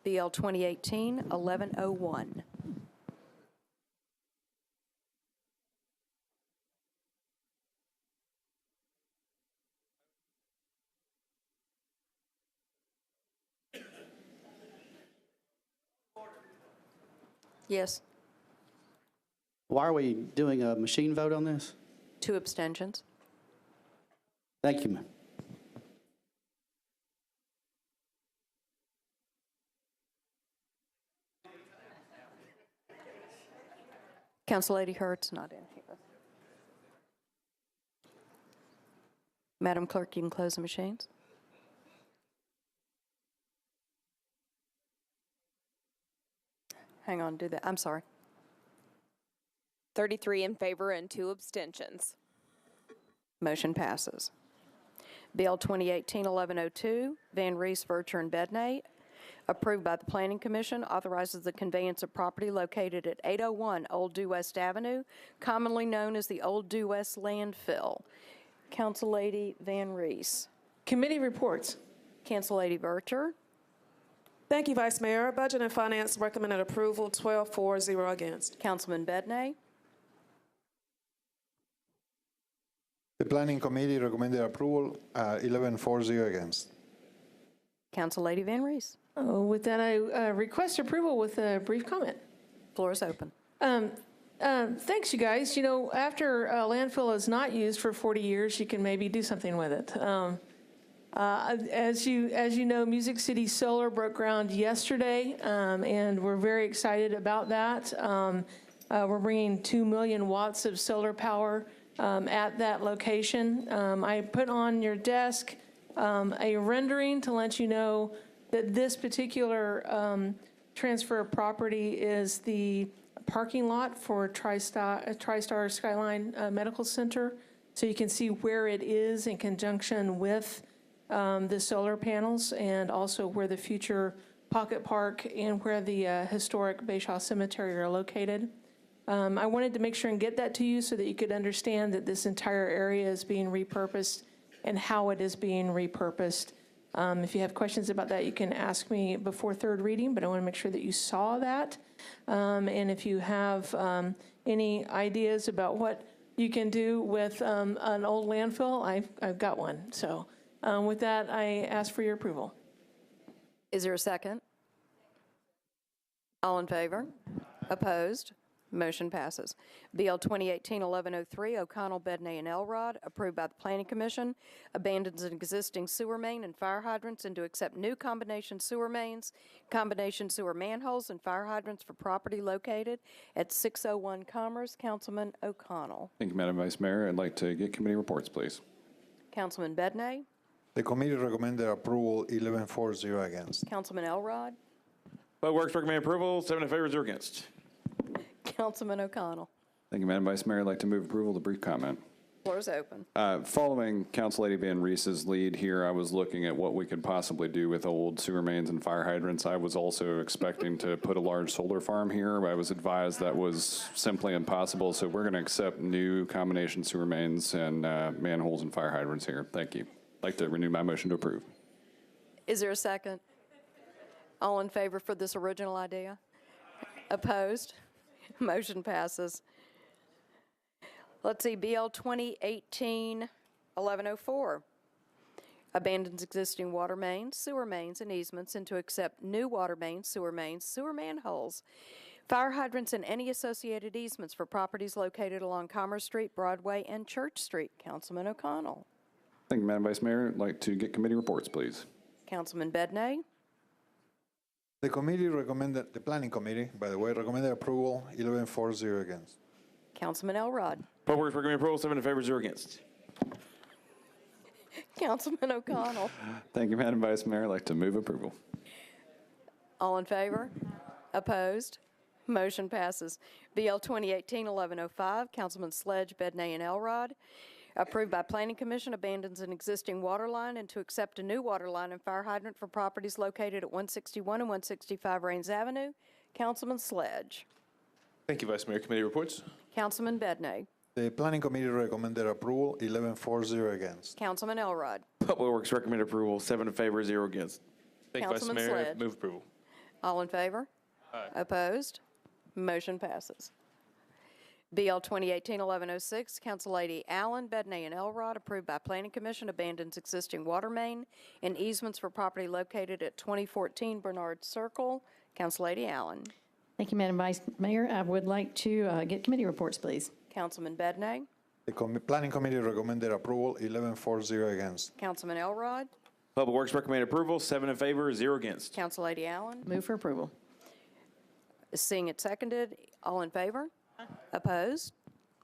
S1: BL 2018-1101. Yes.
S8: Why are we doing a machine vote on this?
S1: 2 abstentions.
S8: Thank you, ma'am.
S1: Council Lady Hurt's not in here. Madam Clerk, you can close the machines. Hang on, do that. I'm sorry.
S20: 33 in favor and 2 abstentions.
S1: Motion passes. Bill 2018-1102, Van Rees, Vercher, and Bedney, approved by the Planning Commission, authorizes the conveyance of property located at 801 Old Due West Avenue, commonly known as the Old Due West Landfill. Council Lady Van Rees.
S15: Committee reports.
S1: Council Lady Vercher.
S15: Thank you, Vice Mayor. Budget and Finance recommended approval, 12-4, 0 against.
S1: Councilman Bedney.
S9: The Planning Committee recommended approval, 11-4, 0 against.
S1: Council Lady Van Rees.
S13: With that, I request approval with a brief comment.
S1: Floor is open.
S13: Thanks, you guys. You know, after a landfill is not used for 40 years, you can maybe do something with it. As you know, Music City Solar broke ground yesterday, and we're very excited about that. We're bringing 2 million watts of solar power at that location. I put on your desk a rendering to let you know that this particular transfer of property is the parking lot for TriStar Skyline Medical Center. So you can see where it is in conjunction with the solar panels, and also where the future Pocket Park and where the historic Bayshaw Cemetery are located. I wanted to make sure and get that to you so that you could understand that this entire area is being repurposed and how it is being repurposed. If you have questions about that, you can ask me before third reading, but I want to make sure that you saw that. And if you have any ideas about what you can do with an old landfill, I've got one. So with that, I ask for your approval.
S1: Is there a second? All in favor? Opposed? Motion passes. BL 2018-1103, O'Connell, Bedney, and Elrod, approved by the Planning Commission, abandons an existing sewer main and fire hydrants and to accept new combination sewer mains, combination sewer manholes, and fire hydrants for property located at 601 Commerce. Councilman O'Connell.
S14: Thank you, Madam Vice Mayor. I'd like to get committee reports, please.
S1: Councilman Bedney.
S9: The committee recommended approval, 11-4, 0 against.
S1: Councilman Elrod.
S22: Public Works recommend approval, 7 in favor, 0 against.
S1: Councilman O'Connell.
S14: Thank you, Madam Vice Mayor. I'd like to move approval to brief comment.
S1: Floor is open.
S14: Following Council Lady Van Rees's lead here, I was looking at what we could possibly do with old sewer mains and fire hydrants. I was also expecting to put a large solar farm here. I was advised that was simply impossible, so we're going to accept new combination sewer mains and manholes and fire hydrants here. Thank you. I'd like to renew my motion to approve.
S1: Is there a second? All in favor for this original idea? Opposed? Motion passes. Let's see, BL 2018-1104. Abandons existing water mains, sewer mains, and easements, and to accept new water mains, sewer manholes, fire hydrants, and any associated easements for properties located along Commerce Street, Broadway, and Church Street. Councilman O'Connell.
S14: Thank you, Madam Vice Mayor. I'd like to get committee reports, please.
S1: Councilman Bedney.
S9: The Planning Committee, by the way, recommended approval, 11-4, 0 against.
S1: Councilman Elrod.
S22: Public Works recommend approval, 7 in favor, 0 against.
S1: Councilman O'Connell.
S14: Thank you, Madam Vice Mayor. I'd like to move approval.
S1: All in favor? Opposed? Motion passes. BL 2018-1105, Councilman Sledge, Bedney, and Elrod. Approved by Planning Commission, abandons an existing water line and to accept a new water line and fire hydrant for properties located at 161 and 165 Rains Avenue. Councilman Sledge.
S16: Thank you, Vice Mayor. Committee reports.
S1: Councilman Bedney.
S9: The Planning Committee recommended approval, 11-4, 0 against.
S1: Councilman Elrod.
S22: Public Works recommend approval, 7 in favor, 0 against.
S16: Thank you, Vice
S1: Councilman
S16: Mayor.
S1: Sledge.
S16: Move approval.
S1: All in favor?
S16: Aye.
S1: Opposed? Motion passes. BL 2018-1106, Council Lady Allen, Bedney, and Elrod, approved by Planning Commission, abandons existing water main and easements for property located at 2014 Bernard Circle. Council Lady Allen.
S23: Thank you, Madam Vice Mayor. I would like to get committee reports, please.
S1: Councilman Bedney.
S9: The Planning Committee recommended approval, 11-4, 0 against.
S1: Councilman Elrod.
S22: Public Works recommend approval, 7 in favor, 0 against.
S1: Council Lady Allen.
S23: Move for approval.
S1: Seeing it seconded, all in favor? Opposed?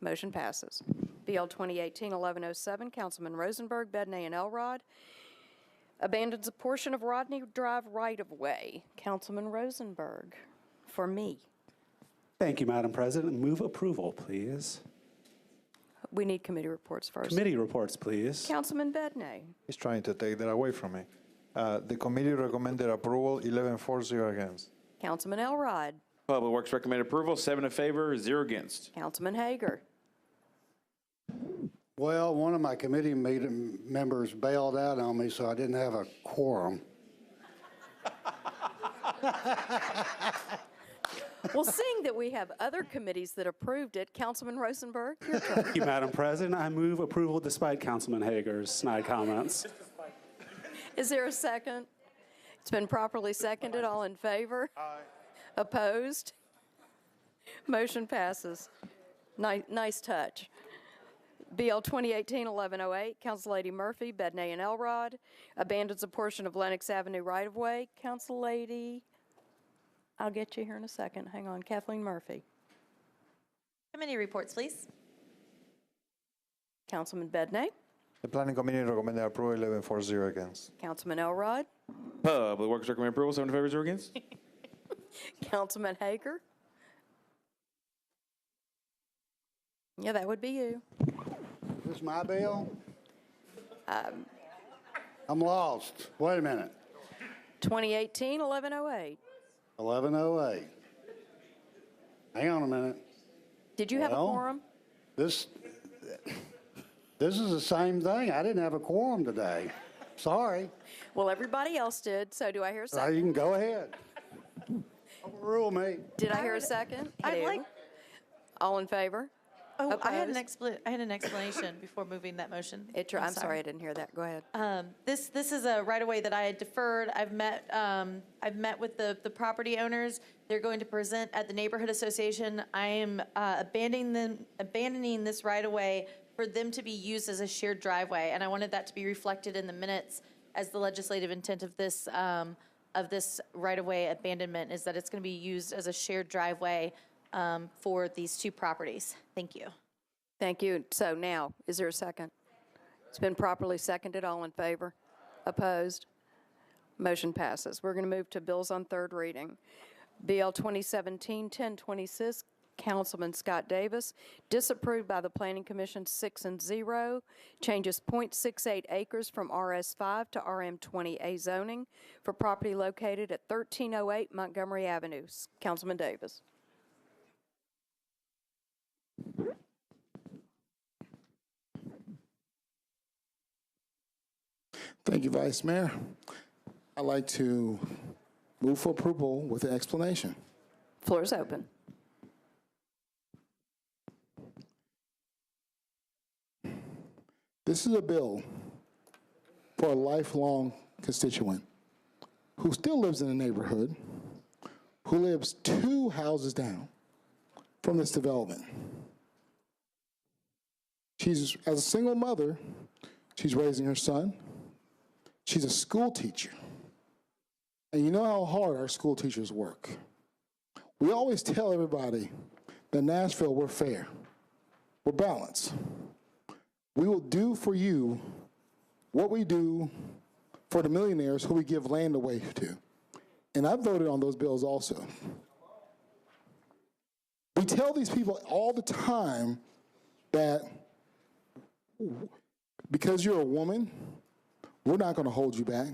S1: Motion passes. BL 2018-1107, Councilman Rosenberg, Bedney, and Elrod, abandons a portion of Rodney Drive right-of-way. Councilman Rosenberg, for me.
S10: Thank you, Madam President. Move approval, please.
S1: We need committee reports first.
S10: Committee reports, please.
S1: Councilman Bedney.
S9: He's trying to take that away from me. The committee recommended approval, 11-4, 0 against.
S1: Councilman Elrod.
S22: Public Works recommend approval, 7 in favor, 0 against.
S1: Councilman Hager.
S2: Well, one of my committee meeting members bailed out on me, so I didn't have a quorum.
S1: Well, seeing that we have other committees that approved it, Councilman Rosenberg, your turn.
S10: Thank you, Madam President. I move approval despite Councilman Hager's snide comments.
S1: Is there a second? It's been properly seconded. All in favor? Aye. Opposed? Motion passes. Nice touch. BL 2018-1108, Council-Lady Murphy, Bedney and Elrod, abandons a portion of Lennox Avenue right-of-way. Council-Lady, I'll get you here in a second. Hang on. Kathleen Murphy.
S19: Committee reports, please.
S1: Councilman Bedney.
S9: The Planning Committee recommended approval, 11-4-0 against.
S1: Councilman Elrod.
S22: Public Works recommend approval, 7 in favor, 0 against.
S1: Councilman Hager. Yeah, that would be you.
S2: Is this my bill? I'm lost. Wait a minute.
S1: 2018-1108.
S2: 1108. Hang on a minute.
S1: Did you have a quorum?
S2: This is the same thing. I didn't have a quorum today. Sorry.
S1: Well, everybody else did, so do I hear a second?
S2: You can go ahead. Overrule me.
S1: Did I hear a second?
S19: I'd like.
S1: All in favor?
S19: Oh, I had an explanation before moving that motion.
S1: I'm sorry, I didn't hear that. Go ahead.
S19: This is a right-of-way that I had deferred. I've met with the property owners. They're going to present at the neighborhood association. I am abandoning this right-of-way for them to be used as a shared driveway, and I wanted that to be reflected in the minutes as the legislative intent of this right-of-way abandonment is that it's going to be used as a shared driveway for these two properties. Thank you.
S1: Thank you. So now, is there a second? It's been properly seconded. All in favor? Opposed? Motion passes. We're going to move to bills on third reading. BL 2017-1026, Councilman Scott Davis, disapproved by the Planning Commission 6-0, changes .68 acres from RS5 to RM20A zoning for property located at 1308 Montgomery Avenue. Councilman Davis.
S18: Thank you, Vice Mayor. I'd like to move for approval with an explanation.
S1: Floor is open.
S18: This is a bill for a lifelong constituent who still lives in the neighborhood, who lives 2 houses down from this development. She's, as a single mother, she's raising her son. She's a school teacher. And you know how hard our school teachers work. We always tell everybody that Nashville, we're fair. We're balanced. We will do for you what we do for the millionaires who we give land away to. And I voted on those bills also. We tell these people all the time that because you're a woman, we're not going to hold you back.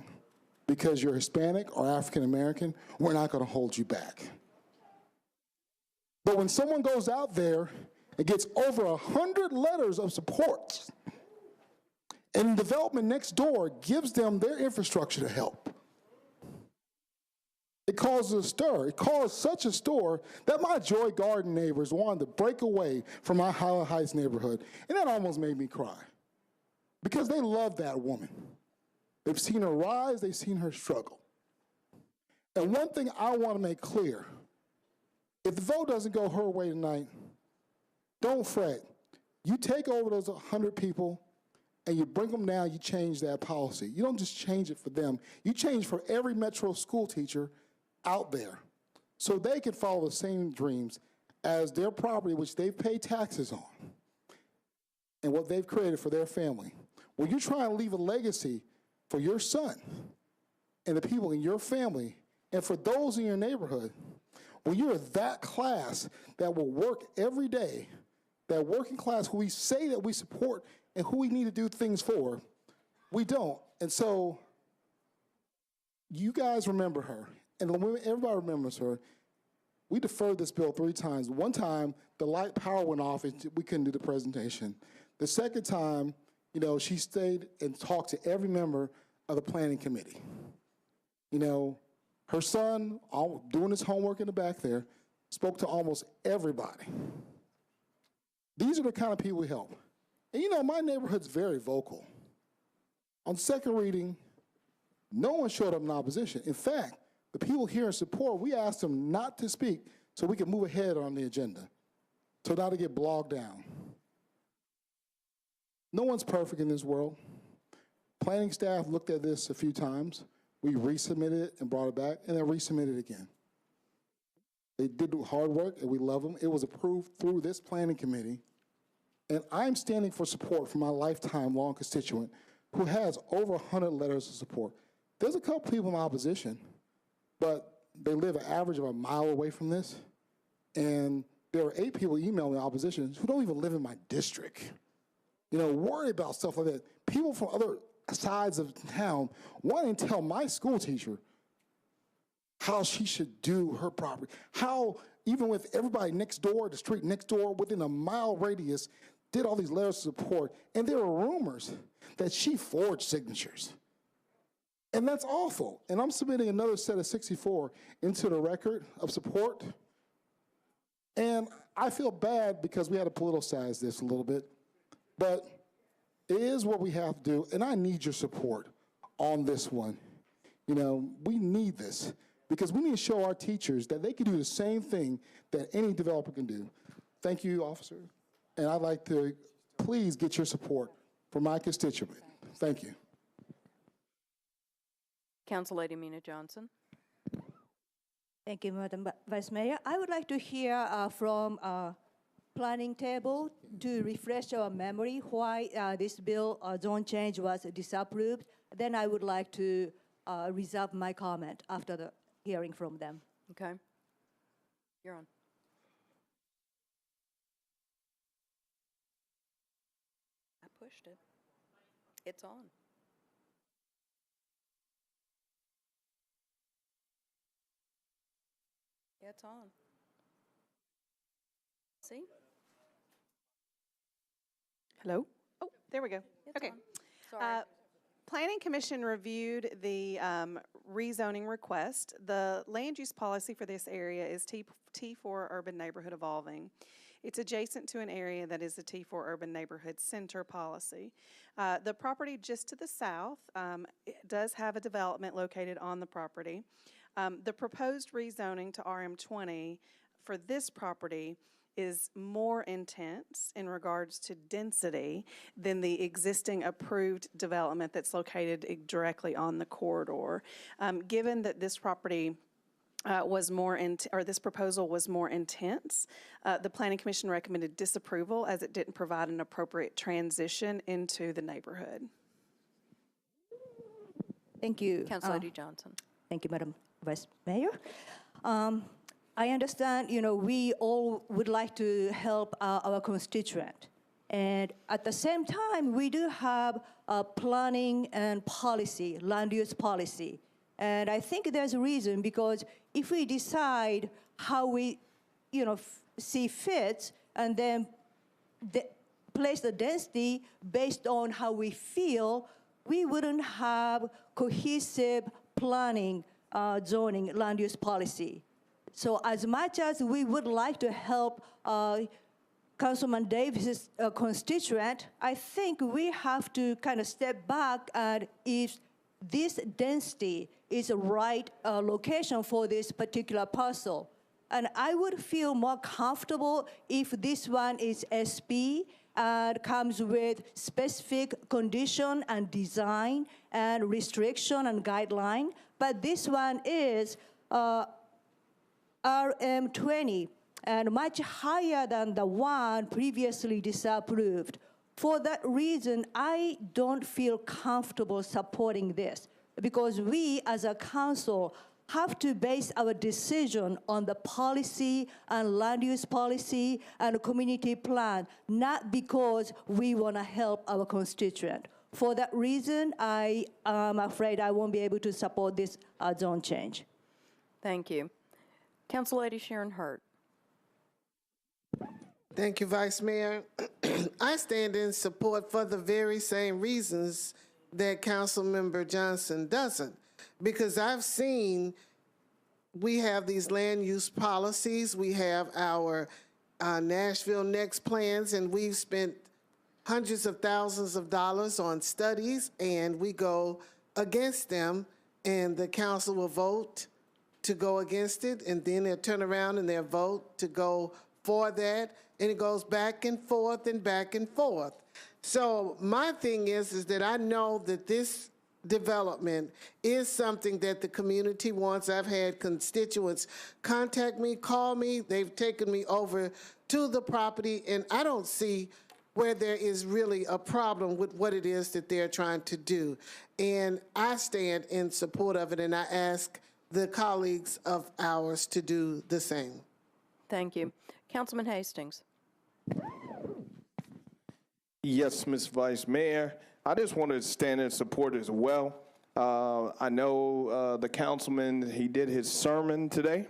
S18: Because you're Hispanic or African American, we're not going to hold you back. But when someone goes out there and gets over 100 letters of support, and the development next door gives them their infrastructure to help, it causes a stir. It caused such a stir that my Joy Garden neighbors wanted to break away from my Highland Heights neighborhood, and that almost made me cry. Because they love that woman. They've seen her rise, they've seen her struggle. And one thing I want to make clear, if the vote doesn't go her way tonight, don't fret. You take over those 100 people and you bring them down, you change that policy. You don't just change it for them. You change for every Metro school teacher out there so they can follow the same dreams as their property, which they've paid taxes on, and what they've created for their family. When you're trying to leave a legacy for your son and the people in your family and for those in your neighborhood, when you're that class that will work every day, that working class who we say that we support and who we need to do things for, we don't. And so you guys remember her, and everybody remembers her. We deferred this bill 3 times. One time, the light power went off and we couldn't do the presentation. The second time, she stayed and talked to every member of the planning committee. Her son, doing his homework in the back there, spoke to almost everybody. These are the kind of people we help. And my neighborhood's very vocal. On second reading, no one showed up in opposition. In fact, the people here in support, we asked them not to speak so we could move ahead on the agenda, so not to get bogged down. No one's perfect in this world. Planning staff looked at this a few times. We resubmitted it and brought it back, and then resubmitted it again. They did the hard work, and we love them. It was approved through this planning committee, and I'm standing for support from my lifetime-long constituent who has over 100 letters of support. There's a couple people in opposition, but they live an average of a mile away from this, and there are 8 people emailing me opposition who don't even live in my district. Worry about stuff like that. People from other sides of town wanting to tell my school teacher how she should do her property, how even with everybody next door, the street next door, within a mile radius, did all these letters of support, and there were rumors that she forged signatures. And that's awful. And I'm submitting another set of 64 into the record of support. And I feel bad because we had to politicize this a little bit, but it is what we have to do, and I need your support on this one. We need this because we need to show our teachers that they can do the same thing that any developer can do. Thank you, officer. And I'd like to please get your support for my constituent. Thank you.
S1: Council Lady Mina Johnson.
S4: Thank you, Madam Vice Mayor. I would like to hear from planning table to refresh our memory why this bill zone change was disapproved. Then I would like to reserve my comment after the hearing from them.
S1: Okay. You're on. I pushed it. It's on. Yeah, it's on. See?
S7: Hello? Oh, there we go.
S1: It's
S7: Okay.
S1: on. Sorry.
S7: Planning Commission reviewed the rezoning request. The land use policy for this area is T4 Urban Neighborhood Evolving. It's adjacent to an area that is the T4 Urban Neighborhood Center policy. The property just to the south it does have a development located on the property. The proposed rezoning to RM20 for this property is more intense in regards to density than the existing approved development that's located directly on the corridor. Given that this property this proposal was more intense, the Planning Commission recommended disapproval as it didn't provide an appropriate transition into the neighborhood.
S4: Thank you.
S1: Council Lady Johnson.
S4: Thank you, Madam Vice Mayor. I understand, we all would like to help our constituent. And at the same time, we do have planning and policy, land use policy. And I think there's a reason, because if we decide how we, see fit, and then place the density based on how we feel, we wouldn't have cohesive planning, zoning, land use policy. So as much as we would like to help Councilman Davis's constituent, I think we have to kind of step back, and if this density is the right location for this particular parcel. And I would feel more comfortable if this one is SP and comes with specific condition and design and restriction and guideline. But this one is RM20 and much higher than the one previously disapproved. For that reason, I don't feel comfortable supporting this, because we as a council have to base our decision on the policy and land use policy and community plan, not because we want to help our constituent. For that reason, I am afraid I won't be able to support this zone change.
S1: Thank you. Council Lady Sharon Hurt.
S21: Thank you, Vice Mayor.
S5: I stand in support for the very same reasons that Councilmember Johnson doesn't, because I've seen we have these land use policies, we have our Nashville Next plans, and we've spent hundreds of thousands of dollars on studies, and we go against them, and the council will vote to go against it, and then they'll turn around and they'll vote to go for that, and it goes back and forth and back and forth. So my thing is that I know that this development is something that the community wants. I've had constituents contact me, call me, they've taken me over to the property, and I don't see where there is really a problem with what it is that they're trying to do. And I stand in support of it, and I ask the colleagues of ours to do the same.
S1: Thank you. Councilman Hastings.
S12: Yes, Ms. Vice Mayor. I just wanted to stand in support as well. I know the councilman, he did his sermon today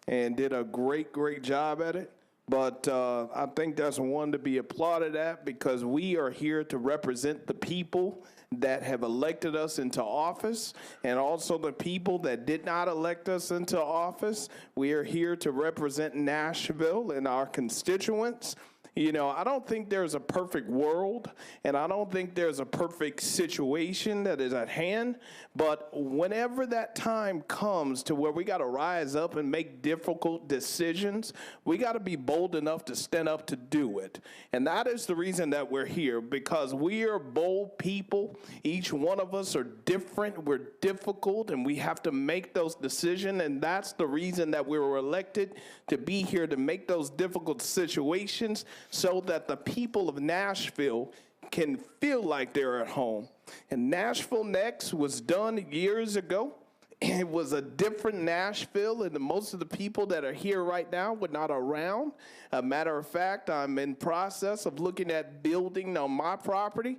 S12: and did a great job at it. But I think that's one to be applauded at, because we are here to represent the people that have elected us into office, and also the people that did not elect us into office. We are here to represent Nashville and our constituents. You know, I don't think there's a perfect world, and I don't think there's a perfect situation that is at hand, but whenever that time comes to where we got to rise up and make difficult decisions, we got to be bold enough to stand up to do it. And that is the reason that we're here, because we are bold people. Each one of us are different, we're difficult, and we have to make those decisions, and that's the reason that we were elected, to be here to make those difficult situations, so that the people of Nashville can feel like they're at home. And Nashville Next was done years ago. It was a different Nashville, and most of the people that are here right now were not around. A matter of fact, I'm in process of looking at building on my property.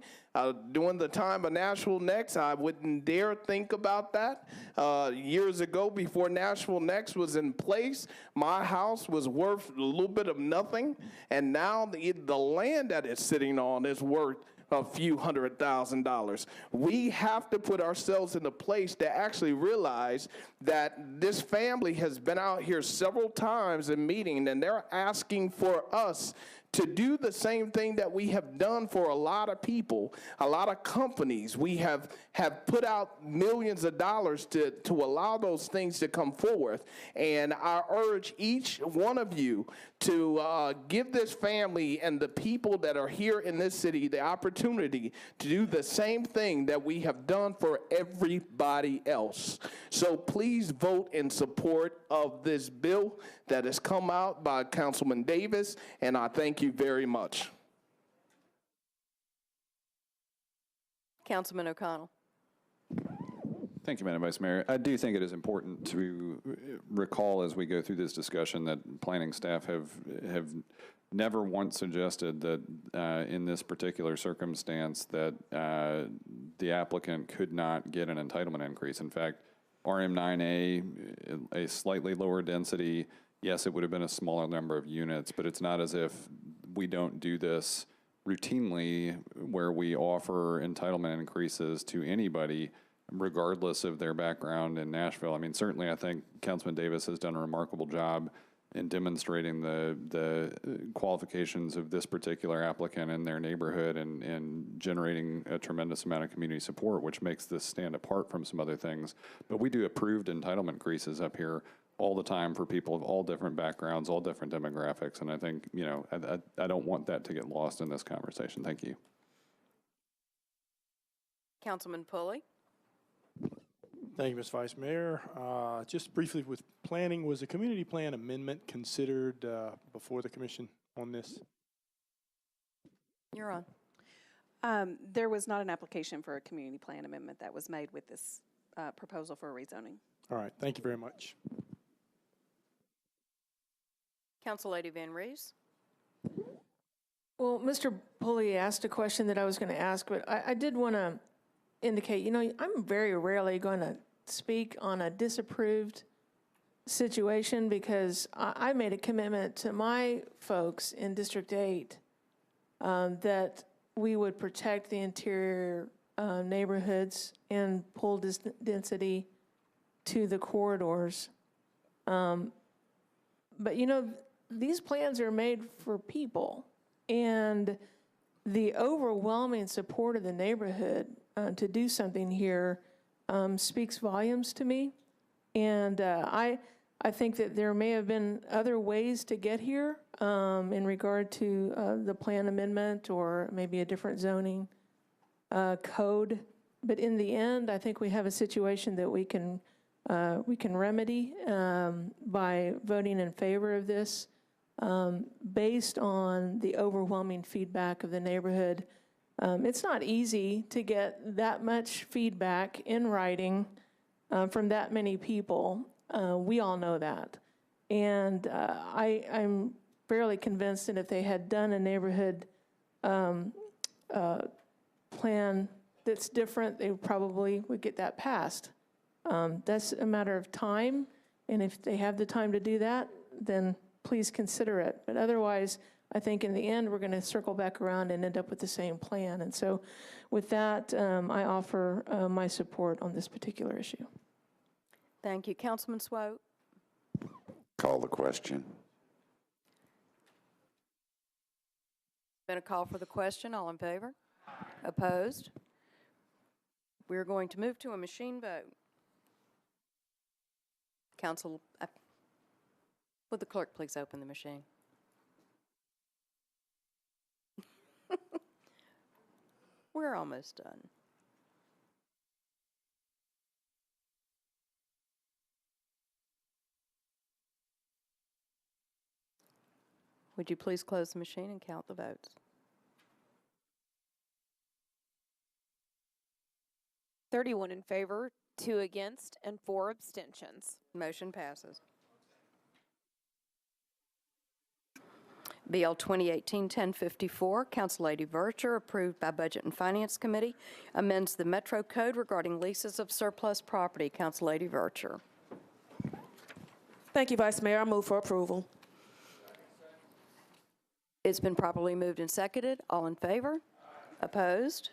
S12: During the time of Nashville Next, I wouldn't dare think about that. Years ago, before Nashville Next was in place, my house was worth a little bit of nothing, and now the land that it's sitting on is worth a few $100,000. We have to put ourselves in a place to actually realize that this family has been out here several times in meeting, and they're asking for us to do the same thing that we have done for a lot of people, a lot of companies. We have put out millions of dollars to allow those things to come forth. And I urge each one of you to give this family and the people that are here in this city the opportunity to do the same thing that we have done for everybody else. So please vote in support of this bill that has come out by Councilman Davis, and I thank you very much.
S1: Councilman O'Connell.
S14: Thank you, Madam Vice Mayor. I do think it is important to recall as we go through this discussion that planning staff have never once suggested that in this particular circumstance that the applicant could not get an entitlement increase. In fact, RM9A, a slightly lower density, yes, it would have been a smaller number of units, but it's not as if we don't do this routinely where we offer entitlement increases to anybody regardless of their background in Nashville. I mean, certainly I think Councilman Davis has done a remarkable job in demonstrating the qualifications of this particular applicant in their neighborhood and generating a tremendous amount of community support, which makes this stand apart from some other things. But we do approved entitlement increases up here all the time for people of all different backgrounds, all different demographics. And I think, you know, I don't want that to get lost in this conversation. Thank you.
S1: Councilman Pulley.
S21: Thank you, Ms. Vice Mayor. Just briefly with planning, was a community plan amendment considered before the commission on this?
S1: You're on.
S7: There was not an application for a community plan amendment that was made with this proposal for a rezoning.
S21: All right, thank you very much.
S1: Council Lady Van Rees.
S13: Well, Mr. Pulley asked a question that I was going to ask, but I did want to indicate, you know, I'm very rarely going to speak on a disapproved situation because I made a commitment to my folks in District 8 that we would protect the interior neighborhoods and pull density to the corridors. But you know, these plans are made for people, and the overwhelming support of the neighborhood to do something here speaks volumes to me. And I think that there may have been other ways to get here in regard to the plan amendment or maybe a different zoning code. But in the end, I think we have a situation that we can remedy by voting in favor of this based on the overwhelming feedback of the neighborhood. It's not easy to get that much feedback in writing from that many people. We all know that. And I'm fairly convinced that if they had done a neighborhood plan that's different, they probably would get that passed. That's a matter of time, and if they have the time to do that, then please consider it. But otherwise, I think in the end, we're going to circle back around and end up with the same plan. And so with that, I offer my support on this particular issue.
S1: Thank you. Councilman Swope.
S3: Call the question.
S1: Been a call for the question. All in favor? Opposed? We're going to move to a machine vote. Council, would the clerk please open the machine? We're almost done. Would you please close the machine and count the votes?
S20: 31 in favor, 2 against, and 4 abstentions.
S1: Motion passes. BL 2018-1054, Councillady Vercher, approved by Budget and Finance Committee, amends the Metro Code regarding leases of surplus property. Councillady Vercher.
S15: Thank you, Vice Mayor. I move for approval.
S1: It's been properly moved and seconded. All in favor? Opposed?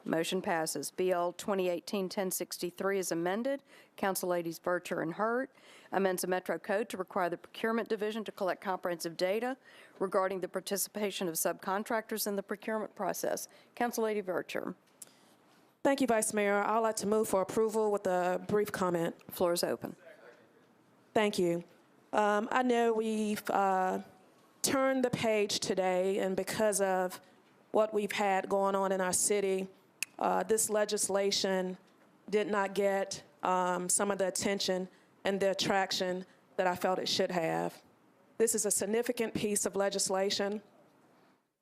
S1: Motion passes. BL 2018-1063 is amended. Councilladies Vercher and Hurt amends the Metro Code to require the Procurement Division to collect comprehensive data regarding the participation of subcontractors in the procurement process. Councillady Vercher.
S15: Thank you, Vice Mayor. I'd like to move for approval with a brief comment.
S1: Floor is open.
S15: Thank you. I know we've turned the page today, and because of what we've had going on in our city, this legislation did not get some of the attention and the attraction that I felt it should have. This is a significant piece of legislation.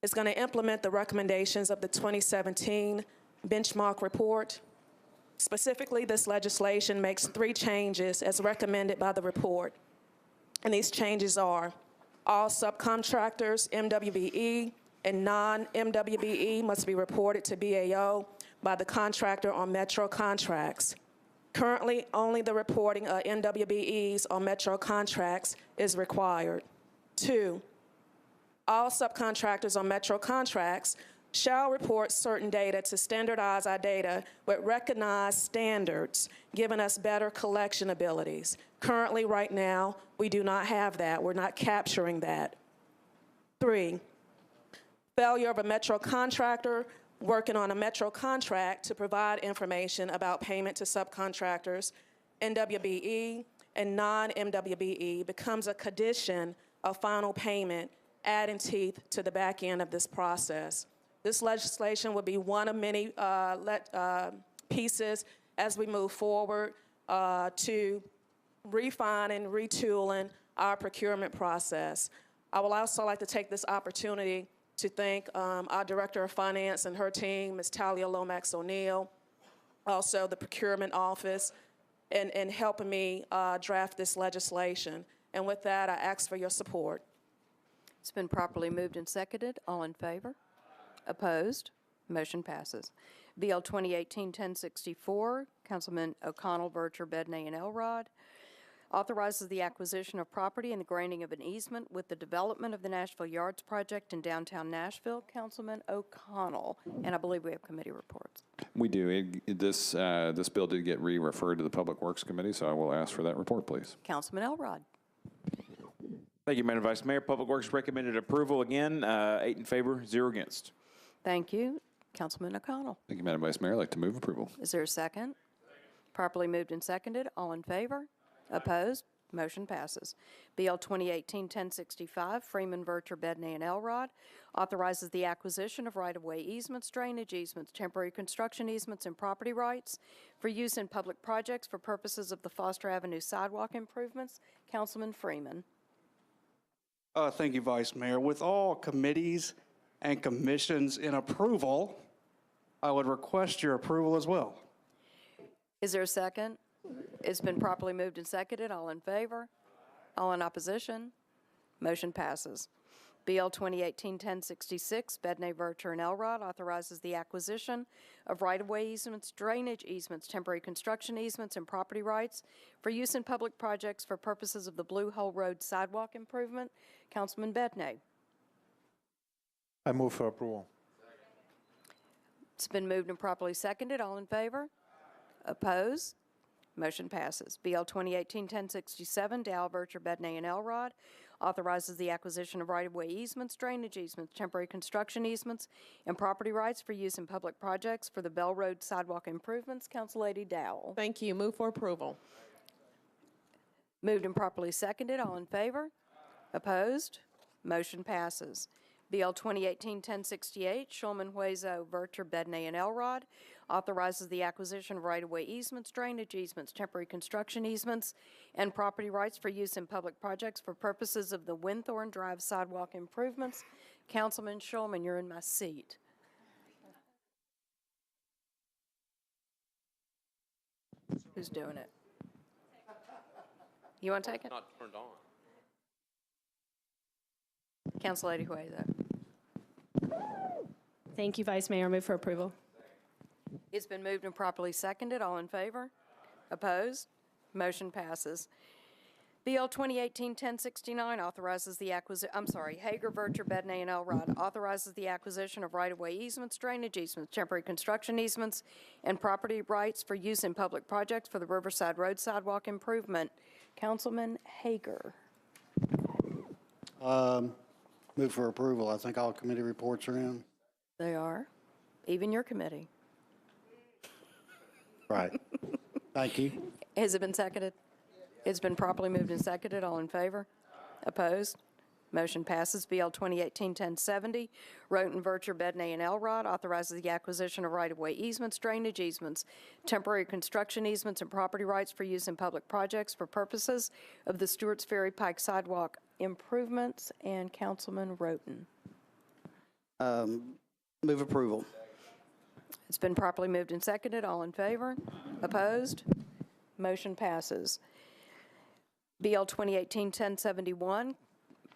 S15: It's going to implement the recommendations of the 2017 benchmark report. Specifically, this legislation makes 3 changes as recommended by the report. And these changes are: all subcontractors, MWBE, and non-MWBE must be reported to BAO by the contractor on Metro contracts. Currently, only the reporting of NWBEs on Metro contracts is required. 2, all subcontractors on Metro contracts shall report certain data to standardize our data with recognized standards, giving us better collection abilities. Currently, right now, we do not have that. We're not capturing that. 3, failure of a Metro contractor working on a Metro contract to provide information about payment to subcontractors, NWBE and non-MWBE, becomes a condition of final payment, adding teeth to the back end of this process. This legislation will be one of many pieces as we move forward to refine and retooling our procurement process. I would also like to take this opportunity to thank our Director of Finance and her team, Ms. Talia Lomax O'Neill, also the Procurement Office, in helping me draft this legislation. And with that, I ask for your support.
S1: It's been properly moved and seconded. All in favor? Opposed? Motion passes. BL 2018-1064, Councilman O'Connell, Vercher, Bedney, and Elrod, authorizes the acquisition of property and the granting of an easement with the development of the Nashville Yards project in downtown Nashville. Councilman O'Connell, and I believe we have committee reports.
S14: We do. This bill did get re-referred to the Public Works Committee, so I will ask for that report, please.
S1: Councilman Elrod.
S22: Thank you, Madam Vice Mayor. Public Works recommended approval again, 8 in favor, 0 against.
S1: Thank you. Councilman O'Connell.
S14: Thank you, Madam Vice Mayor. I'd like to move approval.
S1: Is there a second? Properly moved and seconded. All in favor? Opposed? Motion passes. BL 2018-1065, Freeman, Vercher, Bedney, and Elrod, authorizes the acquisition of right-of-way easements, drainage easements, temporary construction easements, and property rights for use in public projects for purposes of the Foster Avenue sidewalk improvements. Councilman Freeman.
S6: Thank you, Vice Mayor. With all committees and commissions in approval, I would request your approval as well.
S1: Is there a second? It's been properly moved and seconded. All in favor? All in opposition? Motion passes. BL 2018-1066, Bedney, Vercher, and Elrod, authorizes the acquisition of right-of-way easements, drainage easements, temporary construction easements, and property rights for use in public projects for purposes of the Blue Hole Road sidewalk improvement. Councilman Bedney.
S9: I move for approval.
S1: It's been moved and properly seconded. All in favor? Opposed? Motion passes. BL 2018-1067, Dow, Vercher, Bedney, and Elrod, authorizes the acquisition of right-of-way easements, drainage easements, temporary construction easements, and property rights for use in public projects for the Bell Road sidewalk improvements. Council Lady Dowell.
S20: Thank you. Move for approval.
S1: Moved and properly seconded. All in favor? Opposed? Motion passes. BL 2018-1068, Schulman, Huezo, Vercher, Bedney, and Elrod, authorizes the acquisition of right-of-way easements, drainage easements, temporary construction easements, and property rights for use in public projects for purposes of the Winthorne Drive sidewalk improvements. Councilman Schulman, you're in my seat. Who's doing it? You want to take it?
S11: Not turned on.
S1: Council Lady Huezo.
S17: Thank you, Vice Mayor. Move for approval.
S1: It's been moved and properly seconded. All in favor? Opposed? Motion passes. BL 2018-1069 authorizes the acquisition, Hager, Vercher, Bedney, and Elrod authorizes the acquisition of right-of-way easements, drainage easements, temporary construction easements, and property rights for use in public projects for the Riverside Road sidewalk improvement. Councilman Hager.
S2: Move for approval. I think all committee reports are in.
S1: They are. Even your committee.
S2: Right. Thank you.
S1: Has it been seconded? It's been properly moved and seconded. All in favor? Opposed? Motion passes. BL 2018-1070, Roten, Vercher, Bedney, and Elrod authorizes the acquisition of right-of-way easements, drainage easements, temporary construction easements, and property rights for use in public projects for purposes of the Stewart's Ferry Pike sidewalk improvements. And Councilman Roten.
S8: Move approval.
S1: It's been properly moved and seconded. All in favor? Opposed? Motion passes. BL 2018-1071,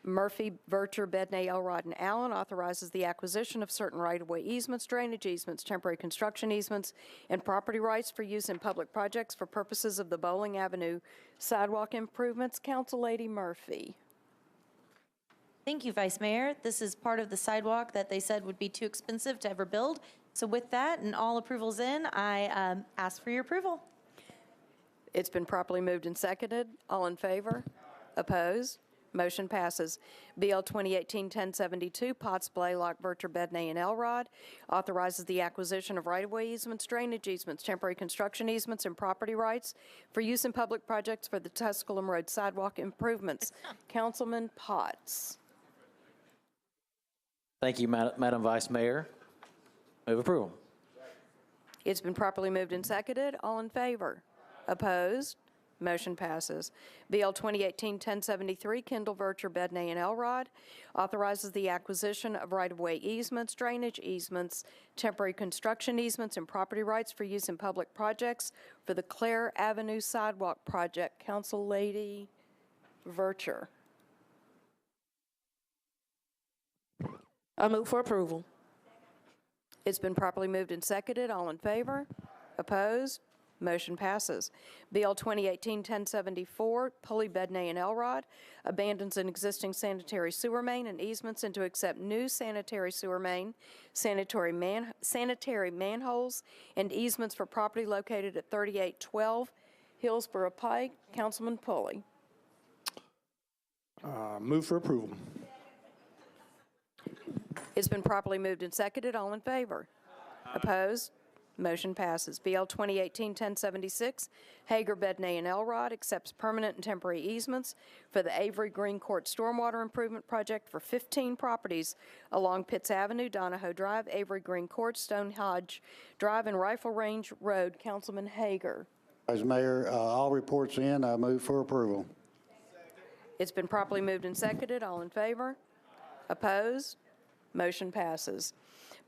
S1: Murphy, Vercher, Bedney, Elrod, and Allen authorizes the acquisition of certain right-of-way easements, drainage easements, temporary construction easements, and property rights for use in public projects for purposes of the Bowling Avenue sidewalk improvements. Council Lady Murphy.
S19: Thank you, Vice Mayor. This is part of the sidewalk that they said would be too expensive to ever build. So with that and all approvals in, I ask for your approval.
S1: It's been properly moved and seconded. All in favor? Opposed? Motion passes. BL 2018-1072, Potts, Blaylock, Vercher, Bedney, and Elrod authorizes the acquisition of right-of-way easements, drainage easements, temporary construction easements, and property rights for use in public projects for the Tusculum Road sidewalk improvements. Councilman Potts.
S11: Thank you, Madam Vice Mayor. Move approval.
S1: It's been properly moved and seconded. All in favor? Opposed? Motion passes. BL 2018-1073, Kendall, Vercher, Bedney, and Elrod authorizes the acquisition of right-of-way easements, drainage easements, temporary construction easements, and property rights for use in public projects for the Clare Avenue sidewalk project. Council Lady Vercher.
S15: I move for approval.
S1: It's been properly moved and seconded. All in favor? Opposed? Motion passes. BL 2018-1074, Pulley, Bedney, and Elrod abandons an existing sanitary sewer main and easements into accept new sanitary sewer main, sanitary manholes, and easements for property located at 3812 Hillsborough Pike. Councilman Pulley.
S21: Move for approval.
S1: It's been properly moved and seconded. All in favor? Opposed? Motion passes. BL 2018-1076, Hager, Bedney, and Elrod accepts permanent and temporary easements for the Avery Green Court Stormwater Improvement Project for 15 properties along Pitts Avenue, Donahoe Drive, Avery Green Court, Stonehenge Drive, and Rifle Range Road. Councilman Hager.
S2: Vice Mayor, all reports in. I move for approval.
S1: It's been properly moved and seconded. All in favor? Opposed? Motion passes.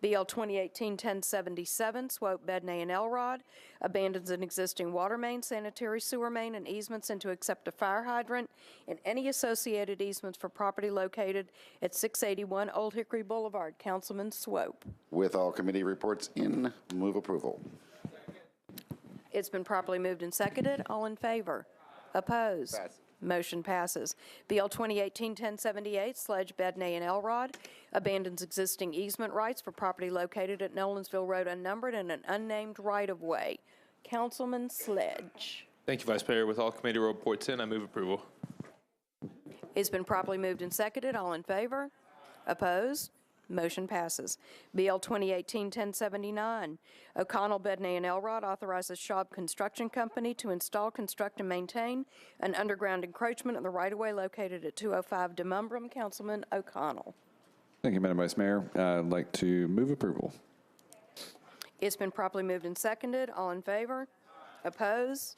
S1: BL 2018-1077, Swope, Bedney, and Elrod abandons an existing water main, sanitary sewer main, and easements into accept a fire hydrant and any associated easements for property located at 681 Old Hickory Boulevard. Councilman Swope.
S3: With all committee reports in, move approval.
S1: It's been properly moved and seconded. All in favor? Opposed?
S3: Pass.
S1: Motion passes. BL 2018-1078, Sledge, Bedney, and Elrod abandons existing easement rights for property located at Nolensville Road unnumbered and an unnamed right-of-way. Councilman Sledge.
S10: Thank you, Vice Mayor. With all committee reports in, I move approval.
S1: It's been properly moved and seconded. All in favor? Opposed? Motion passes. BL 2018-1079, O'Connell, Bedney, and Elrod authorizes Schaub Construction Company to install, construct, and maintain an underground encroachment in the right-of-way located at 205 Demumbrum. Councilman O'Connell.
S14: Thank you, Madam Vice Mayor. I'd like to move approval.
S1: It's been properly moved and seconded. All in favor? Opposed?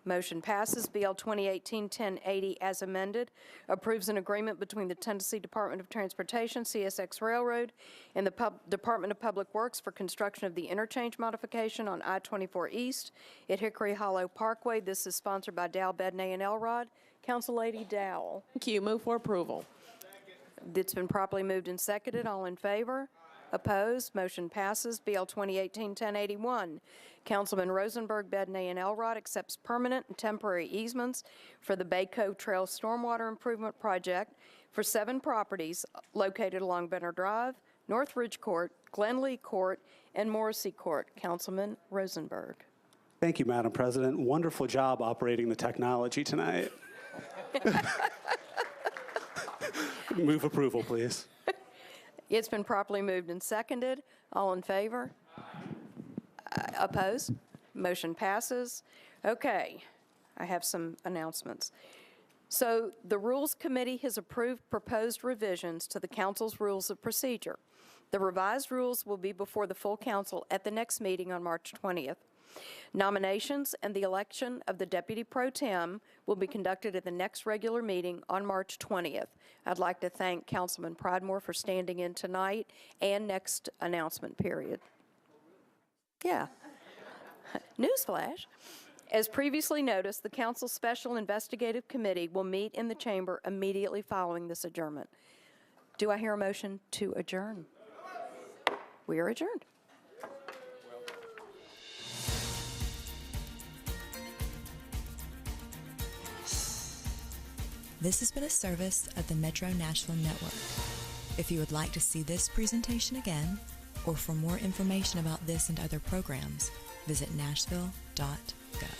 S1: Motion passes. BL 2018-1080 as amended approves an agreement between the Tennessee Department of Transportation, CSX Railroad, and the Department of Public Works for construction of the interchange modification on I-24 East at Hickory Hollow Parkway. This is sponsored by Dow, Bedney, and Elrod. Council Lady Dowell.
S20: Thank you. Move for approval.
S1: It's been properly moved and seconded. All in favor? Opposed? Motion passes. BL 2018-1081. Councilman Rosenberg, Bedney, and Elrod accepts permanent and temporary easements for the Bay Cove Trail Stormwater Improvement Project for 7 properties located along Benner Drive, North Ridge Court, Glenlee Court, and Morrissey Court. Councilman Rosenberg.
S16: Thank you, Madam President. Wonderful job operating the technology tonight. Move approval, please.
S1: It's been properly moved and seconded. All in favor? Opposed? Motion passes. Okay, I have some announcements. So the Rules Committee has approved proposed revisions to the Council's Rules of Procedure. The revised rules will be before the full Council at the next meeting on March 20th. Nominations and the election of the Deputy Pro Tem will be conducted at the next regular meeting on March 20th. I'd like to thank Councilman Pridemore for standing in tonight and next announcement period. Yeah. Newsflash. As previously noticed, the Council's Special Investigative Committee will meet in the chamber immediately following this adjournment. Do I hear a motion to adjourn? We are adjourned.
S23: This has been a service of the Metro Nashville Network. If you would like to see this presentation again, or for more information about this and other programs, visit nashville.gov.